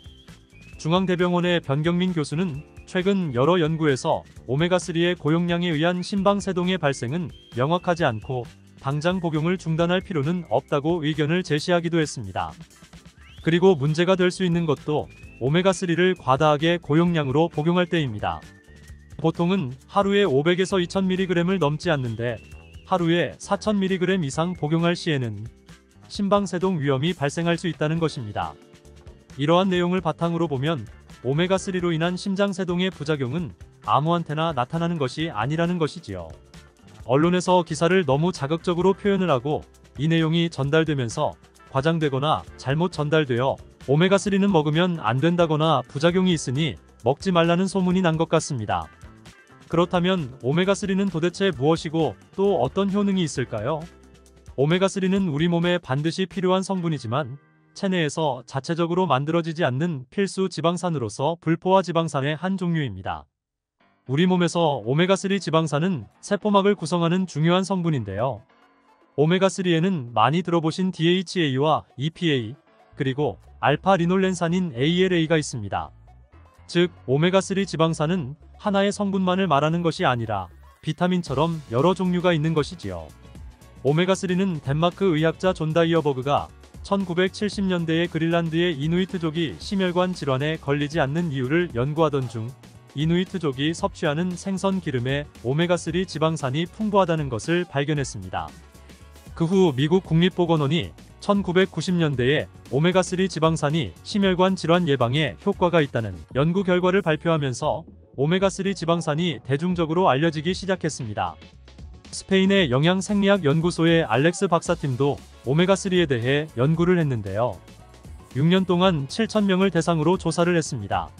중앙대병원의 변경민 교수는 최근 여러 연구에서 오메가3의 고용량에 의한 심방세동의 발생은 명확하지 않고 당장 복용을 중단할 필요는 없다고 의견을 제시하기도 했습니다. 그리고 문제가 될 수 있는 것도 오메가3를 과다하게 고용량으로 복용할 때입니다. 보통은 하루에 500에서 2000mg을 넘지 않는데 하루에 4000mg 이상 복용할 시에는 심방세동 위험이 발생할 수 있다는 것입니다. 이러한 내용을 바탕으로 보면 오메가3로 인한 심장세동의 부작용은 아무한테나 나타나는 것이 아니라는 것이지요. 언론에서 기사를 너무 자극적으로 표현을 하고 이 내용이 전달되면서 과장되거나 잘못 전달되어 오메가3는 먹으면 안 된다거나 부작용이 있으니 먹지 말라는 소문이 난 것 같습니다. 그렇다면 오메가3는 도대체 무엇이고 또 어떤 효능이 있을까요? 오메가3는 우리 몸에 반드시 필요한 성분이지만 체내에서 자체적으로 만들어지지 않는 필수 지방산으로서 불포화 지방산의 한 종류입니다. 우리 몸에서 오메가3 지방산은 세포막을 구성하는 중요한 성분인데요. 오메가3에는 많이 들어보신 DHA와 EPA, 그리고 알파-리놀렌산인 ALA가 있습니다. 즉, 오메가3 지방산은 하나의 성분만을 말하는 것이 아니라 비타민처럼 여러 종류가 있는 것이지요. 오메가3는 덴마크 의학자 존 다이어버그가 1970년대에 그린란드의 이누이트족이 심혈관 질환에 걸리지 않는 이유를 연구하던 중 이누이트족이 섭취하는 생선 기름에 오메가3 지방산이 풍부하다는 것을 발견했습니다. 그 후 미국 국립보건원이 1990년대에 오메가3 지방산이 심혈관 질환 예방에 효과가 있다는 연구 결과를 발표하면서 오메가3 지방산이 대중적으로 알려지기 시작했습니다. 스페인의 영양생리학 연구소의 알렉스 박사팀도 오메가3에 대해 연구를 했는데요. 6년 동안 7,000명을 대상으로 조사를 했습니다.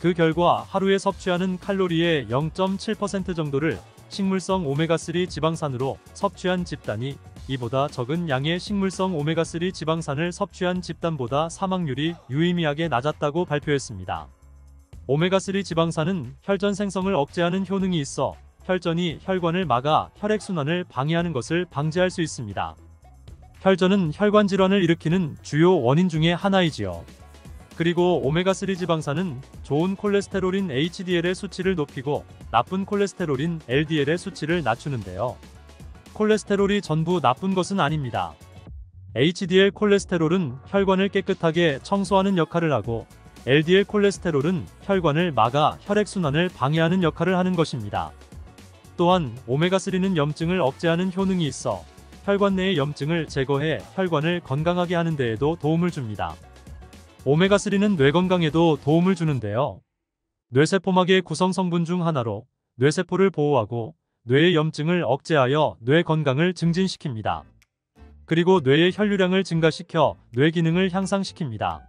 그 결과 하루에 섭취하는 칼로리의 0.7% 정도를 식물성 오메가3 지방산으로 섭취한 집단이 이보다 적은 양의 식물성 오메가3 지방산을 섭취한 집단보다 사망률이 유의미하게 낮았다고 발표했습니다. 오메가3 지방산은 혈전 생성을 억제하는 효능이 있어 혈전이 혈관을 막아 혈액순환을 방해하는 것을 방지할 수 있습니다. 혈전은 혈관 질환을 일으키는 주요 원인 중의 하나이지요. 그리고 오메가3 지방산은 좋은 콜레스테롤인 HDL의 수치를 높이고 나쁜 콜레스테롤인 LDL의 수치를 낮추는데요. 콜레스테롤이 전부 나쁜 것은 아닙니다. HDL 콜레스테롤은 혈관을 깨끗하게 청소하는 역할을 하고 LDL 콜레스테롤은 혈관을 막아 혈액순환을 방해하는 역할을 하는 것입니다. 또한 오메가3는 염증을 억제하는 효능이 있어 혈관 내의 염증을 제거해 혈관을 건강하게 하는 데에도 도움을 줍니다. 오메가3는 뇌 건강에도 도움을 주는데요. 뇌세포막의 구성 성분 중 하나로 뇌세포를 보호하고 뇌의 염증을 억제하여 뇌 건강을 증진시킵니다. 그리고 뇌의 혈류량을 증가시켜 뇌 기능을 향상시킵니다.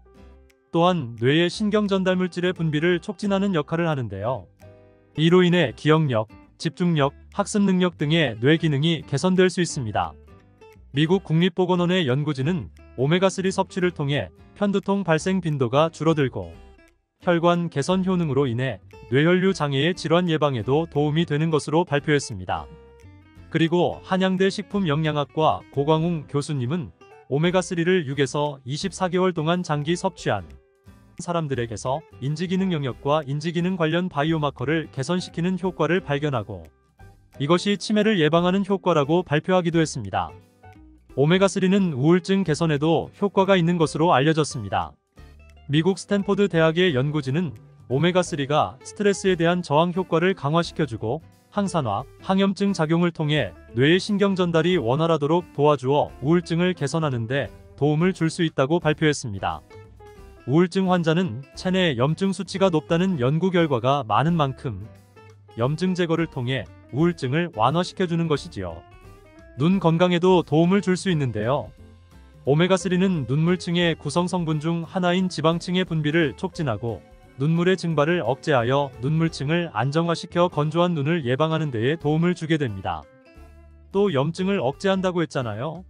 또한 뇌의 신경 전달 물질의 분비를 촉진하는 역할을 하는데요. 이로 인해 기억력, 집중력, 학습 능력 등의 뇌 기능이 개선될 수 있습니다. 미국 국립보건원의 연구진은 오메가3 섭취를 통해 편두통 발생 빈도가 줄어들고 혈관 개선 효능으로 인해 뇌혈류 장애의 질환 예방에도 도움이 되는 것으로 발표했습니다. 그리고 한양대 식품영양학과 고광웅 교수님은 오메가3를 6에서 24개월 동안 장기 섭취한 사람들에게서 인지기능 영역과 인지기능 관련 바이오마커를 개선시키는 효과를 발견하고 이것이 치매를 예방하는 효과라고 발표하기도 했습니다. 오메가3는 우울증 개선에도 효과가 있는 것으로 알려졌습니다. 미국 스탠포드 대학의 연구진은 오메가3가 스트레스에 대한 저항 효과를 강화시켜주고 항산화, 항염증 작용을 통해 뇌의 신경 전달이 원활하도록 도와주어 우울증을 개선하는 데 도움을 줄 수 있다고 발표했습니다. 우울증 환자는 체내 염증 수치가 높다는 연구 결과가 많은 만큼 염증 제거를 통해 우울증을 완화시켜주는 것이지요. 눈 건강에도 도움을 줄 수 있는데요. 오메가3는 눈물층의 구성 성분 중 하나인 지방층의 분비를 촉진하고 눈물의 증발을 억제하여 눈물층을 안정화시켜 건조한 눈을 예방하는 데에 도움을 주게 됩니다. 또 염증을 억제한다고 했잖아요.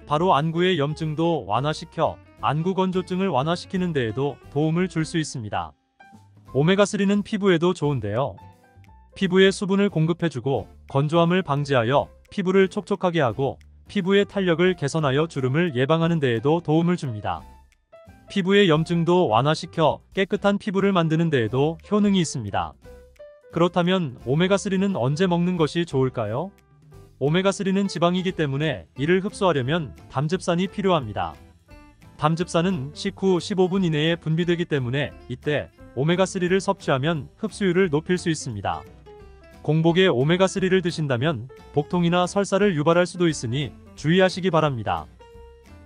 바로 안구의 염증도 완화시켜 안구 건조증을 완화시키는 데에도 도움을 줄 수 있습니다. 오메가3는 피부에도 좋은데요. 피부에 수분을 공급해주고 건조함을 방지하여 피부를 촉촉하게 하고 피부의 탄력을 개선하여 주름을 예방하는 데에도 도움을 줍니다. 피부의 염증도 완화시켜 깨끗한 피부를 만드는 데에도 효능이 있습니다. 그렇다면 오메가3는 언제 먹는 것이 좋을까요? 오메가3는 지방이기 때문에 이를 흡수하려면 담즙산이 필요합니다. 담즙산은 식후 15분 이내에 분비되기 때문에 이때 오메가3를 섭취하면 흡수율을 높일 수 있습니다. 공복에 오메가3를 드신다면 복통이나 설사를 유발할 수도 있으니 주의하시기 바랍니다.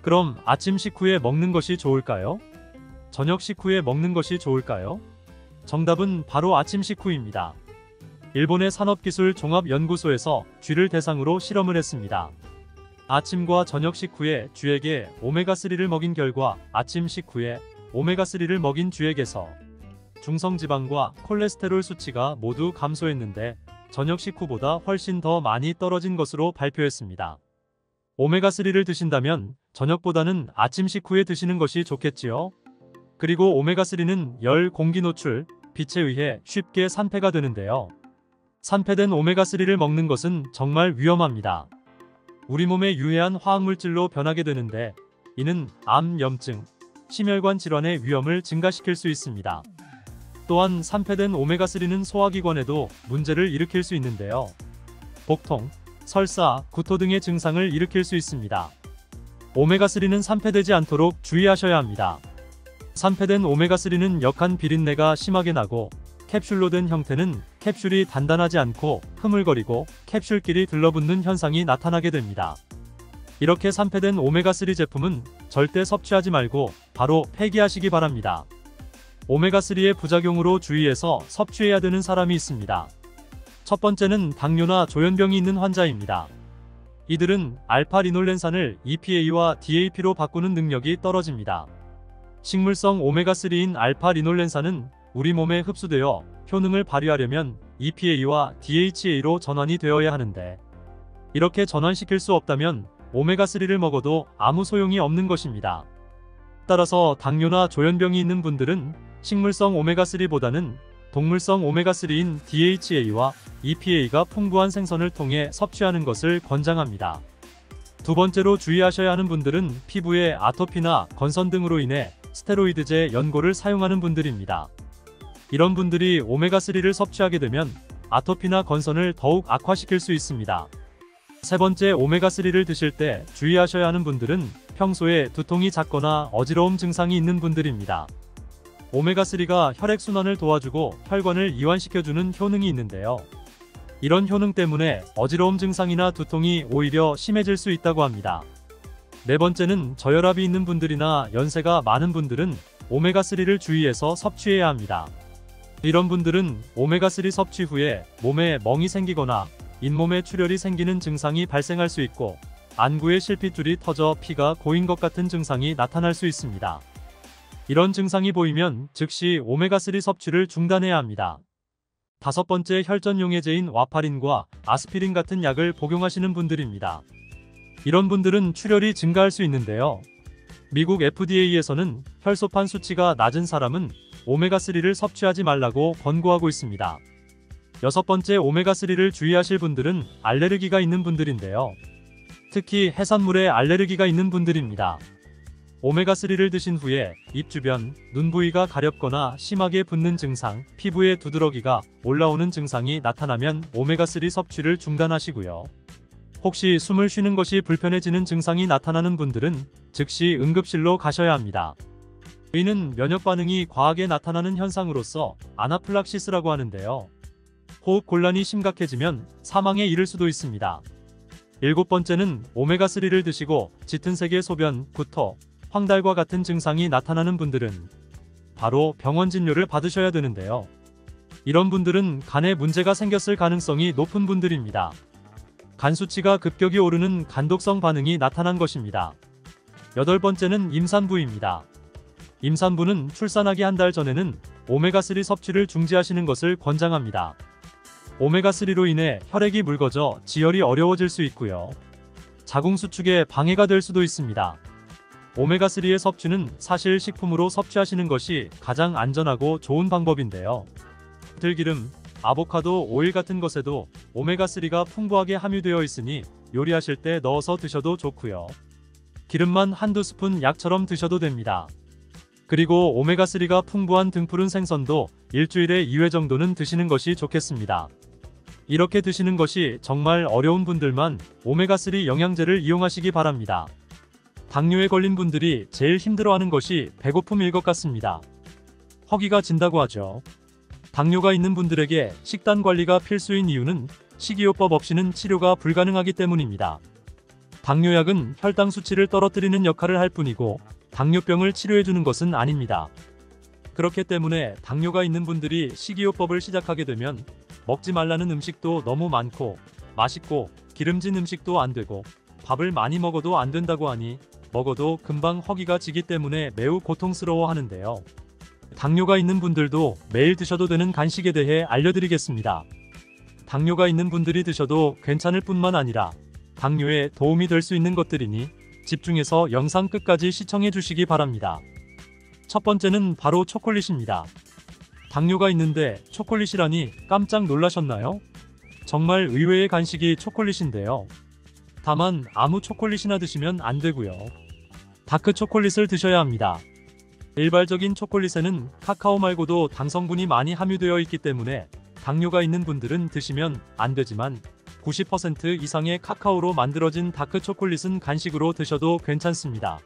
그럼 아침 식후에 먹는 것이 좋을까요? 저녁 식후에 먹는 것이 좋을까요? 정답은 바로 아침 식후입니다. 일본의 산업기술종합연구소에서 쥐를 대상으로 실험을 했습니다. 아침과 저녁 식후에 쥐에게 오메가3를 먹인 결과 아침 식후에 오메가3를 먹인 쥐에게서 중성지방과 콜레스테롤 수치가 모두 감소했는데 저녁 식후보다 훨씬 더 많이 떨어진 것으로 발표했습니다. 오메가3를 드신다면 저녁보다는 아침 식후에 드시는 것이 좋겠지요. 그리고 오메가3는 열, 공기 노출, 빛에 의해 쉽게 산패가 되는데요. 산패된 오메가3를 먹는 것은 정말 위험합니다. 우리 몸에 유해한 화학물질로 변하게 되는데 이는 암, 염증, 심혈관 질환의 위험을 증가시킬 수 있습니다. 또한 산패된 오메가3는 소화기관에도 문제를 일으킬 수 있는데요. 복통, 설사, 구토 등의 증상을 일으킬 수 있습니다. 오메가3는 산패되지 않도록 주의하셔야 합니다. 산패된 오메가3는 역한 비린내가 심하게 나고 캡슐로 된 형태는 캡슐이 단단하지 않고 흐물거리고 캡슐끼리 들러붙는 현상이 나타나게 됩니다. 이렇게 산패된 오메가3 제품은 절대 섭취하지 말고 바로 폐기하시기 바랍니다. 오메가3의 부작용으로 주의해서 섭취해야 되는 사람이 있습니다. 첫 번째는 당뇨나 조현병이 있는 환자입니다. 이들은 알파-리놀렌산을 EPA와 DAP로 바꾸는 능력이 떨어집니다. 식물성 오메가3인 알파-리놀렌산은 우리 몸에 흡수되어 효능을 발휘하려면 EPA와 DHA로 전환이 되어야 하는데 이렇게 전환시킬 수 없다면 오메가3를 먹어도 아무 소용이 없는 것입니다. 따라서 당뇨나 조현병이 있는 분들은 식물성 오메가3보다는 동물성 오메가3인 DHA와 EPA가 풍부한 생선을 통해 섭취하는 것을 권장합니다. 두 번째로 주의하셔야 하는 분들은 피부에 아토피나 건선 등으로 인해 스테로이드제 연고를 사용하는 분들입니다. 이런 분들이 오메가3를 섭취하게 되면 아토피나 건선을 더욱 악화시킬 수 있습니다. 세 번째, 오메가3를 드실 때 주의하셔야 하는 분들은 평소에 두통이 잦거나 어지러움 증상이 있는 분들입니다. 오메가3가 혈액순환을 도와주고 혈관을 이완시켜주는 효능이 있는데요. 이런 효능 때문에 어지러움 증상이나 두통이 오히려 심해질 수 있다고 합니다. 네 번째는 저혈압이 있는 분들이나 연세가 많은 분들은 오메가3를 주의해서 섭취해야 합니다. 이런 분들은 오메가3 섭취 후에 몸에 멍이 생기거나 잇몸에 출혈이 생기는 증상이 발생할 수 있고 안구에 실핏줄이 터져 피가 고인 것 같은 증상이 나타날 수 있습니다. 이런 증상이 보이면 즉시 오메가3 섭취를 중단해야 합니다. 다섯 번째, 혈전용해제인 와파린과 아스피린 같은 약을 복용하시는 분들입니다. 이런 분들은 출혈이 증가할 수 있는데요. 미국 FDA에서는 혈소판 수치가 낮은 사람은 오메가3를 섭취하지 말라고 권고하고 있습니다. 여섯 번째, 오메가3를 주의하실 분들은 알레르기가 있는 분들인데요. 특히 해산물에 알레르기가 있는 분들입니다. 오메가3를 드신 후에 입 주변, 눈 부위가 가렵거나 심하게 붓는 증상, 피부에 두드러기가 올라오는 증상이 나타나면 오메가3 섭취를 중단하시고요. 혹시 숨을 쉬는 것이 불편해지는 증상이 나타나는 분들은 즉시 응급실로 가셔야 합니다. 이는 면역 반응이 과하게 나타나는 현상으로서 아나플락시스라고 하는데요. 호흡 곤란이 심각해지면 사망에 이를 수도 있습니다. 일곱 번째는 오메가3를 드시고 짙은 색의 소변, 구토, 황달과 같은 증상이 나타나는 분들은 바로 병원 진료를 받으셔야 되는데요. 이런 분들은 간에 문제가 생겼을 가능성이 높은 분들입니다. 간 수치가 급격히 오르는 간독성 반응이 나타난 것입니다. 여덟 번째는 임산부입니다. 임산부는 출산하기 한 달 전에는 오메가3 섭취를 중지하시는 것을 권장합니다. 오메가3로 인해 혈액이 묽어져 지혈이 어려워질 수 있고요. 자궁 수축에 방해가 될 수도 있습니다. 오메가3의 섭취는 사실 식품으로 섭취하시는 것이 가장 안전하고 좋은 방법인데요. 들기름, 아보카도, 오일 같은 것에도 오메가3가 풍부하게 함유되어 있으니 요리하실 때 넣어서 드셔도 좋고요. 기름만 한두 스푼 약처럼 드셔도 됩니다. 그리고 오메가3가 풍부한 등푸른 생선도 일주일에 2회 정도는 드시는 것이 좋겠습니다. 이렇게 드시는 것이 정말 어려운 분들만 오메가3 영양제를 이용하시기 바랍니다. 당뇨에 걸린 분들이 제일 힘들어하는 것이 배고픔일 것 같습니다. 허기가 진다고 하죠. 당뇨가 있는 분들에게 식단 관리가 필수인 이유는 식이요법 없이는 치료가 불가능하기 때문입니다. 당뇨약은 혈당 수치를 떨어뜨리는 역할을 할 뿐이고 당뇨병을 치료해주는 것은 아닙니다. 그렇기 때문에 당뇨가 있는 분들이 식이요법을 시작하게 되면 먹지 말라는 음식도 너무 많고 맛있고 기름진 음식도 안 되고 밥을 많이 먹어도 안 된다고 하니 먹어도 금방 허기가 지기 때문에 매우 고통스러워 하는데요. 당뇨가 있는 분들도 매일 드셔도 되는 간식에 대해 알려드리겠습니다. 당뇨가 있는 분들이 드셔도 괜찮을 뿐만 아니라 당뇨에 도움이 될 수 있는 것들이니 집중해서 영상 끝까지 시청해 주시기 바랍니다. 첫 번째는 바로 초콜릿입니다. 당뇨가 있는데 초콜릿이라니 깜짝 놀라셨나요? 정말 의외의 간식이 초콜릿인데요. 다만 아무 초콜릿이나 드시면 안 되고요. 다크 초콜릿을 드셔야 합니다. 일반적인 초콜릿에는 카카오 말고도 당 성분이 많이 함유되어 있기 때문에 당뇨가 있는 분들은 드시면 안 되지만 90% 이상의 카카오로 만들어진 다크 초콜릿은 간식으로 드셔도 괜찮습니다.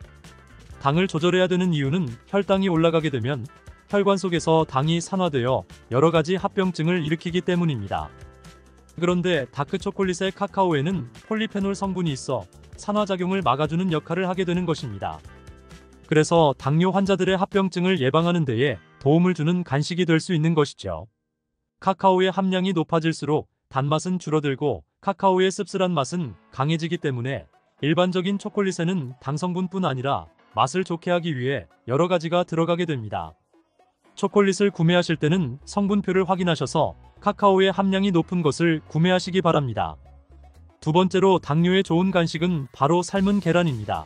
당을 조절해야 되는 이유는 혈당이 올라가게 되면 혈관 속에서 당이 산화되어 여러가지 합병증을 일으키기 때문입니다. 그런데 다크 초콜릿의 카카오에는 폴리페놀 성분이 있어 산화작용을 막아주는 역할을 하게 되는 것입니다. 그래서 당뇨 환자들의 합병증을 예방하는 데에 도움을 주는 간식이 될 수 있는 것이죠. 카카오의 함량이 높아질수록 단맛은 줄어들고 카카오의 씁쓸한 맛은 강해지기 때문에 일반적인 초콜릿에는 당 성분뿐 아니라 맛을 좋게 하기 위해 여러 가지가 들어가게 됩니다. 초콜릿을 구매하실 때는 성분표를 확인하셔서 카카오의 함량이 높은 것을 구매하시기 바랍니다. 두 번째로 당뇨에 좋은 간식은 바로 삶은 계란입니다.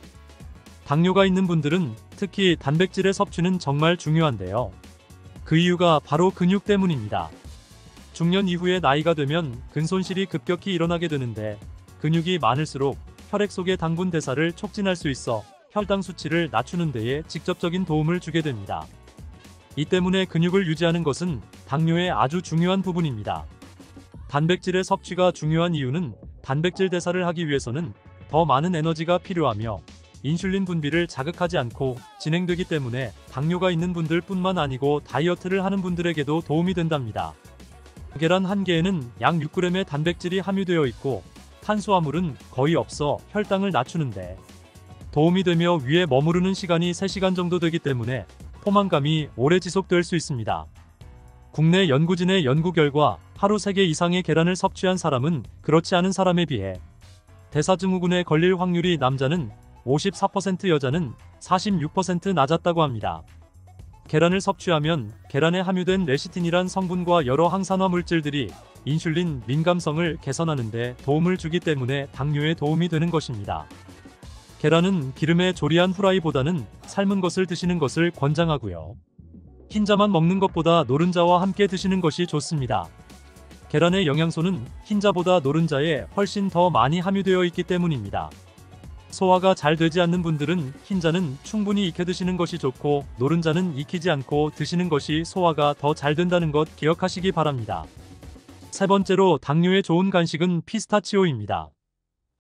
당뇨가 있는 분들은 특히 단백질의 섭취는 정말 중요한데요. 그 이유가 바로 근육 때문입니다. 중년 이후에 나이가 되면 근손실이 급격히 일어나게 되는데 근육이 많을수록 혈액 속의 당분 대사를 촉진할 수 있어 혈당 수치를 낮추는 데에 직접적인 도움을 주게 됩니다. 이 때문에 근육을 유지하는 것은 당뇨의 아주 중요한 부분입니다. 단백질의 섭취가 중요한 이유는 단백질 대사를 하기 위해서는 더 많은 에너지가 필요하며 인슐린 분비를 자극하지 않고 진행되기 때문에 당뇨가 있는 분들 뿐만 아니고 다이어트를 하는 분들에게도 도움이 된답니다. 계란 한 개에는 약 6g의 단백질이 함유되어 있고 탄수화물은 거의 없어 혈당을 낮추는데 도움이 되며 위에 머무르는 시간이 3시간 정도 되기 때문에 포만감이 오래 지속될 수 있습니다. 국내 연구진의 연구 결과 하루 3개 이상의 계란을 섭취한 사람은 그렇지 않은 사람에 비해 대사증후군에 걸릴 확률이 남자는 54%, 여자는 46% 낮았다고 합니다. 계란을 섭취하면 계란에 함유된 레시틴이란 성분과 여러 항산화 물질들이 인슐린 민감성을 개선하는 데 도움을 주기 때문에 당뇨에 도움이 되는 것입니다. 계란은 기름에 조리한 후라이보다는 삶은 것을 드시는 것을 권장하고요. 흰자만 먹는 것보다 노른자와 함께 드시는 것이 좋습니다. 계란의 영양소는 흰자보다 노른자에 훨씬 더 많이 함유되어 있기 때문입니다. 소화가 잘 되지 않는 분들은 흰자는 충분히 익혀 드시는 것이 좋고 노른자는 익히지 않고 드시는 것이 소화가 더 잘 된다는 것 기억하시기 바랍니다. 세 번째로 당뇨에 좋은 간식은 피스타치오입니다.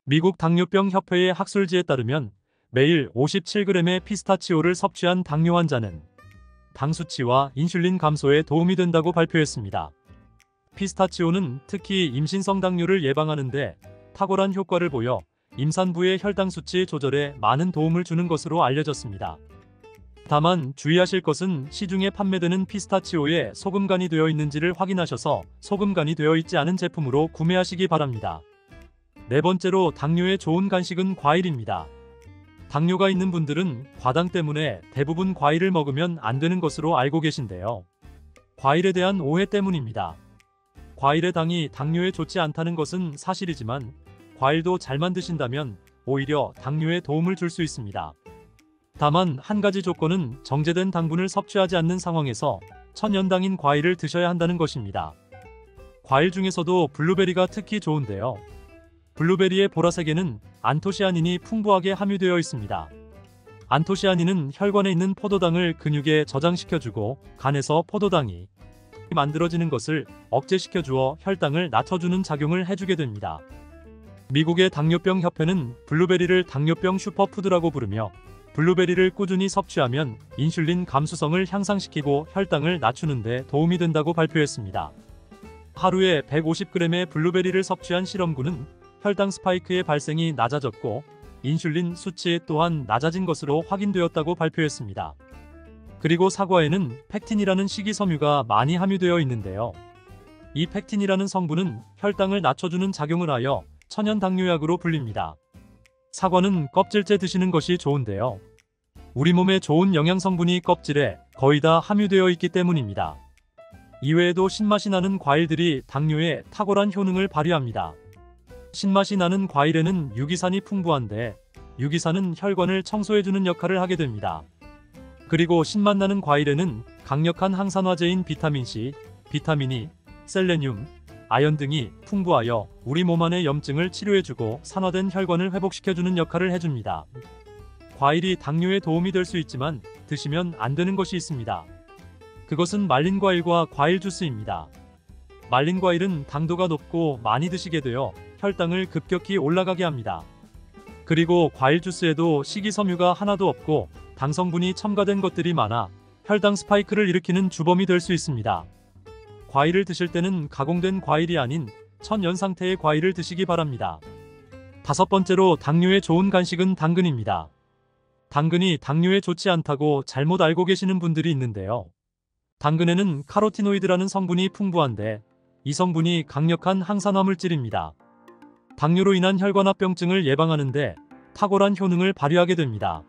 미국 당뇨병 협회의 학술지에 따르면 매일 57g의 피스타치오를 섭취한 당뇨 환자는 당 수치와 인슐린 감소에 도움이 된다고 발표했습니다. 피스타치오는 특히 임신성 당뇨를 예방하는 데 탁월한 효과를 보여 임산부의 혈당 수치 조절에 많은 도움을 주는 것으로 알려졌습니다. 다만 주의하실 것은 시중에 판매되는 피스타치오에 소금간이 되어 있는지를 확인하셔서 소금간이 되어 있지 않은 제품으로 구매하시기 바랍니다. 네 번째로 당뇨에 좋은 간식은 과일입니다. 당뇨가 있는 분들은 과당 때문에 대부분 과일을 먹으면 안 되는 것으로 알고 계신데요. 과일에 대한 오해 때문입니다. 과일의 당이 당뇨에 좋지 않다는 것은 사실이지만 과일도 잘만 드신다면 오히려 당뇨에 도움을 줄 수 있습니다. 다만 한 가지 조건은 정제된 당분을 섭취하지 않는 상황에서 천연당인 과일을 드셔야 한다는 것입니다. 과일 중에서도 블루베리가 특히 좋은데요. 블루베리의 보라색에는 안토시아닌이 풍부하게 함유되어 있습니다. 안토시아닌은 혈관에 있는 포도당을 근육에 저장시켜주고 간에서 포도당이 만들어지는 것을 억제시켜주어 혈당을 낮춰주는 작용을 해주게 됩니다. 미국의 당뇨병 협회는 블루베리를 당뇨병 슈퍼푸드라고 부르며 블루베리를 꾸준히 섭취하면 인슐린 감수성을 향상시키고 혈당을 낮추는 데 도움이 된다고 발표했습니다. 하루에 150g의 블루베리를 섭취한 실험군은 혈당 스파이크의 발생이 낮아졌고 인슐린 수치 또한 낮아진 것으로 확인되었다고 발표했습니다. 그리고 사과에는 펙틴이라는 식이섬유가 많이 함유되어 있는데요. 이 펙틴이라는 성분은 혈당을 낮춰주는 작용을 하여 천연당뇨약으로 불립니다. 사과는 껍질째 드시는 것이 좋은데요. 우리 몸에 좋은 영양성분이 껍질에 거의 다 함유되어 있기 때문입니다. 이외에도 신맛이 나는 과일들이 당뇨에 탁월한 효능을 발휘합니다. 신맛이 나는 과일에는 유기산이 풍부한데 유기산은 혈관을 청소해주는 역할을 하게 됩니다. 그리고 신맛 나는 과일에는 강력한 항산화제인 비타민C, 비타민 E, 셀레늄, 아연 등이 풍부하여 우리 몸 안의 염증을 치료해주고 산화된 혈관을 회복시켜주는 역할을 해줍니다. 과일이 당뇨에 도움이 될 수 있지만 드시면 안 되는 것이 있습니다. 그것은 말린 과일과 과일 주스입니다. 말린 과일은 당도가 높고 많이 드시게 되어 혈당을 급격히 올라가게 합니다. 그리고 과일 주스에도 식이섬유가 하나도 없고 당 성분이 첨가된 것들이 많아 혈당 스파이크를 일으키는 주범이 될 수 있습니다. 과일을 드실 때는 가공된 과일이 아닌 천연 상태의 과일을 드시기 바랍니다. 다섯 번째로 당뇨에 좋은 간식은 당근입니다. 당근이 당뇨에 좋지 않다고 잘못 알고 계시는 분들이 있는데요. 당근에는 카로티노이드라는 성분이 풍부한데 이 성분이 강력한 항산화 물질입니다. 당뇨로 인한 혈관합병증을 예방하는데 탁월한 효능을 발휘하게 됩니다.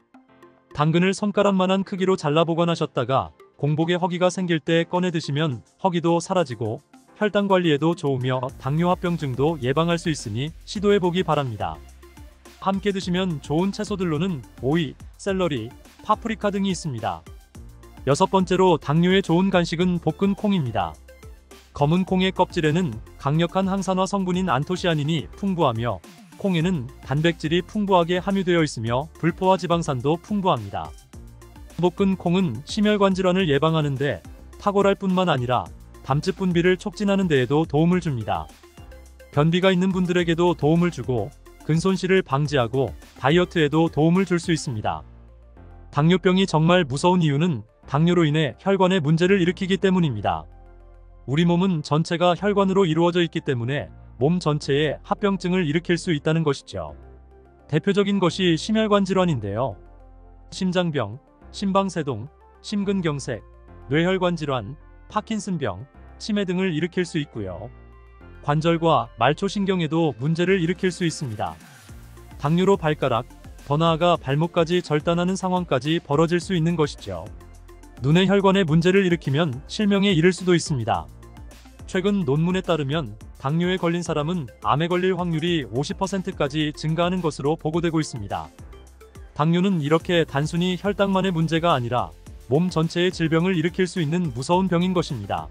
당근을 손가락만한 크기로 잘라 보관하셨다가 공복에 허기가 생길 때 꺼내 드시면 허기도 사라지고 혈당 관리에도 좋으며 당뇨합병증도 예방할 수 있으니 시도해보기 바랍니다. 함께 드시면 좋은 채소들로는 오이, 샐러리, 파프리카 등이 있습니다. 여섯 번째로 당뇨에 좋은 간식은 볶은 콩입니다. 검은 콩의 껍질에는 강력한 항산화 성분인 안토시아닌이 풍부하며 콩에는 단백질이 풍부하게 함유되어 있으며 불포화 지방산도 풍부합니다. 볶은 콩은 심혈관 질환을 예방하는데 탁월할 뿐만 아니라 담즙 분비를 촉진하는 데에도 도움을 줍니다. 변비가 있는 분들에게도 도움을 주고 근손실을 방지하고 다이어트에도 도움을 줄 수 있습니다. 당뇨병이 정말 무서운 이유는 당뇨로 인해 혈관에 문제를 일으키기 때문입니다. 우리 몸은 전체가 혈관으로 이루어져 있기 때문에 몸 전체에 합병증을 일으킬 수 있다는 것이죠. 대표적인 것이 심혈관 질환인데요. 심장병, 심방세동, 심근경색, 뇌혈관 질환, 파킨슨병, 치매 등을 일으킬 수 있고요. 관절과 말초신경에도 문제를 일으킬 수 있습니다. 당뇨로 발가락, 더 나아가 발목까지 절단하는 상황까지 벌어질 수 있는 것이죠. 눈의 혈관에 문제를 일으키면 실명에 이를 수도 있습니다. 최근 논문에 따르면 당뇨에 걸린 사람은 암에 걸릴 확률이 50%까지 증가하는 것으로 보고되고 있습니다. 당뇨는 이렇게 단순히 혈당만의 문제가 아니라 몸 전체의 질병을 일으킬 수 있는 무서운 병인 것입니다.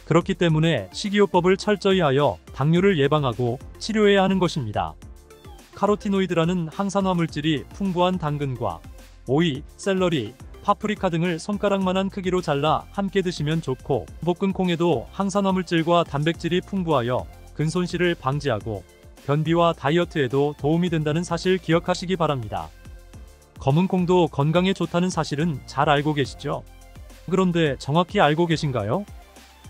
그렇기 때문에 식이요법을 철저히 하여 당뇨를 예방하고 치료해야 하는 것입니다. 카로티노이드라는 항산화 물질이 풍부한 당근과 오이, 샐러리, 파프리카 등을 손가락만한 크기로 잘라 함께 드시면 좋고 볶은 콩에도 항산화 물질과 단백질이 풍부하여 근손실을 방지하고 변비와 다이어트에도 도움이 된다는 사실 기억하시기 바랍니다. 검은 콩도 건강에 좋다는 사실은 잘 알고 계시죠? 그런데 정확히 알고 계신가요?